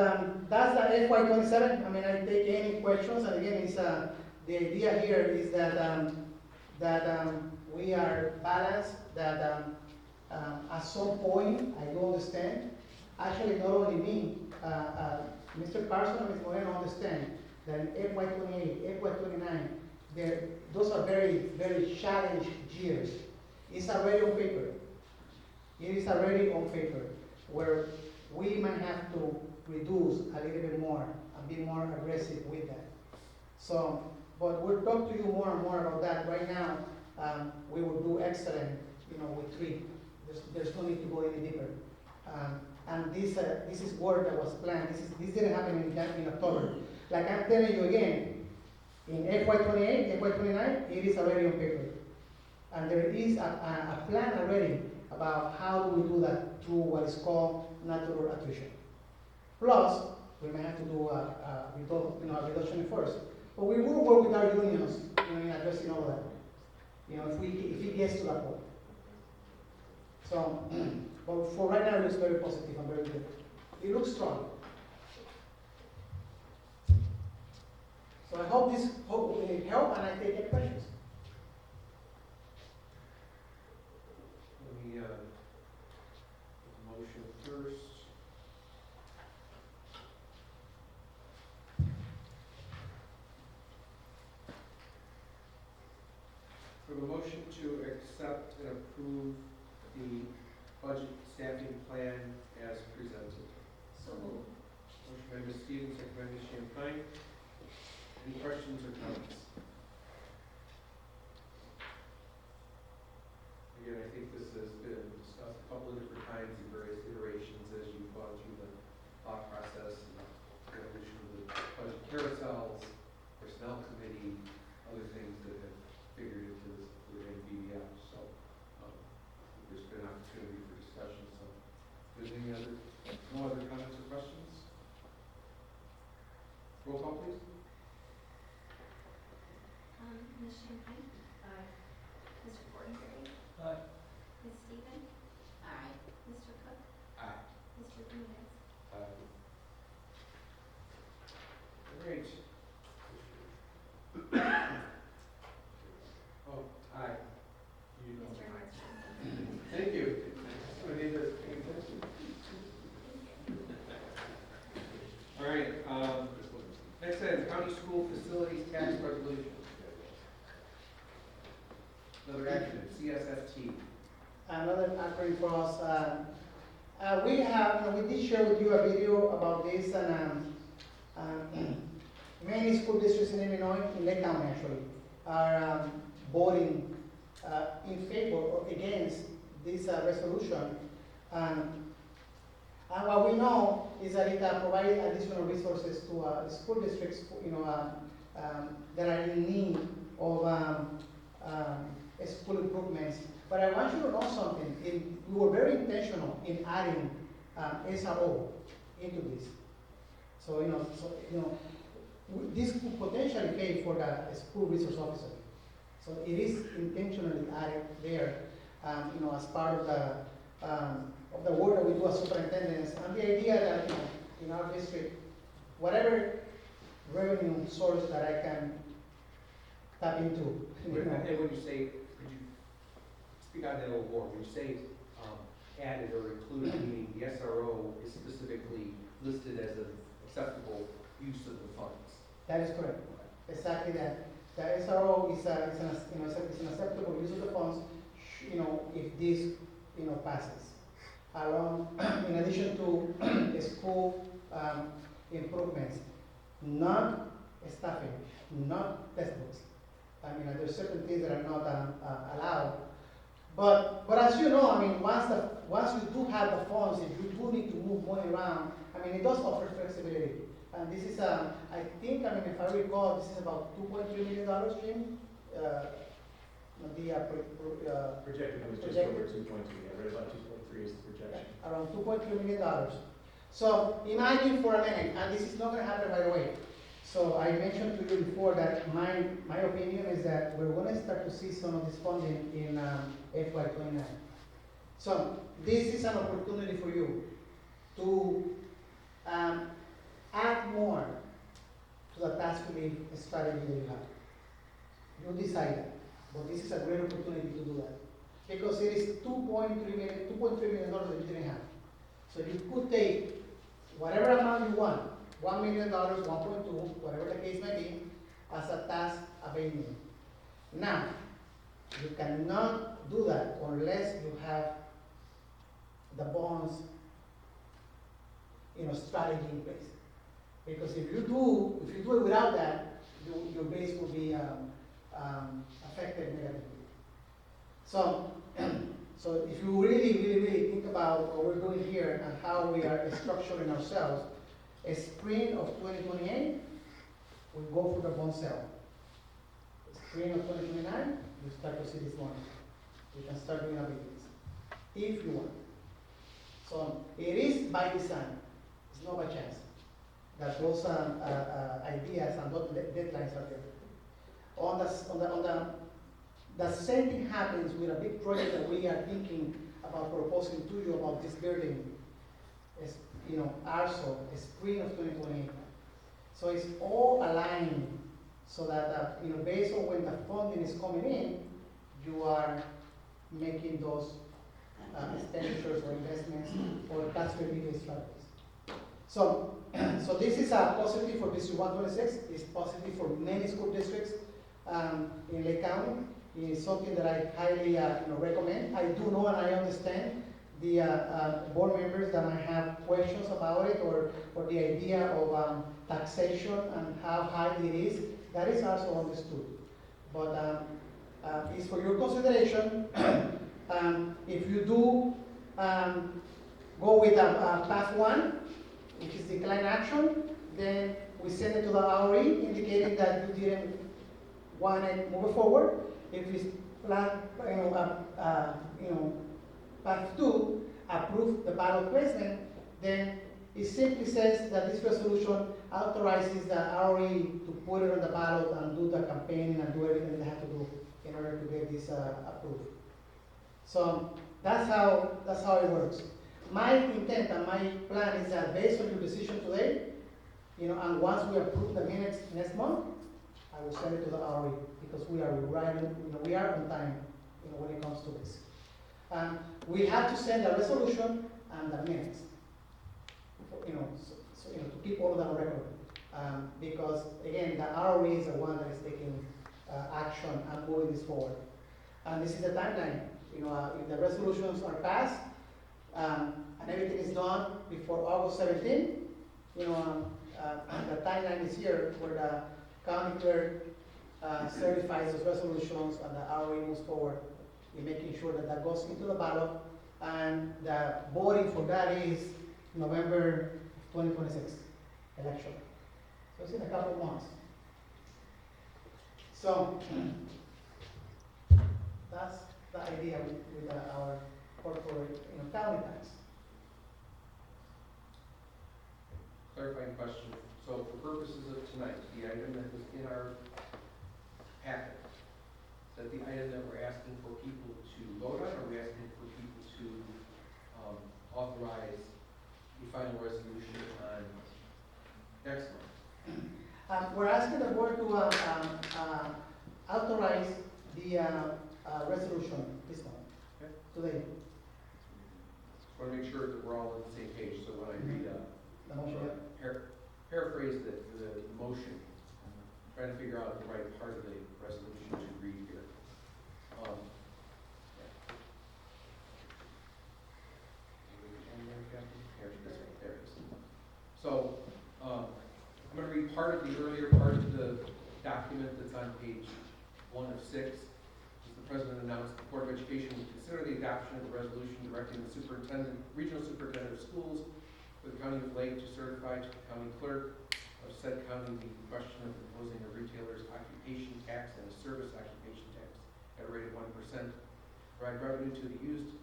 that's the FY27. I take any questions, and again, it's the idea here is that we are balanced. That at some point, I do understand. Actually, not only me, Mr. Carson and Ms. Moreno understand that in FY28, FY29, those are very, very challenged years. It's already on paper. It is already on paper where we might have to reduce a little bit more and be more aggressive with that. So, but we'll talk to you more and more about that. Right now, we will do excellent, with 3. There's no need to go any deeper. And this is work that was planned. This didn't happen in October. Like I'm telling you again, in FY28, FY29, it is already on paper. And there is a plan already about how do we do that through what is called natural attrition. Plus, we may have to do a reduction in force. But we will work with our unions in addressing all of that. if he gets to that point. So, but for right now, it looks very positive and very good. It looks strong. So I hope this will help, and I take any questions. Let me, motion first. For the motion to accept and approve the budget staffing plan as presented. So moved. Motion by Ms. Stevens, second by Ms. Champagne. Any questions or comments? Again, I think this has been discussed a couple of different times in various iterations as you've gone through the thought process and evolution of the budget carousels, personnel committee, other things that have figured into this within BDF. So there's been an opportunity for discussion. So if there's no other comments or questions? Roll call, please. Ms. Champagne? Aye. Mr. Fortenberry? Aye. Ms. Stevens? Aye. Mr. Cook? Aye. Mr. Ramirez? Great. Oh, aye. You know. Mr. Hartson? Thank you. I need to pay attention. All right, next item, county school facilities tax resolution. Another acronym, CSFT. Another acronym for us. We did share with you a video about this, and many school districts in Illinois, in Lake County actually, are voting in favor or against this resolution. And what we know is that it provides additional resources to school districts, that are in need of school improvements. But I want you to know something. We were very intentional in adding SRO into this. So this could potentially pay for the school resource officer. So it is intentionally added there, as part of the work that we do as superintendents, and the idea that in our district, whatever revenue source that I can tap into. And when you say, could you speak on that a little more? When you say added or included, meaning the SRO is specifically listed as an acceptable use of the funds? That is correct. Exactly that. The SRO is an acceptable use of the funds, if this passes. In addition to school improvements, not staffing, not textbooks. There's certain things that are not allowed. But as you know, once you do have the funds, if you do need to move money around, it does offer flexibility. And this is, I think, if I recall, this is about $2.3 million, Jim? Projected was just over 2.2, I read about 2.3 is the projection. Around $2.3 million. So imagine for a minute, and this is not going to happen right away. So I mentioned to you before that my opinion is that we're going to start to see some of this funding in FY29. So this is an opportunity for you to add more to the task relief strategy that you have. You decide that, but this is a great opportunity to do that. Because it is $2.3 million that you didn't have. So you could take whatever amount you want, $1 million, 1.2, whatever the case may be, as a task abatement. Now, you cannot do that unless you have the bonds, strategy in place. Because if you do it without that, your base will be affected negatively. So if you really think about what we're doing here and how we are structuring ourselves, a spring of 2028, we go for the bond sale. Spring of 2029, you start to see this money. You can start doing abilities, if you want. So it is by design. It's not by chance that those ideas and those deadlines are there. On the The same thing happens with a big project that we are thinking about proposing to you about this building. It's, also, spring of 2028. So it's all aligned so that, based on when the funding is coming in, you are making those expenditures or investments or tax relief strategies. So, so this is a positive for District 126. It's positive for many school districts in Lake County. It is something that I highly recommend. I do know and I understand the board members that might have questions about it or the idea of taxation and how high it is. That is also understood. But it's for your consideration. If you do go with path 1, which is decline action, then we send it to the RE indicating that you didn't want to move forward. If it's path 2, approve the ballot placement, then it simply says that this resolution authorizes the RE to put it on the ballot and do the campaign and do everything they have to do in order to get this approved. So that's how it works. My intent and my plan is that based on your decision today, and once we approve the minutes next month, I will send it to the RE because we are we are on time, when it comes to this. We have to send a resolution and the minutes, to keep all of them on record. Because again, the RE is the one that is taking action and moving this forward. And this is the timeline. If the resolutions are passed and everything is done before August 17th, the timeline is here where the county clerk certifies those resolutions and the RE moves forward in making sure that that goes into the ballot, and the voting for that is November 2026 election. So it's in a couple of months. So that's the idea with our corporate, county tax. Clarifying question. So for purposes of tonight, the item that was in our packet, is that the item that we're asking for people to vote on, or are we asking for people to authorize the final resolution on next month? We're asking the board to authorize the resolution this month, today. Just want to make sure that we're all on the same page, so when I read The motion, paraphrase the motion, trying to figure out the right part of the resolution to read here. There it is. So, I'm going to read part of the earlier part of the document that's on page 1 of 6. As the President announced, the Board of Education will consider the adoption of a resolution directing the regional superintendent of schools for the County of Lake to certify to the county clerk of said county the question of imposing a retailer's occupation tax and a service occupation tax at a rate of 1%, provide revenue to be used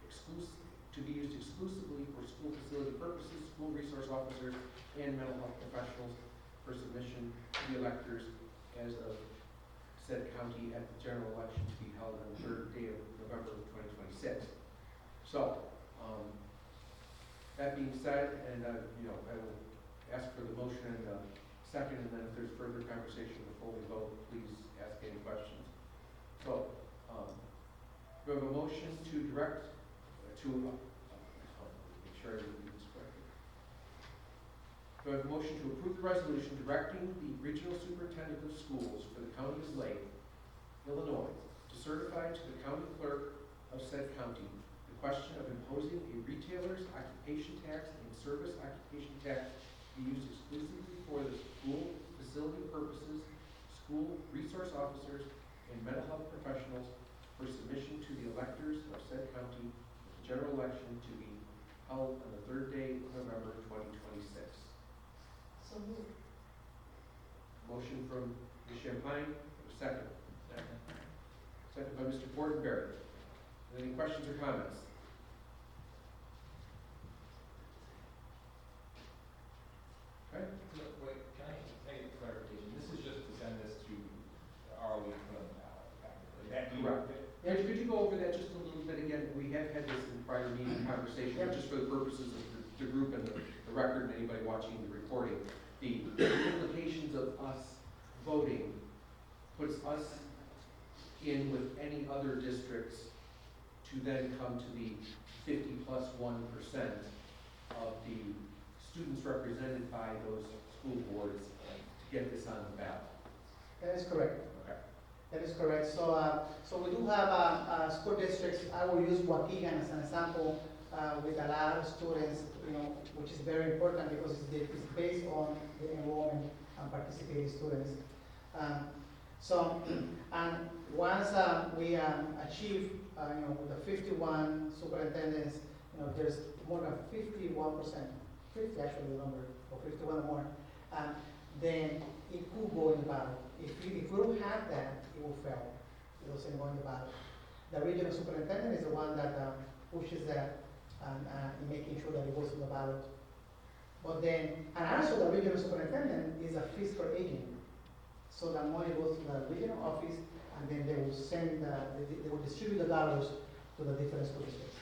exclusively for school facility purposes, school resource officers, and mental health professionals for submission to the electors as of said county at the general election to be held on the 3rd day of November of 2026. So, that being said, and I will ask for the motion and second, and then if there's further conversation before we vote, please ask any questions. So, we have a motion to direct make sure I read this correctly. Do I have a motion to approve the resolution directing the regional superintendent of schools for the county of Lake, Illinois, to certify to the county clerk of said county the question of imposing a retailer's occupation tax and service occupation tax to be used exclusively for the school facility purposes, school resource officers, and mental health professionals for submission to the electors of said county at the general election to be held on the 3rd day of November 2026. So moved. Motion from Ms. Champagne, second. Second by Mr. Fortenberry. Any questions or comments? Okay. Wait, can I make a clarification? This is just to send this to our lead for the ballot, effectively. That the group and the record and anybody watching the recording, the implications of us voting puts us in with any other districts to then come to the 50+1% of the students represented by those school boards to get this on the ballot. That is correct. Okay. That is correct. So we do have school districts. I will use Waukegan as an example with a lot of students, which is very important because it's based on the enrollment and participating students. And once we achieve, with the 51 superintendents, there's more than 51%, 50 actually the number, or 51 or more, then it could go in the ballot. If we don't have that, it will fail. It doesn't go in the ballot. The regional superintendent is the one that pushes that and making sure that it goes in the ballot. But then, and also the regional superintendent is a fiscal agent. So the money goes to the regional office, and then they will send, they will distribute the dollars to the different school districts.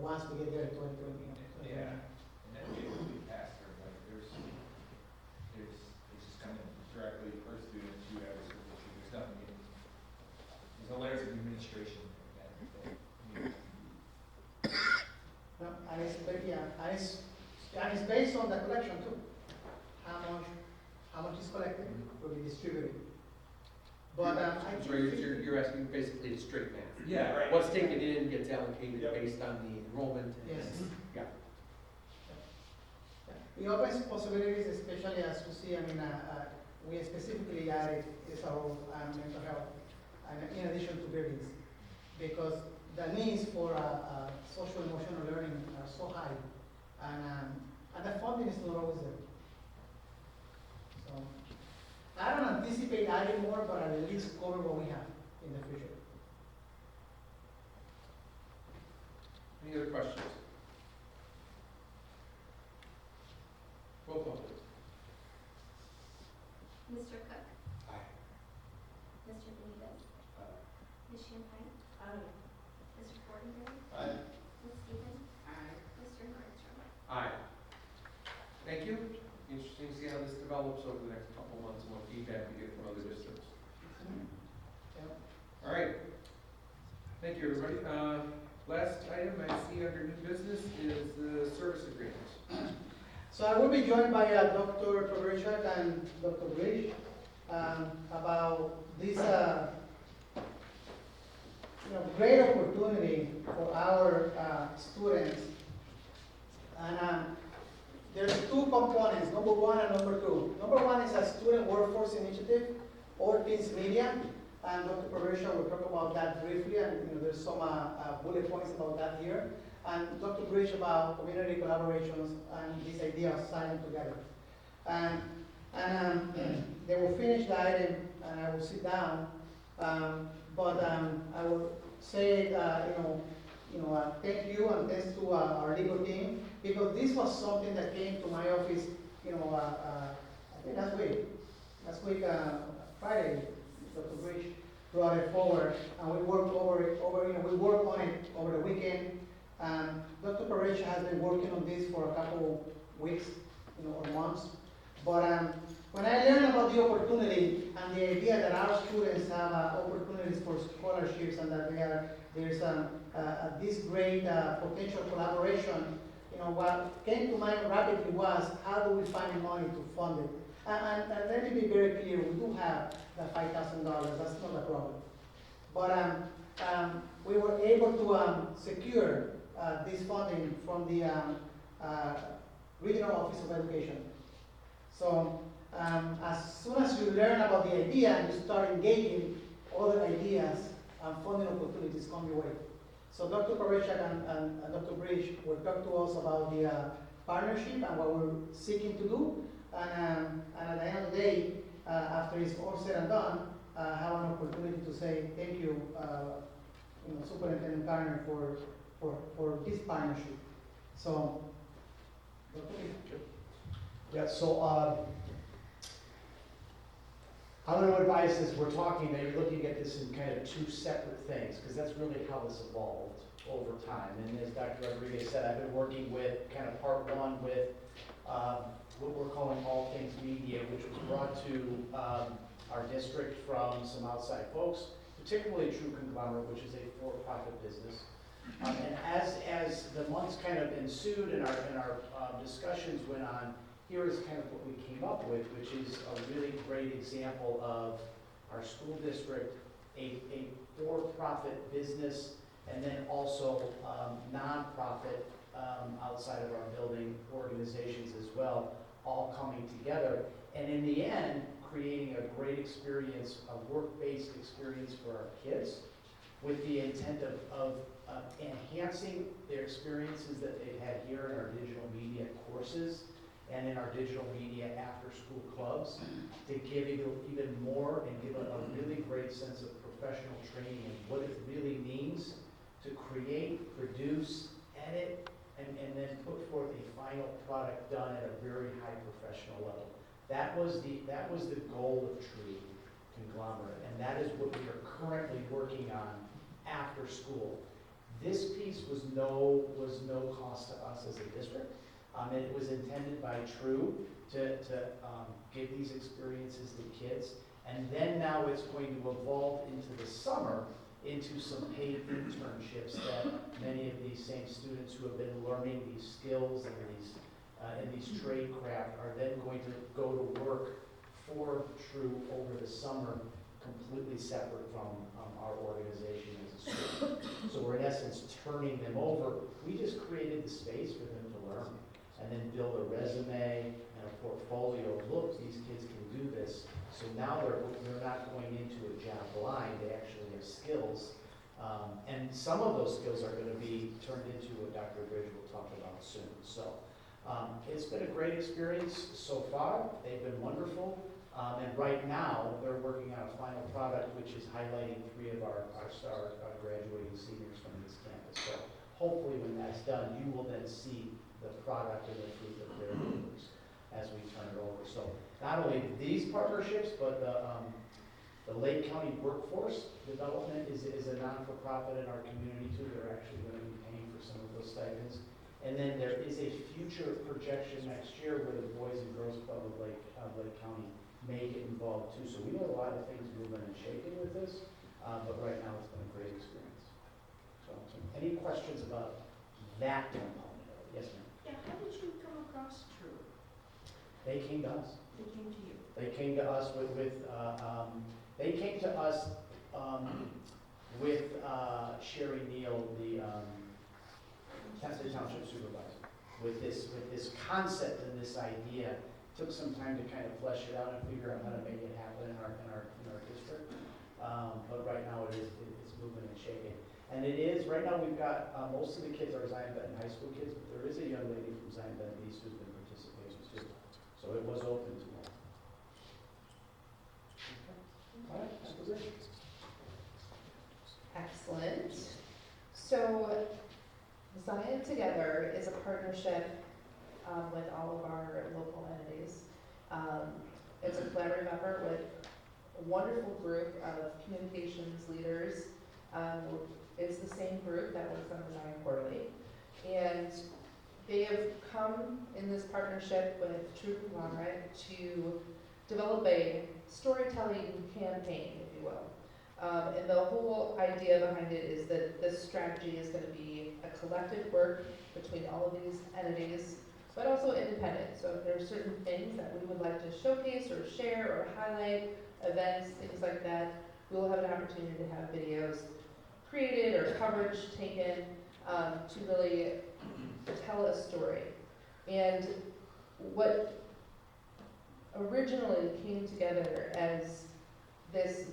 Once we get there in 2020. Yeah, and then it will be faster, like it's just coming directly per student to every school district. There's nothing, there's no layers of administration that No, and it's based on the collection too. How much is collected will be distributed. But So you're asking basically it's straight math. Yeah, right. What's taken in gets allocated based on the enrollment. Yes. Yeah. It opens possibilities, especially as you see, we specifically added SRO and mental health, and in addition to buildings, because the needs for social emotional learning are so high, and the funding is not always there. So I don't anticipate adding more, but I'll at least cover what we have in the future. Any other questions? Roll call, please. Mr. Cook? Aye. Mr. Benitez? Ms. Champagne? Mr. Fortenberry? Aye. Ms. Stevens? Mr. Nordstrom? Aye. Thank you. Interesting to see how this develops over the next couple of months and what feedback we get from other districts. All right. Thank you, everybody. Last item I see under new business is the service agreement. So I will be joined by Dr. Proverchak and Dr. Bridge about this great opportunity for our students. And there's two components, number one and number two. Number one is a student workforce initiative, or Teens Media, and Dr. Proverchak will talk about that briefly, and there's some bullet points about that here. And Dr. Bridge about community collaborations and this idea of signing together. And they will finish the item, and I will sit down. But I will say, thank you and thanks to our legal team, because this was something that came to my office, I think last week, Friday, Dr. Bridge brought it forward, and we worked we worked on it over the weekend. Dr. Parecha has been working on this for a couple weeks, or months. But when I learned about the opportunity and the idea that our students have opportunities for scholarships and that there's this great potential collaboration, what came to mind rapidly was how do we find money to fund it? And let me be very clear, we do have the $5,000, that's not a problem. But we were able to secure this funding from the Regional Office of Education. So as soon as you learn about the idea and you start engaging other ideas, funding opportunities come your way. So Dr. Parechak and Dr. Bridge will talk to us about the partnership and what we're seeking to do. And at the end of the day, after it's all said and done, have an opportunity to say thank you, Superintendent Garner, for this partnership. So, Dr. Bridge. Yeah, so I'm going to advise, as we're talking, that you're looking at this in kind of two separate things, because that's really how this evolved over time. And as Dr. Rodriguez said, I've been working with kind of part one with what we're calling All Things Media, which was brought to our district from some outside folks, particularly True Conglomerate, which is a for-profit business. And as the months kind of ensued and our discussions went on, here is kind of what we came up with, which is a really great example of our school district, a for-profit business, and then also nonprofit outside of our building organizations as well, all coming together. And in the end, creating a great experience, a work-based experience for our kids, with the intent of enhancing their experiences that they've had here in our digital media courses and in our digital media after-school clubs, to give even more and give a really great sense of professional training and what it really means to create, produce, edit, and then put forth a final product done at a very high professional level. That was the goal of True Conglomerate, and that is what we are currently working on after school. This piece was no cost to us as a district. And it was intended by True to give these experiences to kids. And then now it's going to evolve into the summer into some paid internships that many of these same students who have been learning these skills and these trade craft are then going to go to work for True over the summer, completely separate from our organization as a school. So we're in essence turning them over. We just created the space for them to learn and then build a resume and a portfolio. Look, these kids can do this. So now they're not going into a job blind. They actually have skills. And some of those skills are going to be turned into what Dr. Bridge will talk about soon. So it's been a great experience so far. They've been wonderful. And right now, they're working on a final product, which is highlighting 3 of our star graduating seniors from this campus. So hopefully when that's done, you will then see the product and the fruit of their labors as we turn it over. So not only these partnerships, but the Lake County Workforce Development is a non-for-profit in our community too. They're actually going to be paying for some of those stipends. And then there is a future projection next year where the Boys and Girls Club of Lake County may get involved too. So we know a lot of things moving and shaking with this, but right now it's been a great experience. So any questions about that component of it? Yes, ma'am. Yeah, how did you come across True? They came to us. They came to you? They came to us with Sherry Neal, the township supervisor, with this concept and this idea. Took some time to kind of flesh it out and figure out how to make it happen in our district. But right now it's moving and shaking. And it is, right now we've got, most of the kids are Zion Benton High School kids, but there is a young lady from Zion Benton East who's been participating too. So it was open to all. Okay. All right, that was it. Excellent. So Zion Together is a partnership with all of our local entities. It's a collaborative effort with a wonderful group of communications leaders. It's the same group that works on the Zion Quarterly. And they have come in this partnership with True Conglomerate to develop a storytelling campaign, if you will. And the whole idea behind it is that this strategy is going to be a collective work between all of these entities, but also independent. So if there are certain things that we would like to showcase or share or highlight, events, things like that, we will have an opportunity to have videos created or coverage taken to really tell a story. And what originally came together as this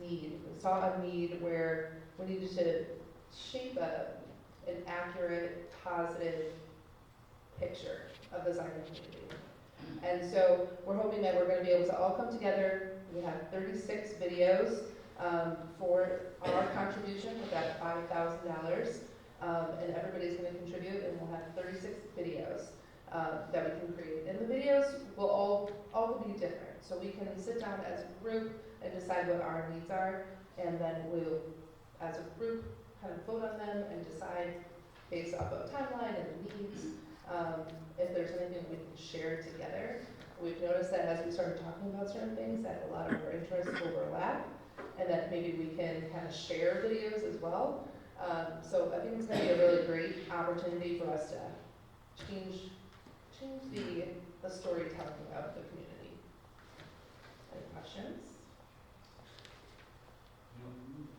need, we saw a need where we needed to shape an accurate, positive picture of the Zion community. And so we're hoping that we're going to be able to all come together. We have 36 videos for our contribution with that $5,000, and everybody's going to contribute, and we'll have 36 videos that we can create. And the videos will all be different, so we can sit down as a group and decide what our needs are, and then we'll, as a group, kind of vote on them and decide based off of timeline and the needs, if there's anything we can share together. We've noticed that as we started talking about certain things, that a lot of our interests overlap, and that maybe we can kind of share videos as well. So I think it's going to be a really great opportunity for us to change the storytelling of the community. Any questions?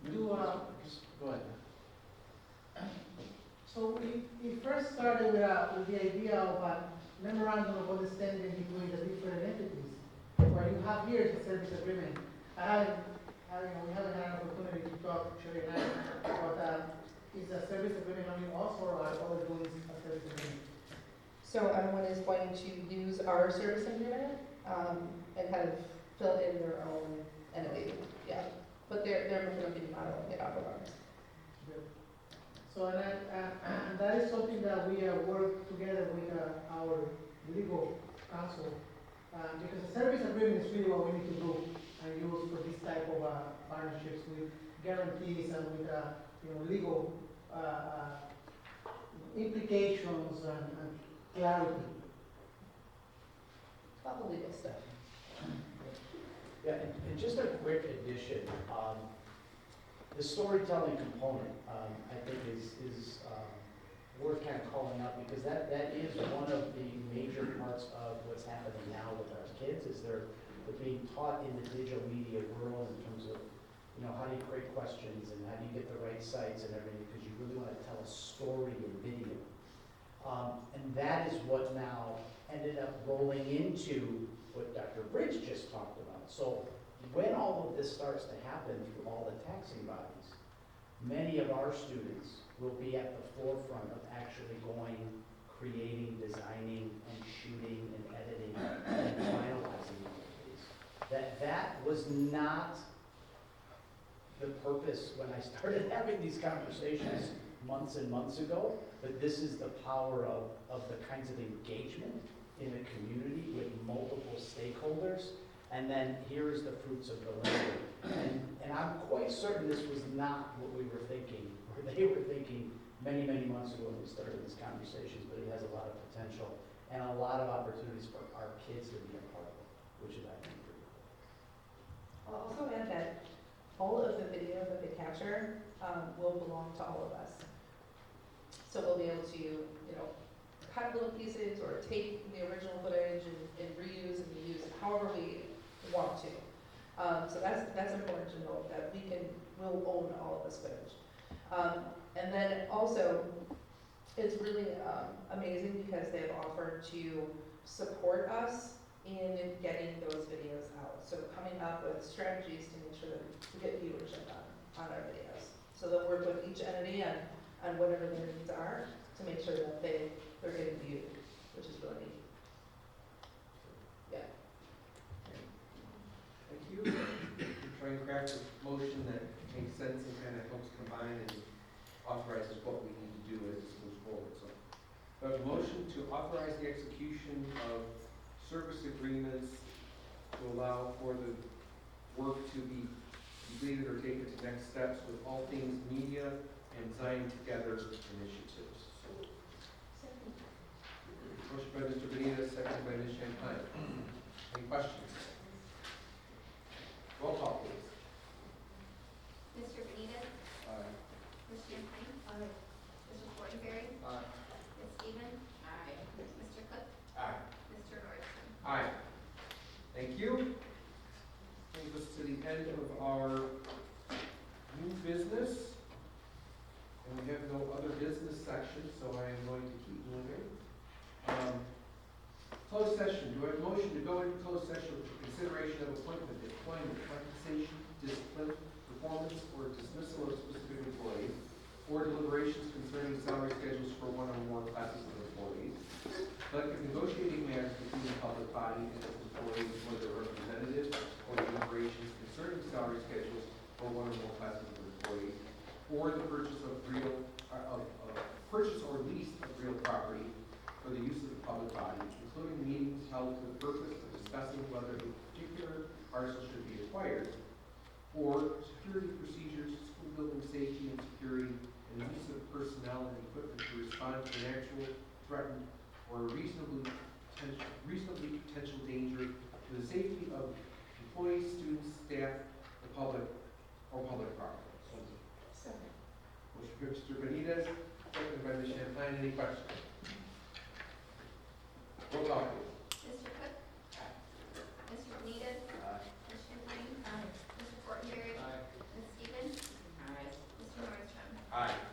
Do, Go ahead. So we first started with the idea of a memorandum of understanding between the different entities. What you have here is a service agreement. We haven't had an opportunity to talk, Sherry and I, but is a service agreement only us or are other doing a service agreement? So everyone is going to use our service agreement and kind of fill in their own entity. Yeah, but they're going to be modeling it off of ours. So and that is something that we work together with our legal counsel, because the service agreement is really what we need to do and use for this type of partnerships with guarantees and with legal implications and clarity. About the legal stuff. Yeah, and just a quick addition, the storytelling component, I think is worth kind of calling out, because that is one of the major parts of what's happening now with our kids, is they're being taught in the digital media world in terms of, how do you create questions and how do you get the right sites and everything, because you really want to tell a story in video. And that is what now ended up rolling into what Dr. Bridge just talked about. So when all of this starts to happen through all the taxing bodies, many of our students will be at the forefront of actually going, creating, designing, and shooting, and editing, and finalizing all of these. That was not the purpose when I started having these conversations months and months ago, but this is the power of the kinds of engagement in a community with multiple stakeholders. And then here's the fruits of the labor. And I'm quite certain this was not what we were thinking, or they were thinking many, many months ago when we started these conversations, but it has a lot of potential and a lot of opportunities for our kids to be a part of it, which is, I think, pretty cool. I'll also add that all of the videos that they capture will belong to all of us. So we'll be able to, cut little pieces or take the original footage and reuse and reuse it however we want to. So that's important to note, that we'll own all of this footage. And then also, it's really amazing because they've offered to support us in getting those videos out. So coming up with strategies to make sure that we get viewership on our videos. So they'll work with each entity on whatever their needs are to make sure that they're getting viewed, which is really neat. Yeah. Thank you. Try and craft a motion that makes sense and kind of helps combine and authorizes what we need to do as this moves forward. So, we have a motion to authorize the execution of service agreements to allow for the work to be completed or taken to next steps with all things media and design together initiatives. So, motion by Mr. Benita, second by Ms. Champagne. Any questions? Roll call, please. Mr. Benita? Aye. Ms. Champagne? Aye. Mr. Fortenberry? Aye. Ms. Stevens? Aye. Mr. Cook? Aye. Mr. Nordson? Aye. Thank you. Brings us to the end of our new business. And we have no other business section, so I am going to keep moving. Closed session. Do I have a motion to go into closed session with consideration of appointment, employment, compensation, discipline, performance, or dismissal of specific employees, or deliberations concerning salary schedules for one or more classes of employees, collective negotiating matters between the public body and its employees or their representatives, or deliberations concerning salary schedules for one or more classes of employees, or the purchase of purchase or lease of real property for the use of the public body, including meetings held for the purpose of discussing whether a particular parcel should be acquired, 4, security procedures, school building safety and security, and the use of personnel and equipment to respond to an actual, threatened, or reasonably potential danger to the safety of employees, students, staff, the public, or public property. Motion by Mr. Benitez, seconded by Ms. Champagne. Any questions? Roll call, please. Mr. Cook? Mr. Benitez? Ms. Champagne? Mr. Fortenberry? Ms. Stevens? Mr. Nordstrom? Aye.